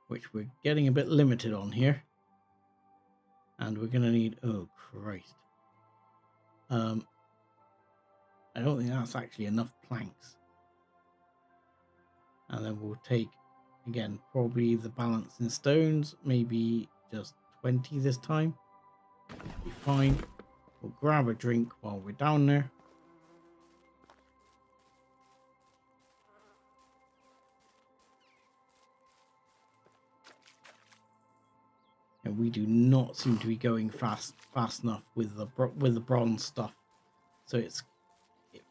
which we're getting a bit limited on here. And we're going to need... Oh, Christ. I don't think that's actually enough planks. And then we'll take, again, probably the balance in stones, maybe just 20 this time. Be fine. We'll grab a drink while we're down there. And we do not seem to be going fast enough with the bronze stuff. So it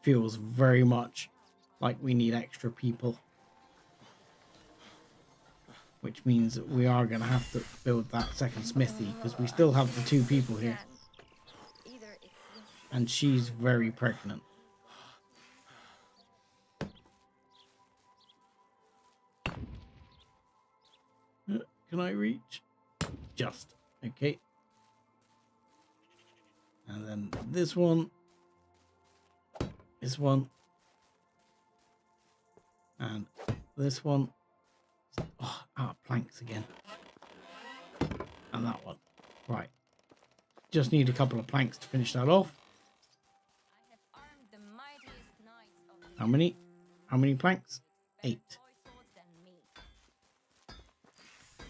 feels very much like we need extra people. Which means that we are going to have to build that second smithy because we still have the 2 people here. And she's very pregnant. Can I reach? Just. Okay. And then this one. This one. And this one. Oh, out of planks again. And that one. Right. Just need a couple of planks to finish that off. How many? How many planks? 8.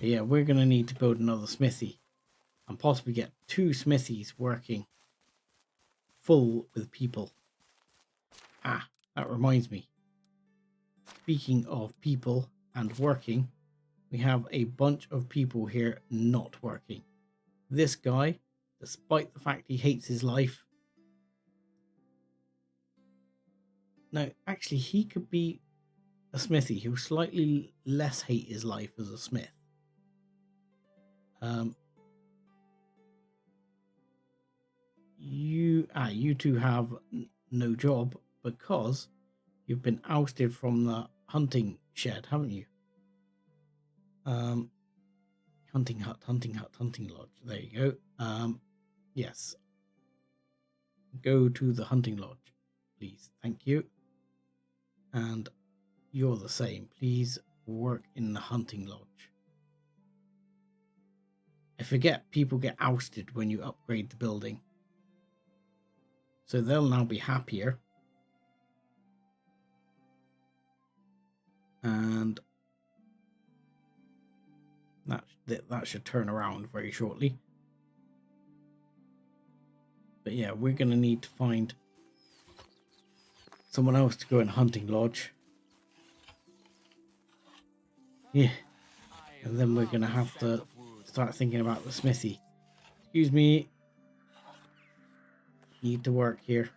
Yeah, we're going to need to build another smithy. and possibly get 2 smithies working full with people. Ah, that reminds me. Speaking of people and working, we have a bunch of people here not working. This guy, despite the fact he hates his life. No, actually, he could be a smithy who slightly less hate his life as a smith. You two have no job because you've been ousted from the hunting shed, haven't you? Hunting hut, hunting lodge. There you go. Yes. Go to the hunting lodge, please. Thank you. And you're the same. Please work in the hunting lodge. I forget people get ousted when you upgrade the building. So they'll now be happier. And that should turn around very shortly. But yeah, we're going to need to find someone else to go in hunting lodge. Yeah. And then we're going to have to start thinking about the smithy. Excuse me. Need to work here.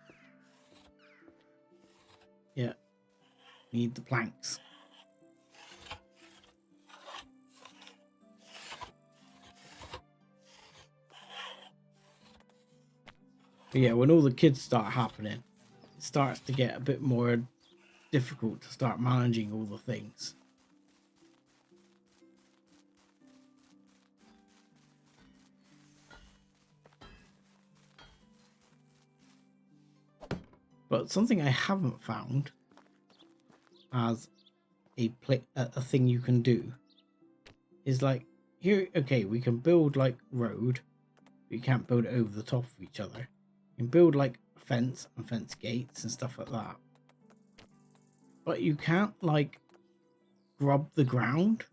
Yeah. Need the planks. But yeah, when all the kids start happening, it starts to get a bit more difficult to start managing all the things. But something I haven't found as a thing you can do is like here. Okay, we can build like road, but you can't build it over the top of each other. You can build like a fence and fence gates and stuff like that, but you can't like grub the ground.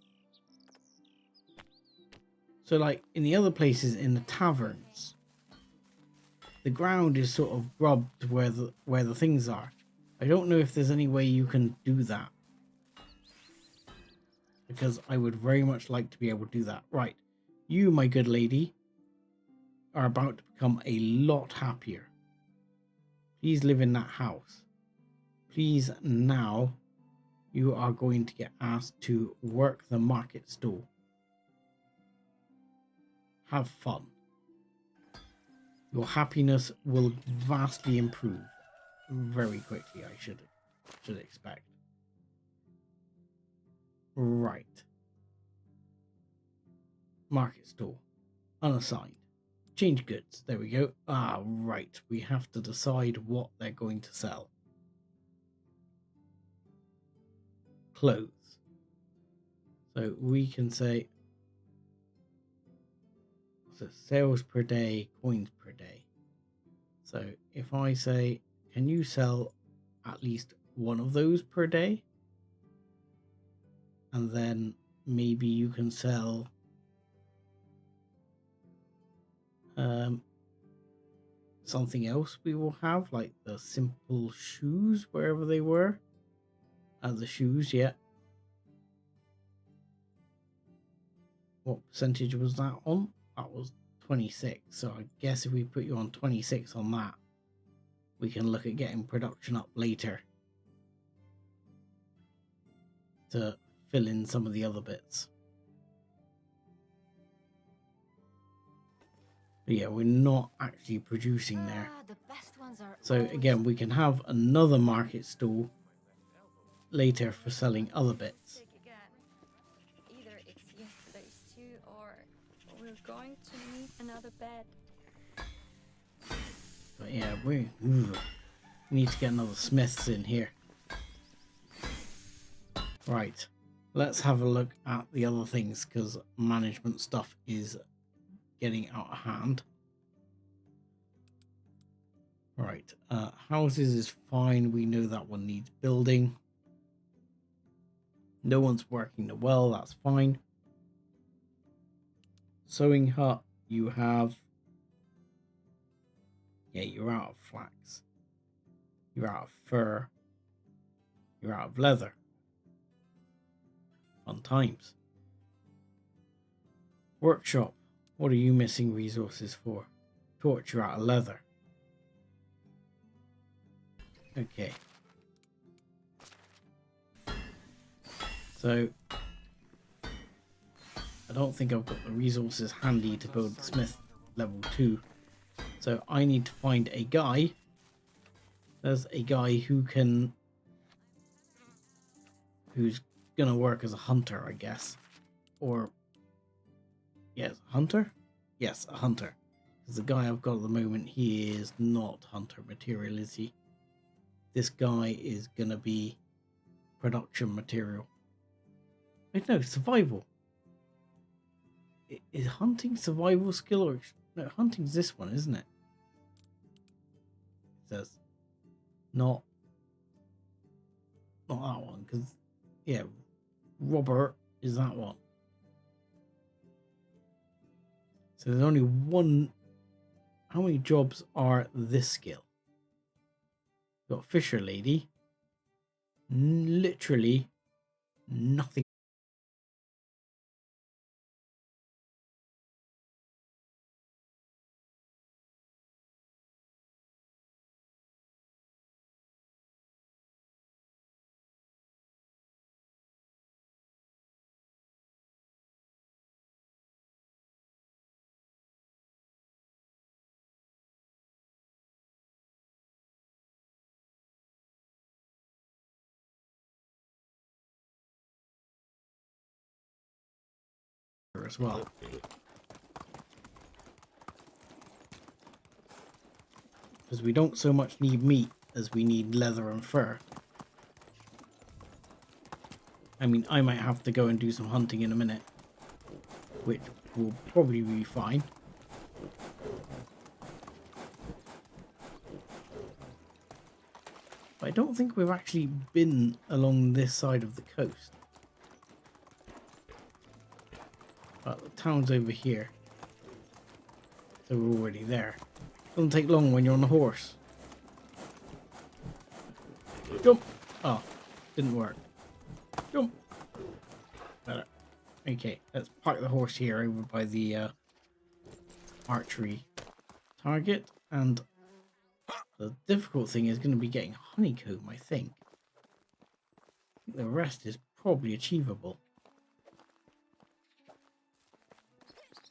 So like in the other places in the taverns, the ground is sort of grubbed where the things are. I don't know if there's any way you can do that, because I would very much like to be able to do that. Right, you, my good lady, are about to become a lot happier. Please live in that house. Please, now you are going to get asked to work the market stall. Have fun. Your happiness will vastly improve very quickly, I should expect. Right. Market stall. Unassigned. Change goods. There we go. Ah, right. We have to decide what they're going to sell. Clothes. So we can say so sales per day, coins per day. So if I say, can you sell at least one of those per day? And then maybe you can sell something else we will have, like the simple shoes, wherever they were. The shoes, yeah. What percentage was that on? That was 26. So I guess if we put you on 26 on that, we can look at getting production up later to fill in some of the other bits. But yeah, we're not actually producing there. The best ones are So again, we can have another market stall later for selling other bits. Sick again. Either it's yesterday's stew or we're going to need another bed. But yeah, we need to get another smiths in here. Right, let's have a look at the other things, because management stuff is getting out of hand. Right, houses is fine. We know that one needs building. No one's working the well, that's fine. Sewing hut, You have... Yeah, you're out of flax. You're out of fur. You're out of leather. Fun times. Workshop. What are you missing resources for? Torch, you're out of leather. Okay. So, I don't think I've got the resources handy to build Smith level 2. So I need to find a guy. There's a guy who's gonna work as a hunter, I guess. Or, yes, hunter? Yes, a hunter. Because the guy I've got at the moment, he is not hunter material, is he? This guy is gonna be production material. Wait, no, survival. Is hunting survival skill or... No, hunting's this one, isn't it? It says not that one, because yeah, Robert is that one. So there's only one. How many jobs are this skill? Got Fisher Lady. Literally nothing. As well. Because we don't so much need meat as we need leather and fur. I mean, I might have to go and do some hunting in a minute, which will probably be fine. But I don't think we've actually been along this side of the coast. But the town's over here. So we're already there. Doesn't take long when you're on the horse. Jump! Oh, didn't work. Jump! Better. Okay, let's park the horse here over by the archery target. And the difficult thing is going to be getting honeycomb, I think. The rest is probably achievable.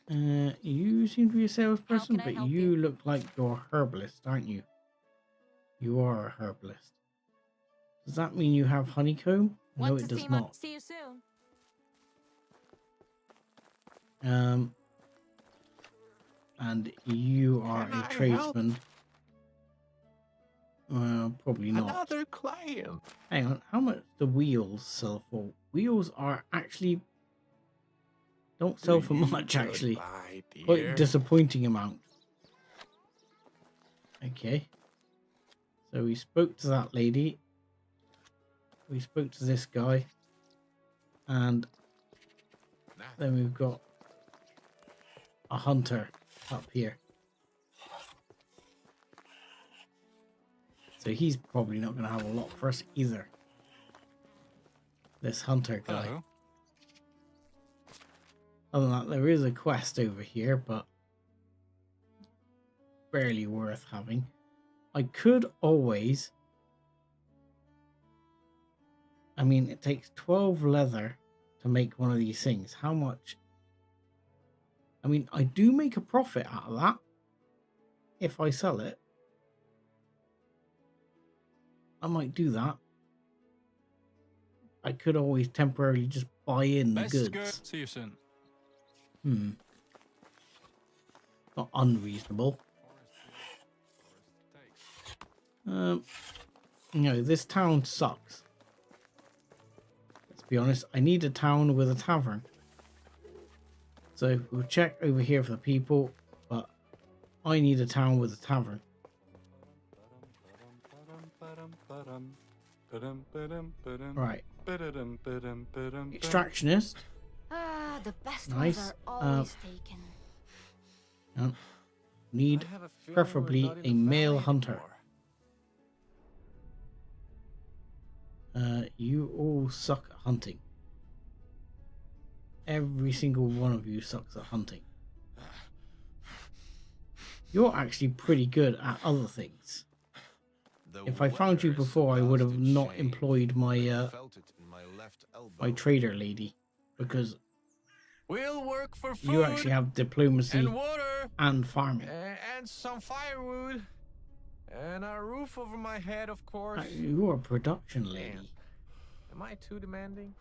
You seem to be a salesperson, but you look like you're a herbalist, aren't you? You are a herbalist. Does that mean you have honeycomb? No, it does not. See you soon. And you are a tradesman. Well, probably not. Another client. Hang on, how much do wheels sell for? Wheels are actually... don't sell for much, actually. Goodbye, dear. Quite a disappointing amount. Okay. So we spoke to that lady. We spoke to this guy. And then we've got a hunter up here. So he's probably not going to have a lot for us either. This hunter guy. Hello. Other than that, there is a quest over here, but barely worth having. I could always... I mean, it takes 12 leather to make one of these things. How much? I mean, I do make a profit out of that if I sell it. I might do that. I could always temporarily just buy in the Best goods. See you soon. Not unreasonable. No, this town sucks. Let's be honest. I need a town with a tavern. So we'll check over here for the people, but I need a town with a tavern. Right. Extractionist. Ah, the best Nice. ones are always taken. Need I have a feeling we're preferably not in a the male valley hunter. anymore. You all suck at hunting. Every single one of you sucks at hunting. You're actually pretty good at other things. The If I found you weather is before, I would have about to not change. employed my I felt it in my left elbow. my trader lady, because We'll work for food you actually have diplomacy and water and farming. and some firewood and a roof over my head, of course. You are a production lady. Am I too demanding?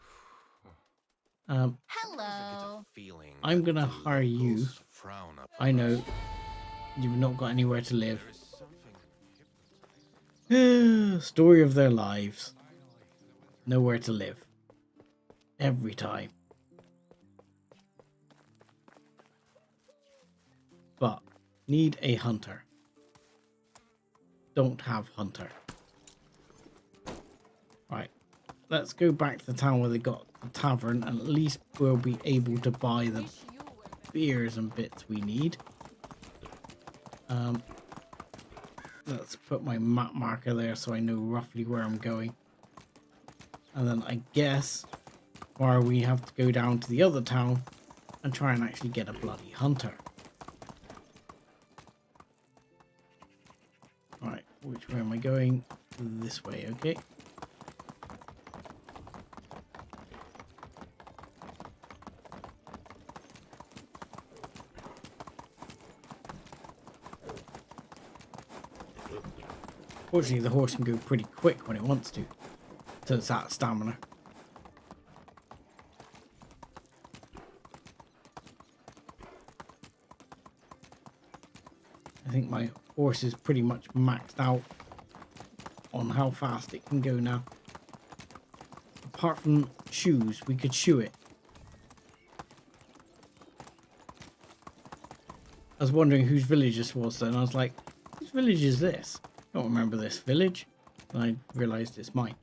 Hello. Feeling I'm that gonna the hire you. locals frown upon I know us. you've not got anywhere to live. There is something Story of their lives. Nowhere to live. Every time. But need a hunter. Don't have hunter. Right. Let's go back to the town where they got the tavern, and at least we'll be able to buy the beers and bits we need. Let's put my map marker there so I know roughly where I'm going. And then I guess, or we have to go down to the other town and try and actually get a bloody hunter. Right, which way am I going? This way, okay. Fortunately, the horse can go pretty quick when it wants to it's at stamina. I think my horse is pretty much maxed out on how fast it can go now. Apart from shoes, we could shoe it. I was wondering whose village this was then. I was like, whose village is this? I don't remember this village. And I realised it's mine.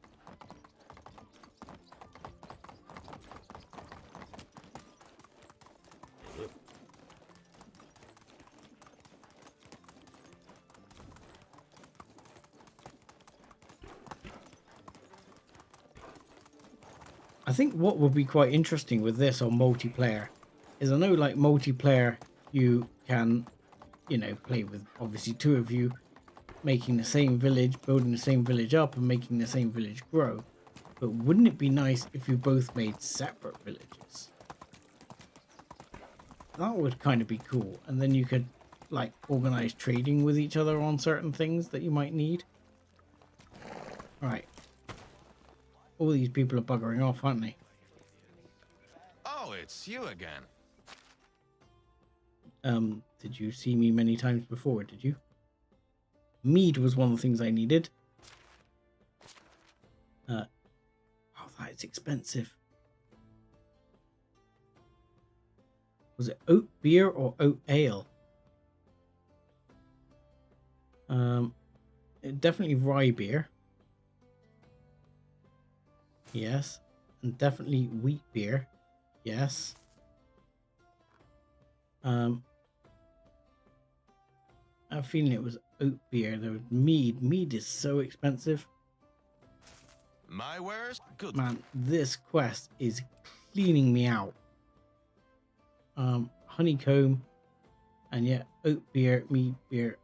I think what would be quite interesting with this on multiplayer is I know like multiplayer you can, you know, play with obviously two of you making the same village, building the same village up and making the same village grow. But wouldn't it be nice if you both made separate villages? That would kind of be cool. And then you could like organize trading with each other on certain things that you might need. Right. All these people are buggering off, aren't they? Oh, it's you again. Did you see me many times before, did you? Mead was one of the things I needed. Oh, that is expensive. Was it oat beer or oat ale? Definitely rye beer. Yes. And definitely wheat beer. Yes. I'm feeling it was oat beer. There was mead. Mead is so expensive. My wares? Good. Man, this quest is cleaning me out. Honeycomb. And yet oat beer, mead beer.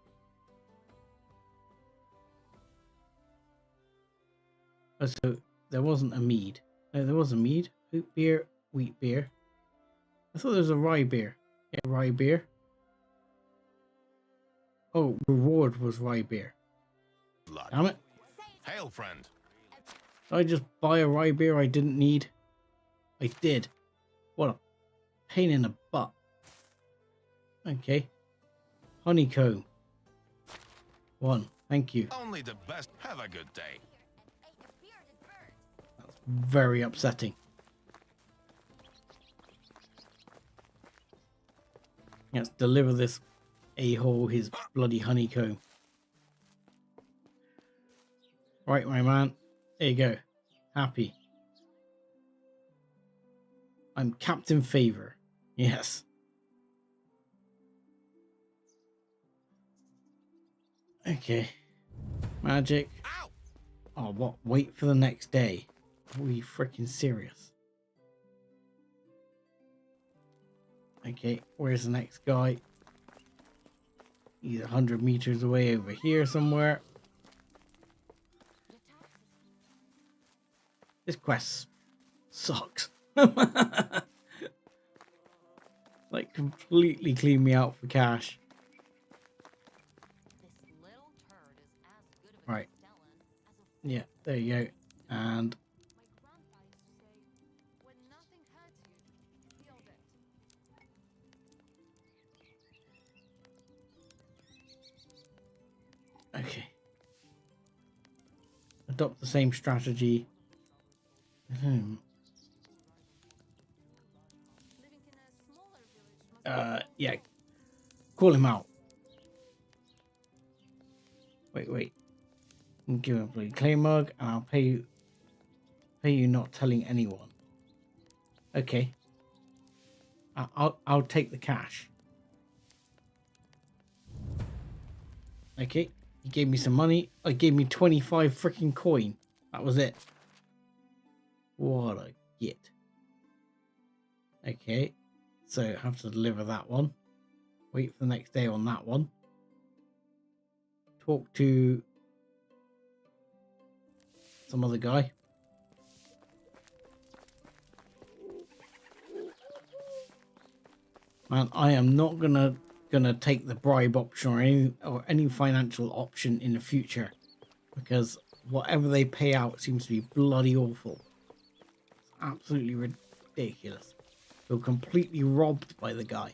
Oh, so there wasn't a mead. No, there was a mead. Oat beer, wheat beer. I thought there was a rye beer. Yeah, rye beer. Oh, reward was rye beer. Luck. Damn it. Hail, friend. Did I just buy a rye beer I didn't need? I did. What a pain in the butt. Okay. Honeycomb. 1. Thank you. Only the best. Have a good day. That's very upsetting. Let's deliver this a-hole his bloody honeycomb. Right, my man. There you go. Happy. I'm Captain Favor. Yes. Okay. Magic. Oh, what? Wait for the next day. Are we freaking serious? Okay, where's the next guy? He's 100 meters away over here somewhere. This quest sucks. Like, completely clean me out for cash. This little turd is as good of a Right. castellan as a Yeah, there you go. And My grandpa used to say, when nothing hurts you, heal it. okay. Adopt the same strategy. Living in a smaller village must Yeah. Call him out. Wait. I'll give him a bloody clay mug and I'll pay you not telling anyone. Okay. I'll take the cash. Okay. He gave me some money. He gave me 25 freaking coin. That was it. What a git. Okay. So I have to deliver that one. Wait for the next day on that one. Talk to some other guy. Man, I am not gonna take the bribe option or any financial option in the future, because whatever they pay out seems to be bloody awful. It's absolutely ridiculous. Feel completely robbed by the guy.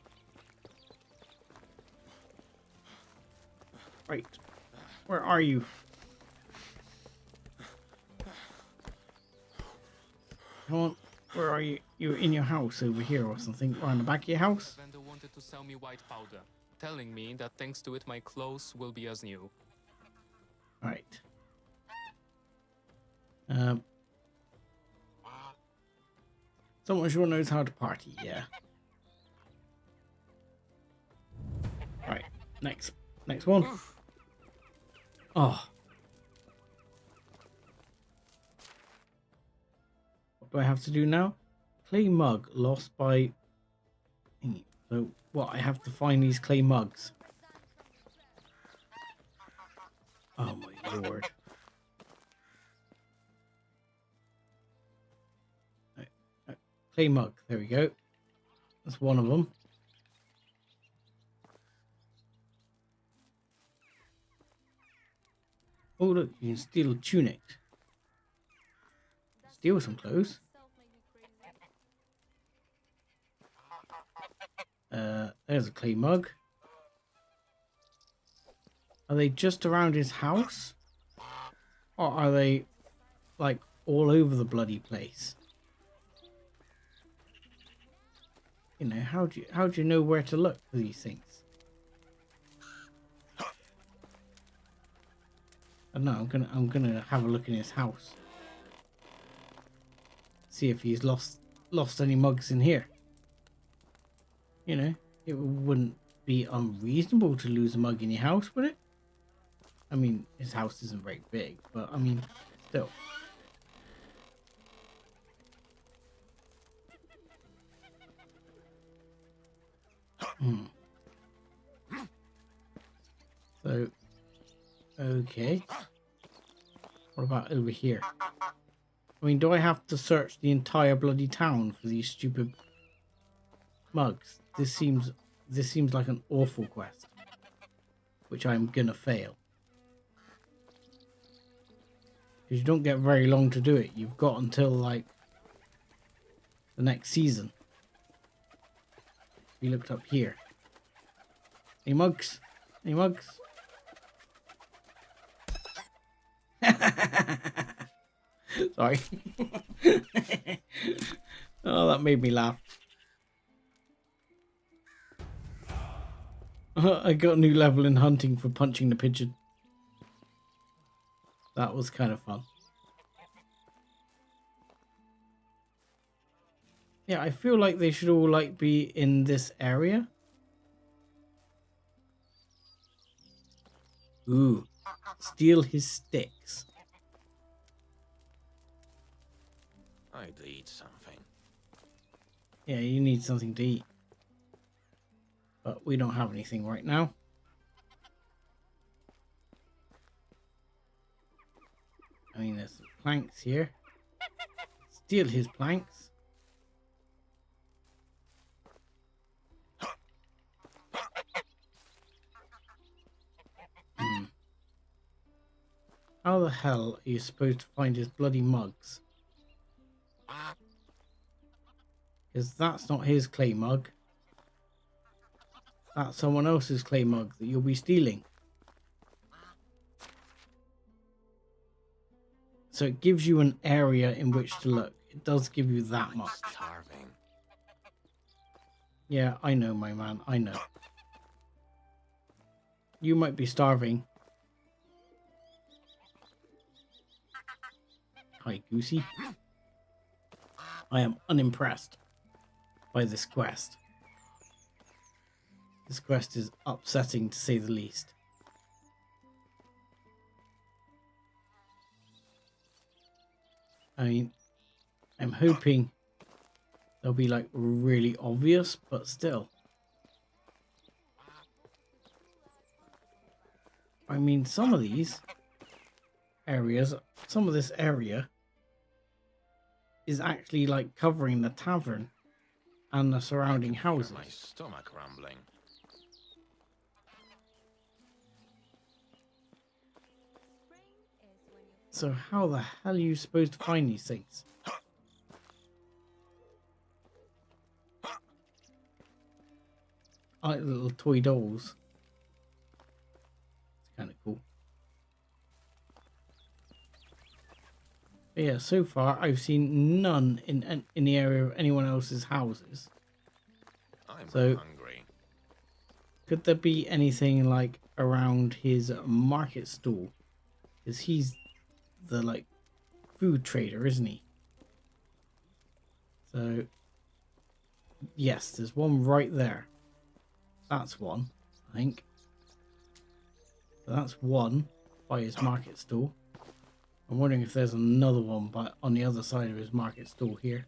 Right, where are you? Come on, where are you? You're in your house over here or something, or in the back of your house? Vendor wanted to sell me white powder, telling me that thanks to it my clothes will be as new. Right. Someone sure knows how to party, yeah. Right, next one. Oh. What do I have to do now? Clay mug lost by... So, what? I have to find these clay mugs. Oh my lord. Clay mug, there we go. That's one of them. Oh look, you can steal a tunic. Steal some clothes. There's a clay mug. Are they just around his house? Or are they like all over the bloody place? You know, how do you know where to look for these things? I don't know, I'm gonna have a look in his house. See if he's lost any mugs in here. You know, it wouldn't be unreasonable to lose a mug in your house, would it? I mean, his house isn't very big, but I mean, still. So, okay. What about over here? I mean, do I have to search the entire bloody town for these stupid mugs? This seems like an awful quest, which I'm gonna fail. Because you don't get very long to do it. You've got until like the next season. We looked up here. Any mugs? Any mugs? Sorry. Oh, that made me laugh. I got a new level in hunting for punching the pigeon. That was kind of fun. Yeah, I feel like they should all like be in this area. Ooh. Steal his sticks. I'd eat something. Yeah, you need something to eat. But we don't have anything right now. I mean, there's some planks here. Steal his planks. Hmm. How the hell are you supposed to find his bloody mugs? Because that's not his clay mug. That's someone else's clay mug that you'll be stealing. So it gives you an area in which to look. It does give you that much. Starving. Yeah, I know, my man. I know. You might be starving. Hi, Goosey. I am unimpressed by this quest. This quest is upsetting, to say the least. I mean, I'm hoping they'll be like really obvious, but still. I mean, some of these areas, some of this area is actually like covering the tavern and the surrounding houses. My stomach rumbling. So how the hell are you supposed to find these things? I like little toy dolls. It's kind of cool. But yeah, so far I've seen none in the area of anyone else's houses. I'm So- hungry. Could there be anything like around his market stall? Because he's the like food trader, isn't he? So yes, there's one right there. That's one, I think. So that's one by his market stall. I'm wondering if there's another one on the other side of his market stall here.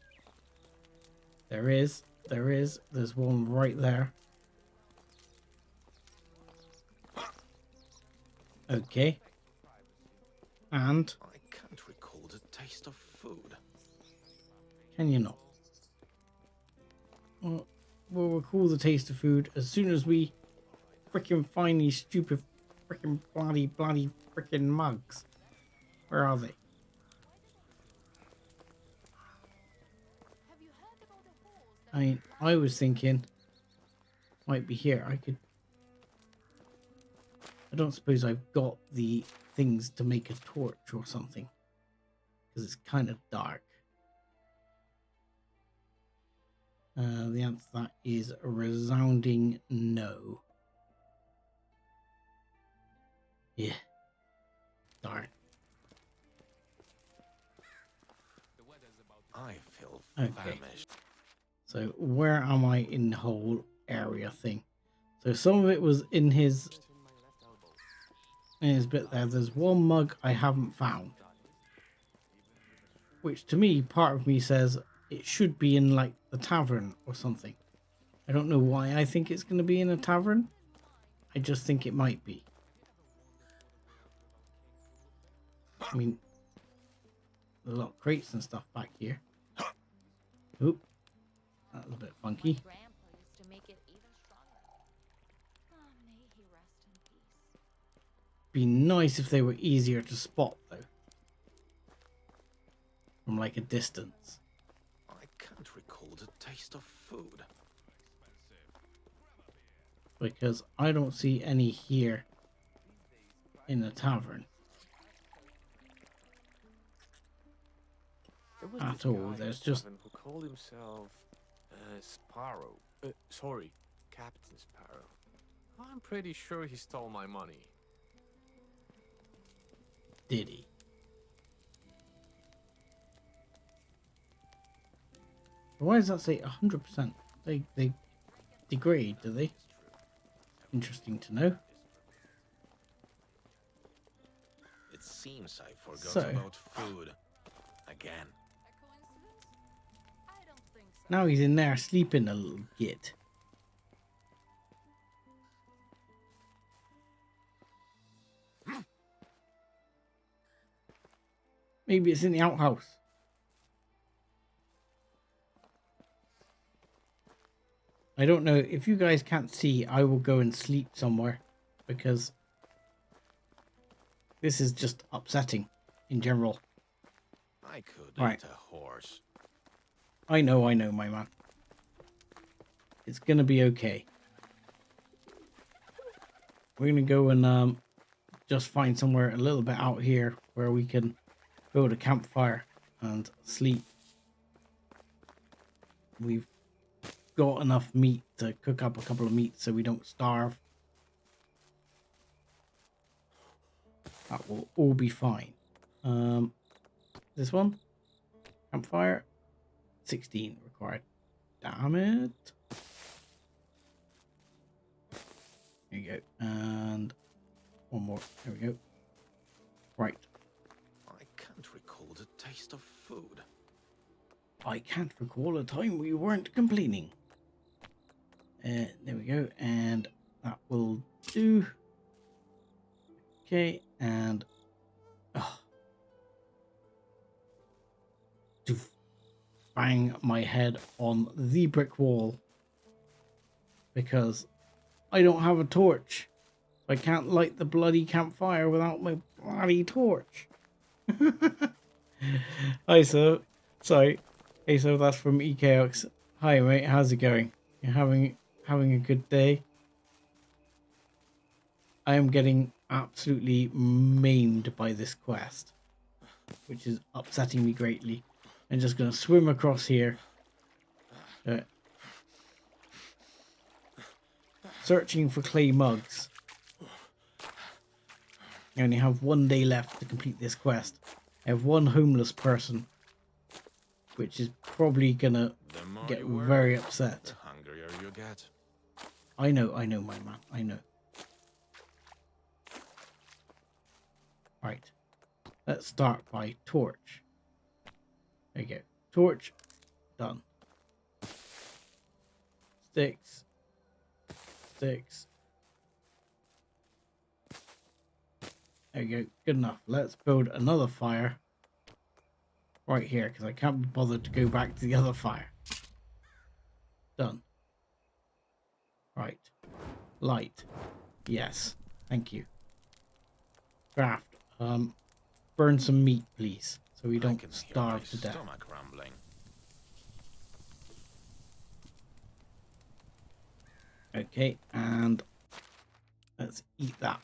There is. There's one right there. Okay. And I can't recall the taste of food. can you not? Well, we'll recall the taste of food as soon as we frickin' find these stupid frickin' bloody frickin' mugs. Where are they? Have you heard about the holes that I mean, I was thinking might be here. I don't suppose I've got the things to make a torch or something, because it's kind of dark. The answer to that is a resounding no. Yeah. Darn. The weather's about to I feel Okay. famished. So where am I in the whole area thing? So some of it was in his in my left elbow. bit there. There's one mug I haven't found, which to me, part of me says it should be in like the tavern or something. I don't know why I think it's going to be in a tavern. I just think it might be. I mean, there's a lot of crates and stuff back here. Oop, that was a bit funky. My grandpa used to make it even stronger. Oh, may he rest in peace. Be nice if they were easier to spot though, from like a distance. I can't recall the taste of food. Because I don't see any here in the tavern There was at this all. guy in There's the just tavern who called himself Sparrow. Sorry, Captain Sparrow. I'm pretty sure he stole my money. Diddy. Why does that say 100%? They degrade, do they? Interesting to know. seems I forgot So. about food. Again. A coincidence? I don't think so. Now he's in there sleeping, a little git. Maybe it's in the outhouse. I don't know. If you guys can't see, I will go and sleep somewhere because this is just upsetting in general. I could Right. eat a horse. I know, my man. It's gonna be okay. We're gonna go and just find somewhere a little bit out here where we can build a campfire and sleep. We've got enough meat to cook up a couple of meats so we don't starve. That will all be fine. This one? Campfire? 16 required. Damn it. There you go. And one more. There we go. Right. I can't recall the taste of food. I can't recall a time we weren't complaining. There we go. And that will do. Okay. And... to bang my head on the brick wall. Because I don't have a torch. I can't light the bloody campfire without my bloody torch. Hi, so sorry. Hey, so that's from EKX. Hi, mate. How's it going? You're having a good day? I am getting absolutely maimed by this quest, which is upsetting me greatly. I'm just gonna swim across here. Searching for clay mugs. I only have 1 day left to complete this quest. I have one homeless person, which is probably gonna The more get you work, very upset. the hungrier you get. I know, my man. I know. Right. Let's start by torch. There you go. Torch. Done. Sticks. Sticks. There you go. Good enough. Let's build another fire right here because I can't be bothered to go back to the other fire. Done. Right. Light. Yes. Thank you. Craft. Burn some meat, please, so we I don't can hear starve my to death. stomach rumbling. Okay, and let's eat that.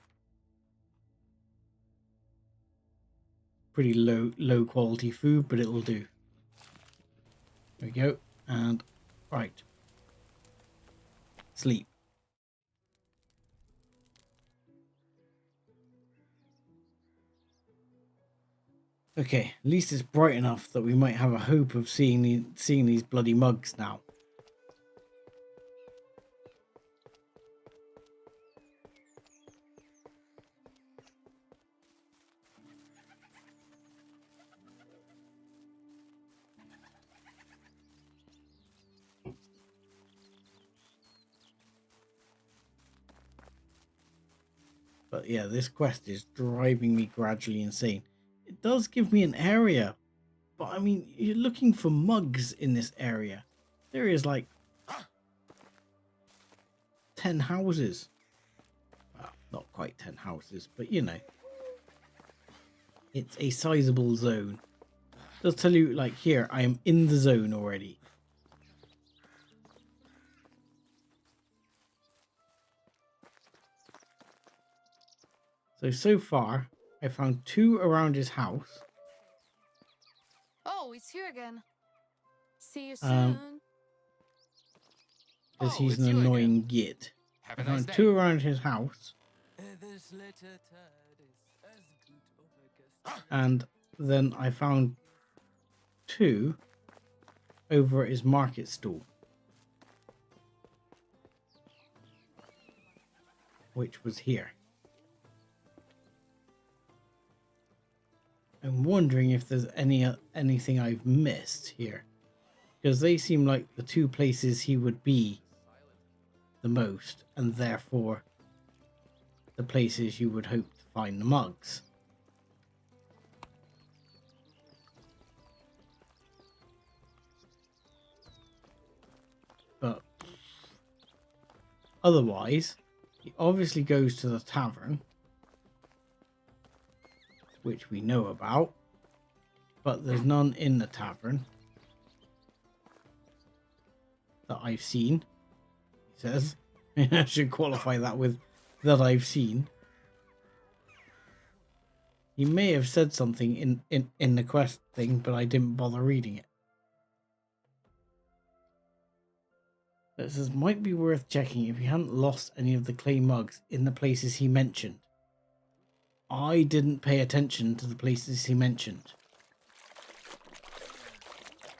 Pretty low quality food, but it'll do. There we go. And right. Sleep. Okay, at least it's bright enough that we might have a hope of seeing these bloody mugs now. But yeah, this quest is driving me gradually insane. It does give me an area, but I mean, you're looking for mugs in this area. There is like 10 houses. Well, not quite 10 houses, but you know. It's a sizable zone. It does tell you, like here, I am in the zone already. So far, I found 2 around his house. Oh, it's here again. See you soon. Because Oh, he's it's an you again. annoying git. Have I a nice found day. 2 around his house. This little turd is as good of a guest. And then I found 2 over at his market stall. Which was here. I'm wondering if there's anything I've missed here, because they seem like the two places he would be the most, and therefore the places you would hope to find the mugs. But otherwise, he obviously goes to the tavern, which we know about, but there's none in the tavern that I've seen, he says. I should qualify that with that I've seen. He may have said something in the quest thing, but I didn't bother reading it. It says, might be worth checking if you hadn't lost any of the clay mugs in the places he mentioned. I didn't pay attention to the places he mentioned.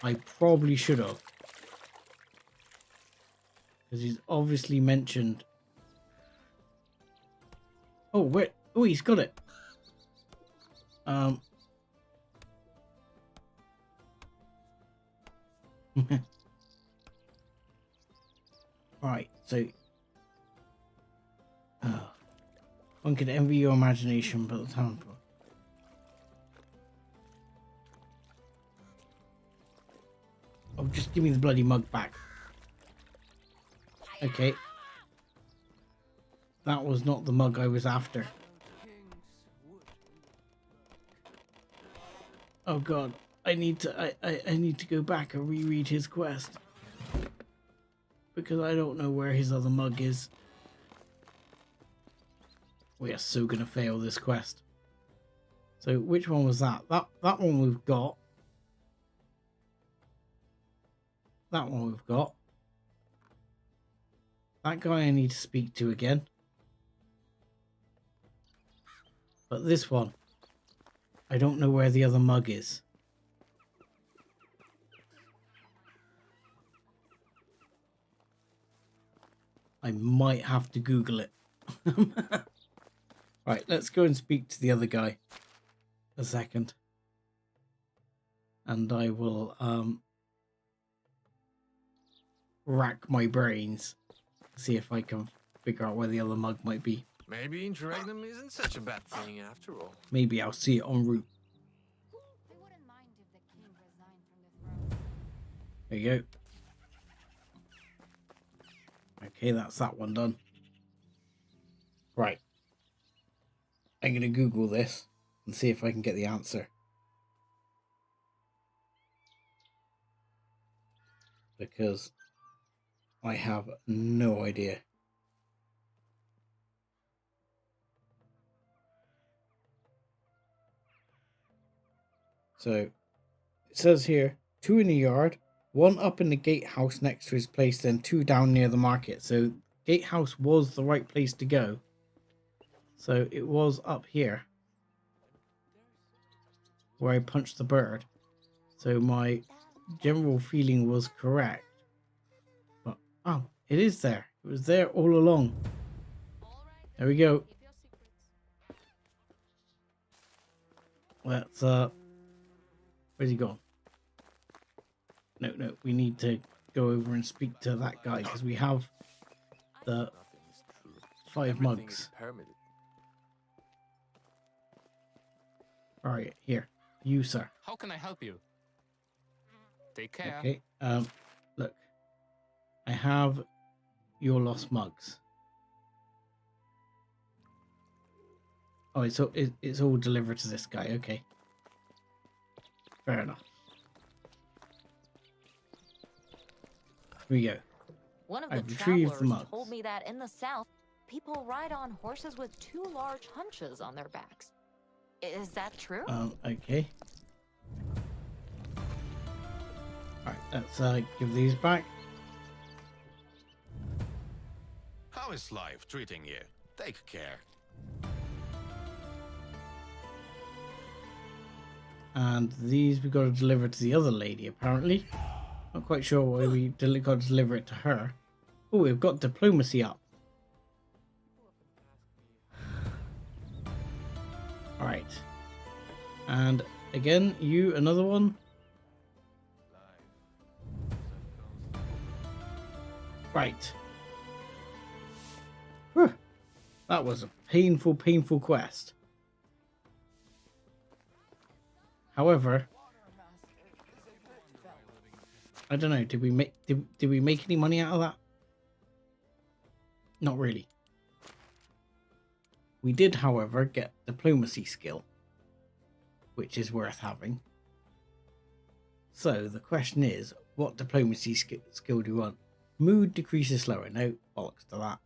I probably should have. Because he's obviously mentioned... Oh, wait. Oh, he's got it. Right, so... one could envy your imagination, but the talent... Oh, just give me the bloody mug back. Okay. That was not the mug I was after. Oh god, I need to go back and reread his quest. Because I don't know where his other mug is. We are so gonna fail this quest. So which one was that? That one we've got. That one we've got. That guy I need to speak to again. But this one, I don't know where the other mug is. I might have to Google it. Right, let's go and speak to the other guy a second. And I will rack my brains, see if I can figure out where the other mug might be. Maybe interregnum isn't such a bad thing after all. Maybe I'll see it en route. I wouldn't mind if the king resigned from the throne. There you go. Okay, that's that one done. Right. I'm going to Google this and see if I can get the answer. Because I have no idea. So, it says here, 2 in the yard, 1 up in the gatehouse next to his place, then 2 down near the market. So, gatehouse was the right place to go. So, it was up here where I punched the bird. So, my general feeling was correct. But, oh, it is there. It was there all along. There we go. Let's, where's he gone? No, we need to go over and speak to that guy because we have the 5 mugs. Alright, here. You, sir. How can I help you? Take care. Okay, look. I have your lost mugs. Oh, it's all delivered to this guy, okay. Fair enough. Here we go. One of I've the retrieved the travelers mugs. told me that in the south, people ride on horses with 2 large hunches on their backs. Is that true? Okay. Alright, let's give these back. How is life treating you? Take care. And these we got to deliver to the other lady, apparently. Not quite sure why we got to deliver it to her. Oh, we've got diplomacy up. Alright. And again, you, another one. Right. Whew. That was a painful, painful quest. However, I don't know, did we make any money out of that? Not really. We did, however, get diplomacy skill, which is worth having. So the question is, what diplomacy skill do you want? Mood decreases slower. No, bollocks to that.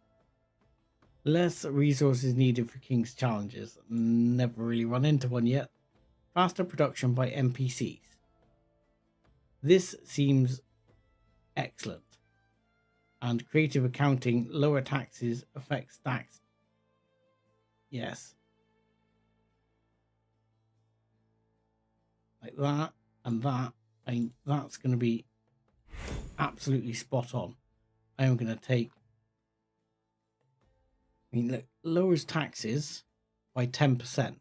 Less resources needed for King's challenges. Never really run into one yet. Faster production by NPCs. This seems excellent. And creative accounting, lower taxes, affects tax. Yes. Like that and that. I mean, that's going to be absolutely spot on. I am going to take... I mean, look, lowers taxes by 10%.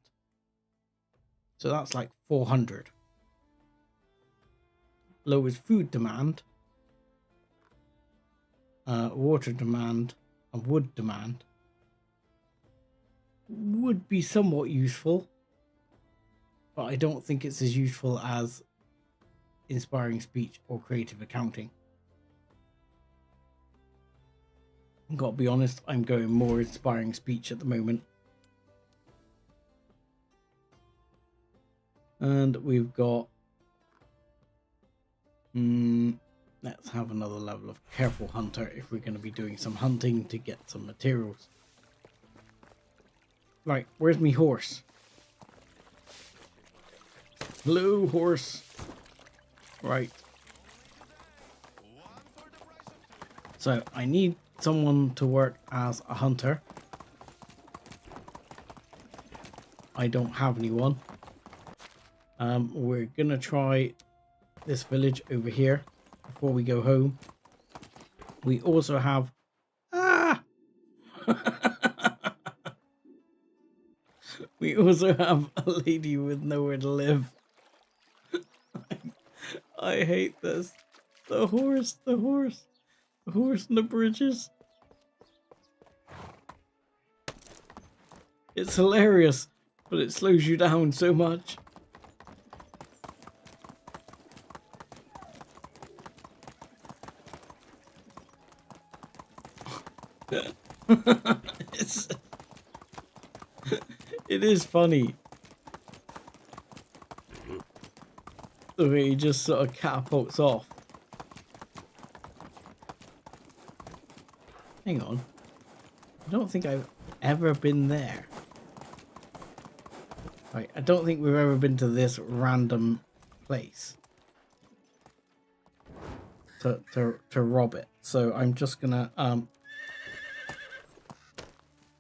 So that's like 400. Lowers food demand, water demand, and wood demand. Would be somewhat useful, but I don't think it's as useful as inspiring speech or creative accounting. I've got to be honest, I'm going more inspiring speech at the moment. And we've got... let's have another level of careful hunter if we're going to be doing some hunting to get some materials. Right, where's me horse? Hello, horse. Right. So I need someone to work as a hunter. I don't have anyone. We're gonna try this village over here before we go home. We also have we also have a lady with nowhere to live. I hate this. The horse and the bridges. It's hilarious, but it slows you down so much. It is funny. The way he just sort of catapults off. Hang on. I don't think I've ever been there. Right, I don't think we've ever been to this random place to rob it. So I'm just gonna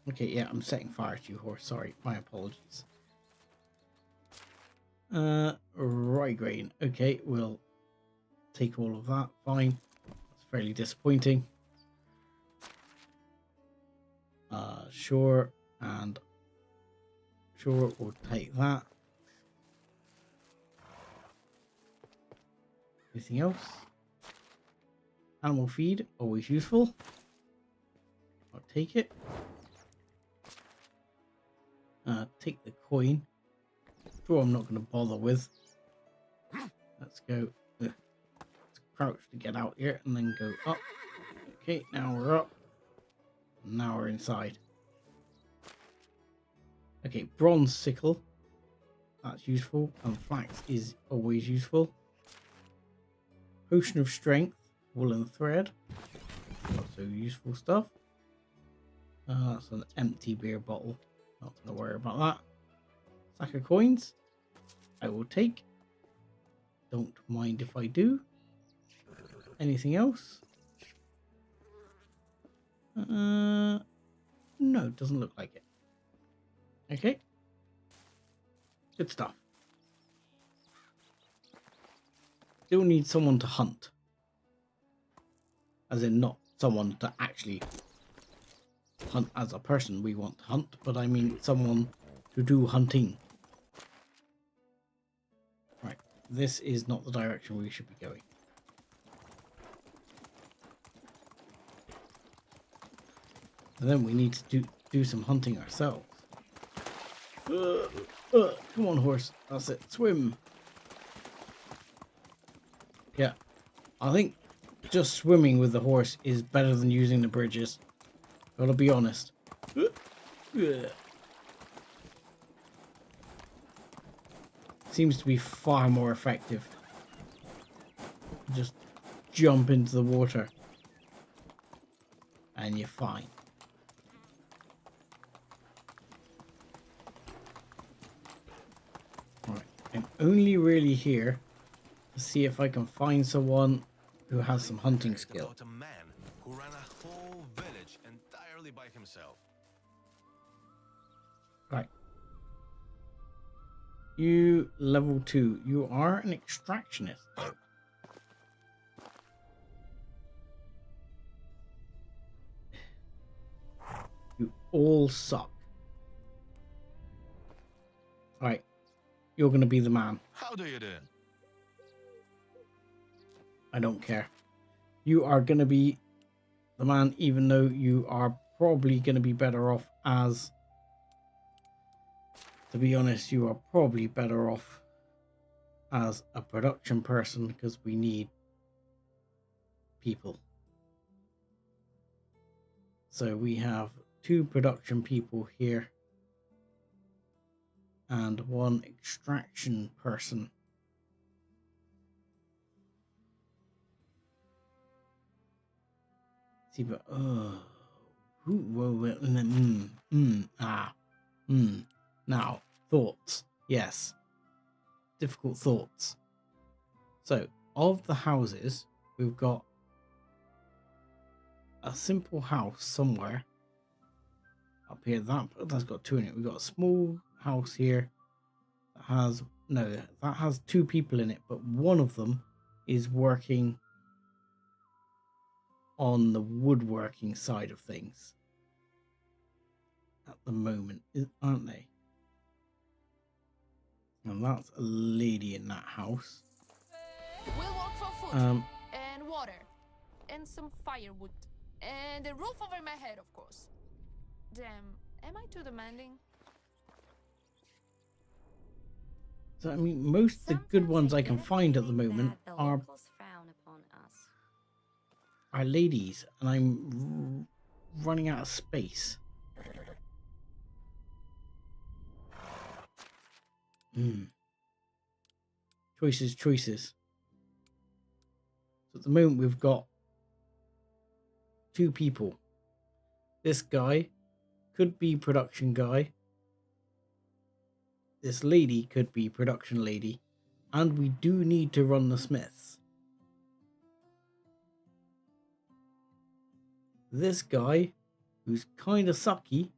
okay, yeah, I'm setting fire to you, horse. Sorry, my apologies. Rye grain. Okay, we'll take all of that. Fine. It's fairly disappointing. Sure, and sure, we'll take that. Anything else? Animal feed, always useful. I'll take it. Take the coin. Sure, I'm not going to bother with. Let's go. Let's crouch to get out here and then go up. Okay, now we're up. Now we're inside. Okay, bronze sickle. That's useful. And flax is always useful. Potion of strength. Woolen thread. Also useful stuff. That's an empty beer bottle. Not going to worry about that. Sack of coins. I will take. Don't mind if I do. Anything else? No, doesn't look like it. Okay. Good stuff. Still need someone to hunt. As in not someone to actually hunt as a person we want to hunt, but I mean someone to do hunting. this is not the direction we should be going. And then we need to do some hunting ourselves. Come on, horse. That's it. Swim. Yeah. I think just swimming with the horse is better than using the bridges. Gotta be honest. Seems to be far more effective. Just jump into the water. And you're fine. Alright. I'm only really here to see if I can find someone who has some hunting skill. About a man who ran a whole village entirely by himself. Right. You level 2. You are an extractionist though. You all suck. Right. You're gonna be the man. How do you do? I don't care. You are gonna be the man, even though you are probably gonna be better off as... To be honest, you are probably better off as a production person because we need people. So we have 2 production people here and 1 extraction person. See, but now, thoughts. Yes. Difficult thoughts. So, of the houses, we've got a simple house somewhere up here. That's got 2 in it. We've got a small house here that has... No, that has 2 people in it, but one of them is working on the woodworking side of things at the moment, aren't they? And that's a lady in that house. We'll work for food and water and some firewood and a roof over my head, of course. Damn, am I too demanding? So I mean, most of the good ones I can find at the moment are ladies, and I'm running out of space. Choices. So at the moment we've got 2 people. This guy could be production guy. This lady could be production lady. And we do need to run the smiths. This guy, who's kind of sucky,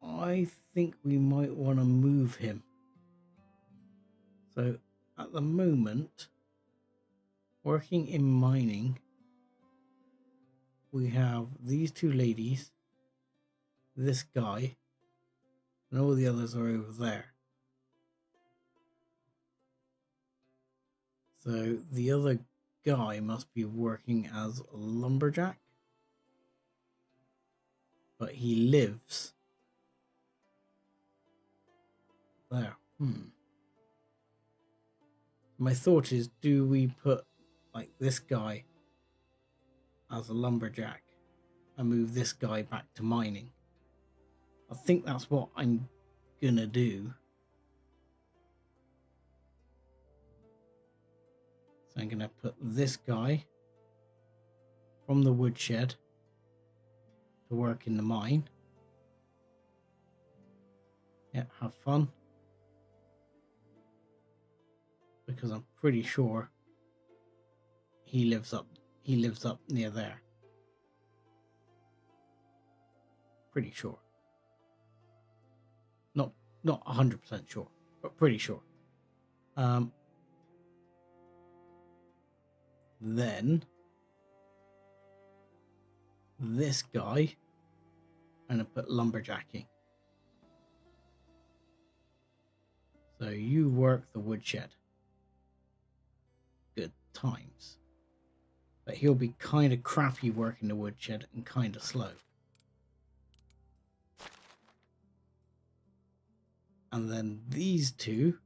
I think we might want to move him. So at the moment, working in mining, we have these 2 ladies, this guy, and all the others are over there. So the other guy must be working as a lumberjack, but he lives there. My thought is, do we put like this guy as a lumberjack and move this guy back to mining? I think that's what I'm gonna do. So I'm gonna put this guy from the woodshed to work in the mine. Yeah, have fun. Because I'm pretty sure he lives up near there. Pretty sure. Not 100% sure, but pretty sure. Then this guy I'm going to put lumberjacking. So you work the woodshed. Good times. But he'll be kind of crappy working the woodshed and kind of slow. And then these two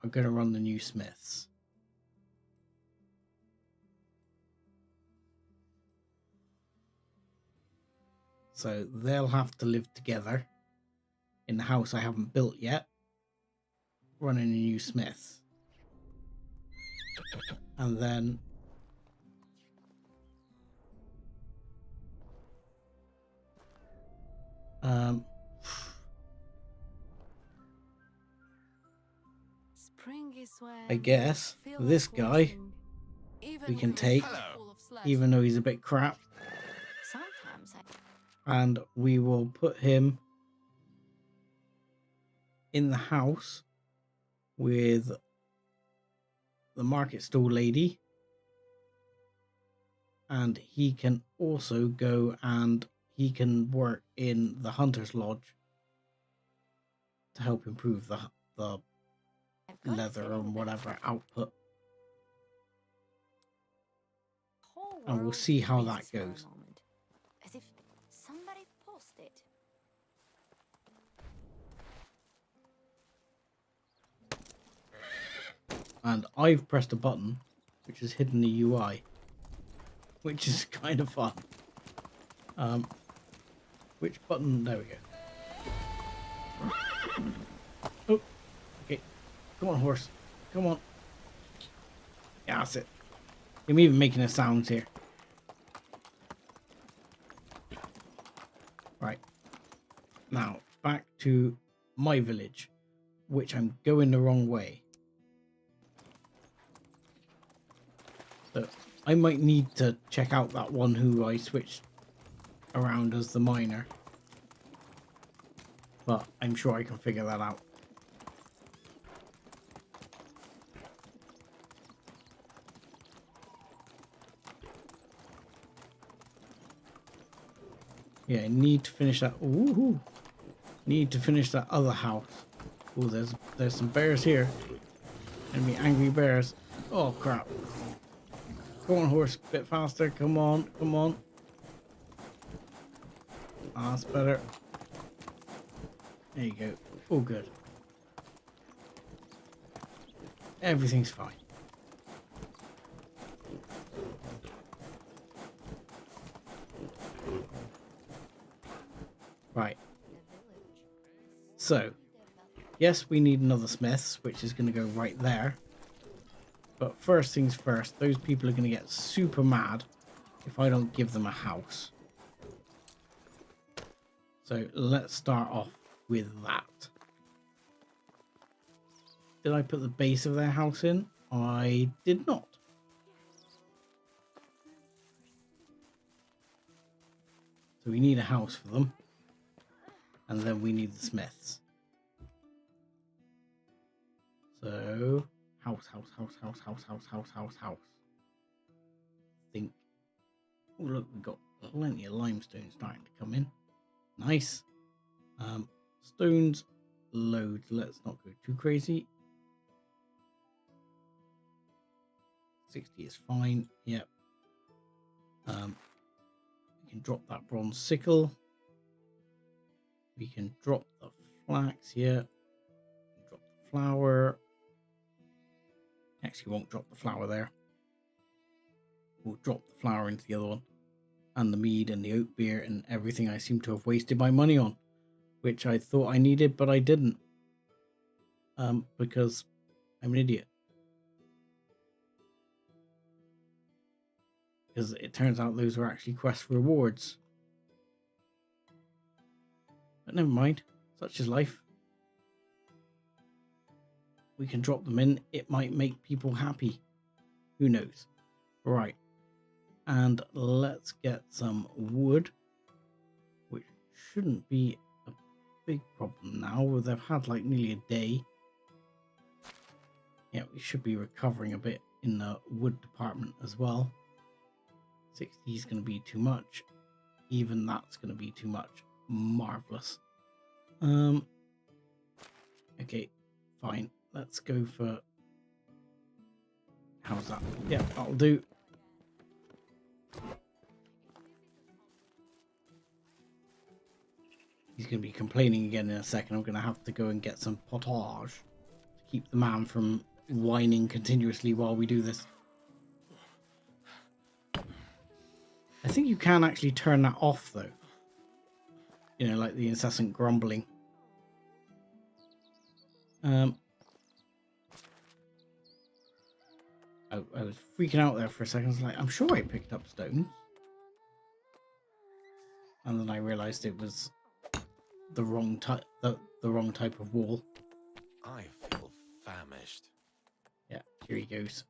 are going to run the new smiths. So they'll have to live together in the house I haven't built yet, running a new smiths. And then Spring is when I guess feel this like guy walking, we can when take, it's full of slush. even though he's a bit crap, Sometimes I and we will put him in the house with the market stall lady, and he can also go and he can work in the hunter's lodge to help improve the I've got a leather feeling and that whatever output, whole and we'll world see how that freezes for a goes. moment, as if somebody paused it. And I've pressed a button which has hidden the UI, which is kind of fun. Which button? There we go. Oh, okay. Come on, horse. Come on. Yeah, that's it. I'm even making a sound here. Right. Now, back to my village, which I'm going the wrong way. So I might need to check out that one who I switched around as the miner. But I'm sure I can figure that out. Yeah, I need to finish that. Ooh, need to finish that other house. Oh, there's some bears here. Enemy angry bears. Oh crap. Come on, horse, a bit faster. Come on, come on. Ah, that's better. There you go. Oh, good. Everything's fine. Right. So, yes, we need another smiths, which is going to go right there. But first things first, those people are going to get super mad if I don't give them a house. So let's start off with that. Did I put the base of their house in? I did not. So we need a house for them. And then we need the smiths. So... House. Think. Oh, look, we've got plenty of limestone starting to come in. Nice. Stones, loads. Let's not go too crazy. 60 is fine. Yep. We can drop that bronze sickle. We can drop the flax here. Drop the flour. Actually, won't drop the flour there. We'll drop the flour into the other one. And the mead and the oat beer and everything I seem to have wasted my money on. Which I thought I needed, but I didn't. Because I'm an idiot. Because it turns out those were actually quest rewards. But never mind. Such is life. We can drop them in. It might make people happy. Who knows? Right. And let's get some wood. Which shouldn't be a big problem now. They've had like nearly a day. Yeah, we should be recovering a bit in the wood department as well. 60 is going to be too much. even that's going to be too much. Marvelous. Okay, fine. Let's go for... How's that? Yeah, that'll do. He's going to be complaining again in a second. I'm going to have to go and get some potage to keep the man from whining continuously while we do this. I think you can actually turn that off, though. You know, like the incessant grumbling. I was freaking out there for a second. I was like, I'm sure I picked up stones. And then I realized it was the wrong type, the wrong type of wall. I feel famished. Yeah, here he goes.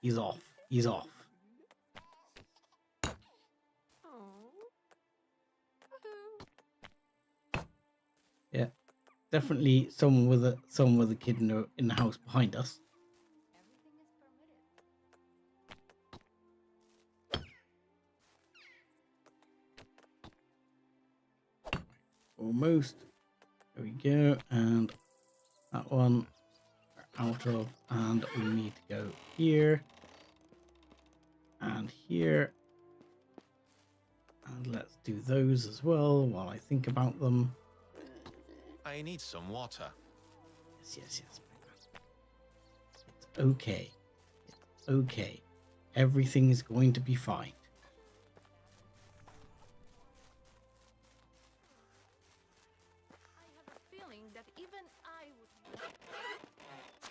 He's off. He's off. Yeah, definitely someone with a kid in the house behind us. Almost. There we go, and that one we're out of, and we need to go here and here, and let's do those as well while I think about them. I need some water. Yes. It's okay. It's okay. Everything is going to be fine.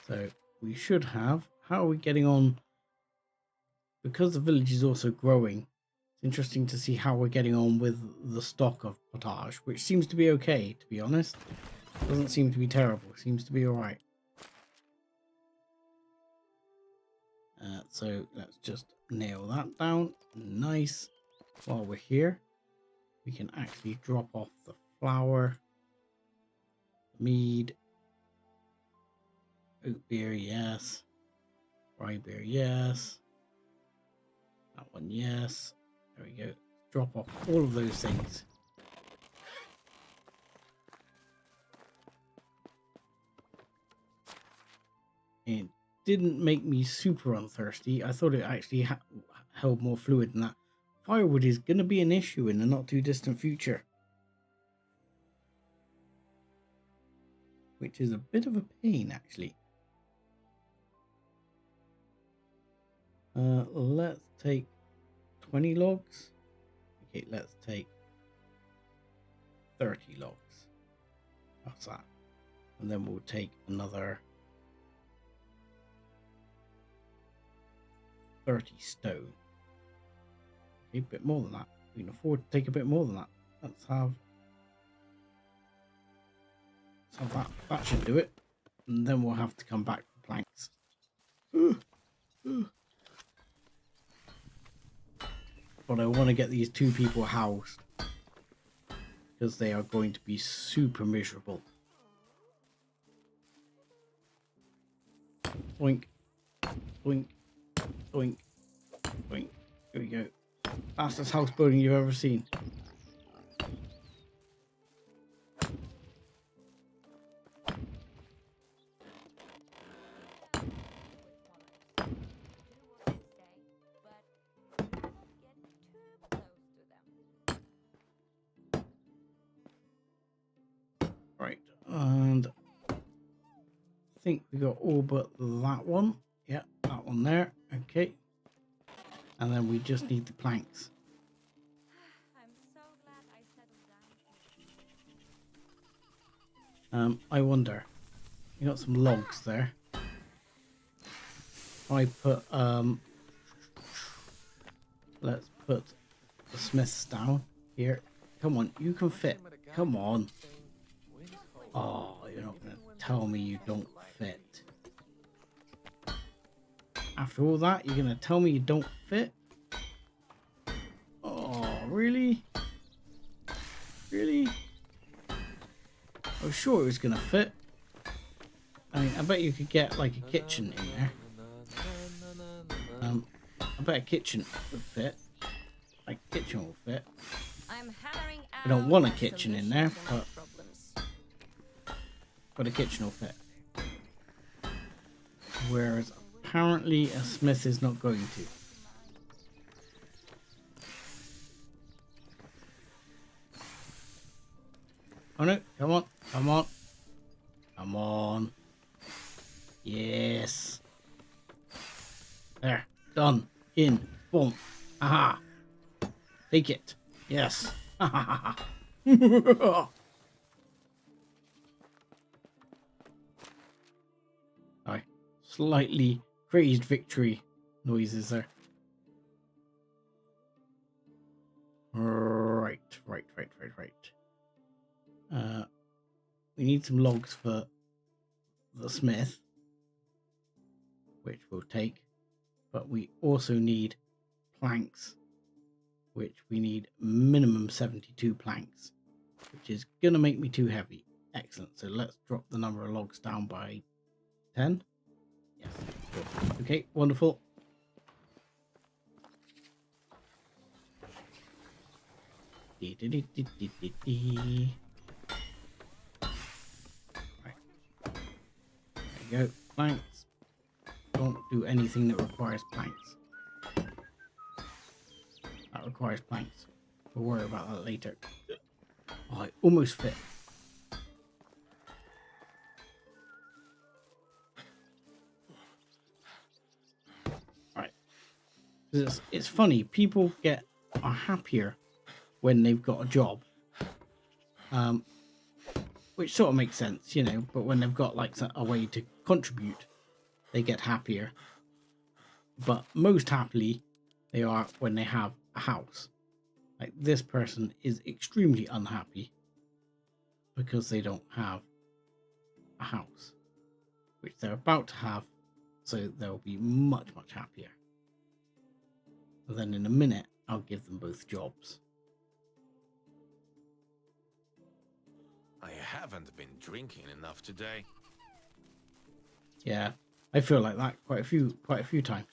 So we should have... How are we getting on? Because the village is also growing, it's interesting to see how we're getting on with the stock of potage, which seems to be okay, to be honest. Doesn't seem to be terrible. Seems to be alright. So let's just nail that down. Nice. While we're here, we can actually drop off the flour, mead, oat beer, yes. Rye beer, yes. That one, yes. There we go. Drop off all of those things. It didn't make me super unthirsty. I thought it actually held more fluid than that. Firewood is going to be an issue in the not too distant future, which is a bit of a pain, actually. Let's take 20 logs. Okay, let's take 30 logs. That's that. And then we'll take another 30 stone. Okay, a bit more than that. We can afford to take a bit more than that. Let's have that. That should do it. And then we'll have to come back for planks. But I want to get these two people housed, because they are going to be super miserable. Boink, boink, boink, boink. Here we go. Fastest house building you've ever seen. Right, and I think we got all but that one. Yeah, that one there. Okay. And then we just need the planks. I'm so glad I settled down. I wonder. You got some logs there. I put let's put the smiths down here. Come on, you can fit. Come on. Oh, you're not gonna tell me you don't fit. After all that, you're gonna tell me you don't fit? Oh, really? Really? I was sure it was gonna fit. I mean, I bet you could get like a kitchen in there. I bet a kitchen would fit. Like kitchen will fit. I'm hammering I don't want a out kitchen in there, solutions to my but problems. a kitchen will fit. Whereas apparently a smith is not going to. Oh no, come on, come on. Come on. Yes. There, done. In. Boom. Aha. Take it. Yes. Ha ha ha. Sorry. Slightly crazed victory noises there. Right. We need some logs for the smith, which we'll take, but we also need planks, which we need minimum 72 planks, which is gonna make me too heavy. Excellent. So let's drop the number of logs down by 10. Yes. Cool. Okay, wonderful. Right. There you go. Planks. Don't do anything that requires planks. That requires planks. We'll worry about that later. Oh, I almost fit. Right. It's funny. People are happier when they've got a job. Which sort of makes sense, you know, but when they've got like a way to contribute, they get happier. But most happily, they are when they have a house. Like this person is extremely unhappy because they don't have a house, which they're about to have, so they'll be much, much happier. And then in a minute, I'll give them both jobs. I haven't been drinking enough today. Yeah, I feel like that quite a few times.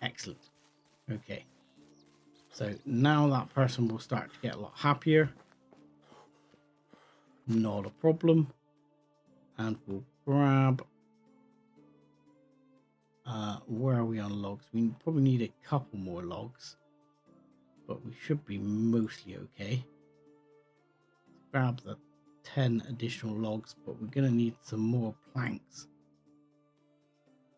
Excellent. Okay. So now that person will start to get a lot happier. Not a problem. And we'll grab... where are we on logs? We probably need a couple more logs. But we should be mostly okay. Grab the 10 additional logs, but we're going to need some more planks.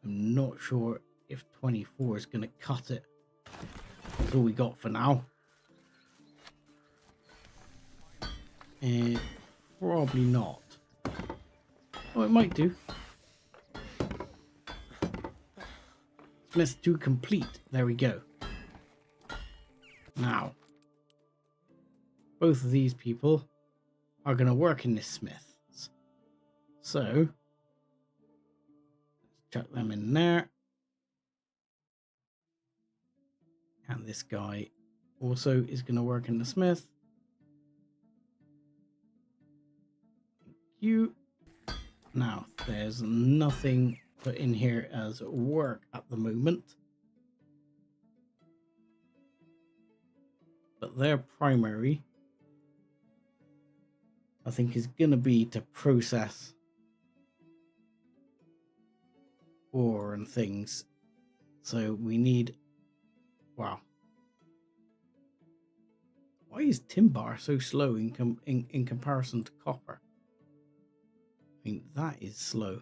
I'm not sure if 24 is going to cut it. That's all we got for now. Probably not. Oh, it might do. Smith to complete. There we go. Now, both of these people are going to work in this smith's. So, let's chuck them in there. And this guy also is going to work in the smith. Thank you. Now, there's nothing put in here as work at the moment. But their primary, I think, is going to be to process ore and things. So we need... Wow. Why is Timbar so slow in comparison to copper? I mean, that is slow.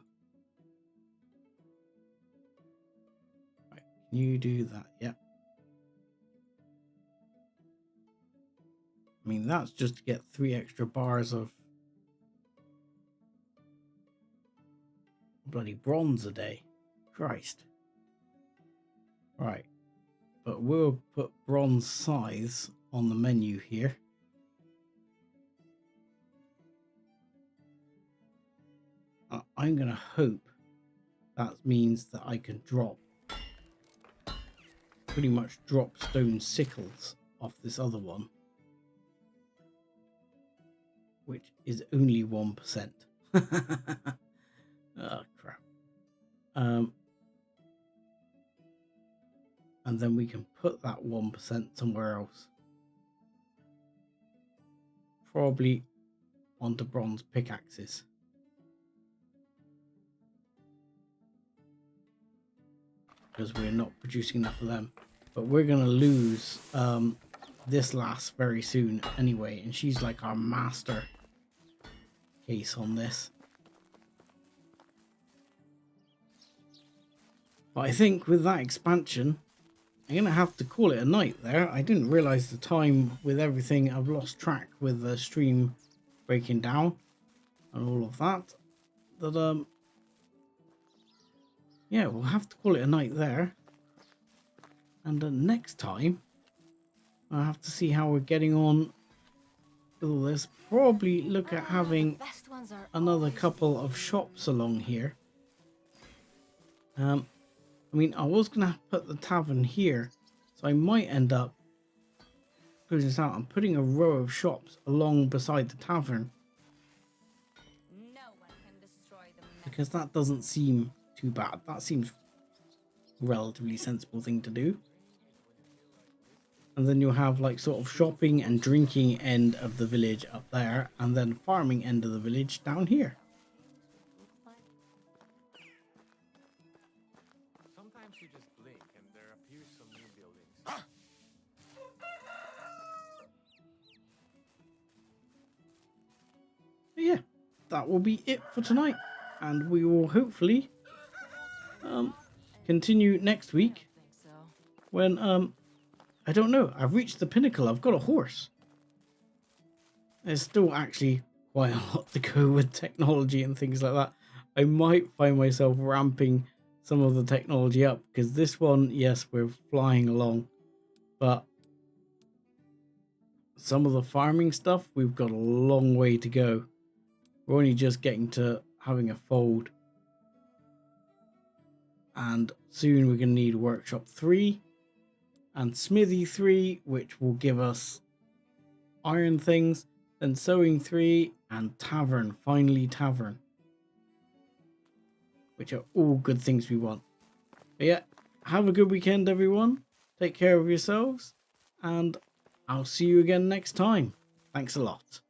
Right, can you do that? Yep. I mean, that's just to get 3 extra bars of bloody bronze a day. Christ. Right. But we'll put bronze scythes on the menu here. I'm going to hope that means that I can pretty much drop stone sickles off this other one, which is only 1%. Oh, crap. And then we can put that 1% somewhere else. Probably onto bronze pickaxes. Because we're not producing enough of them. But we're going to lose this lass very soon anyway. And she's like our master case on this. But I think with that expansion, I'm going to have to call it a night there. I didn't realize the time with everything. I've lost track with the stream breaking down and all of that. That, yeah, we'll have to call it a night there. And next time, I'll have to see how we're getting on with all this. Probably look at having another couple of shops along here. I mean, I was going to put the tavern here, so I might end up closing this out. I'm putting a row of shops along beside the tavern. No one can destroy the Because that doesn't seem too bad. That seems a relatively sensible thing to do. And then you'll have like sort of shopping and drinking end of the village up there, and then farming end of the village down here. Sometimes you just blink and there appears some new buildings. But yeah, that will be it for tonight, and we will hopefully continue next week when I don't know, I've reached the pinnacle. I've got a horse. There's still actually quite a lot to go with technology and things like that. I might find myself ramping some of the technology up, because this one, yes, we're flying along, but some of the farming stuff, we've got a long way to go. We're only just getting to having a fold, and soon we're going to need workshop 3 and smithy 3, which will give us iron things, then sewing 3 and tavern, finally tavern, which are all good things we want. But yeah, have a good weekend, everyone. Take care of yourselves, and I'll see you again next time. Thanks a lot.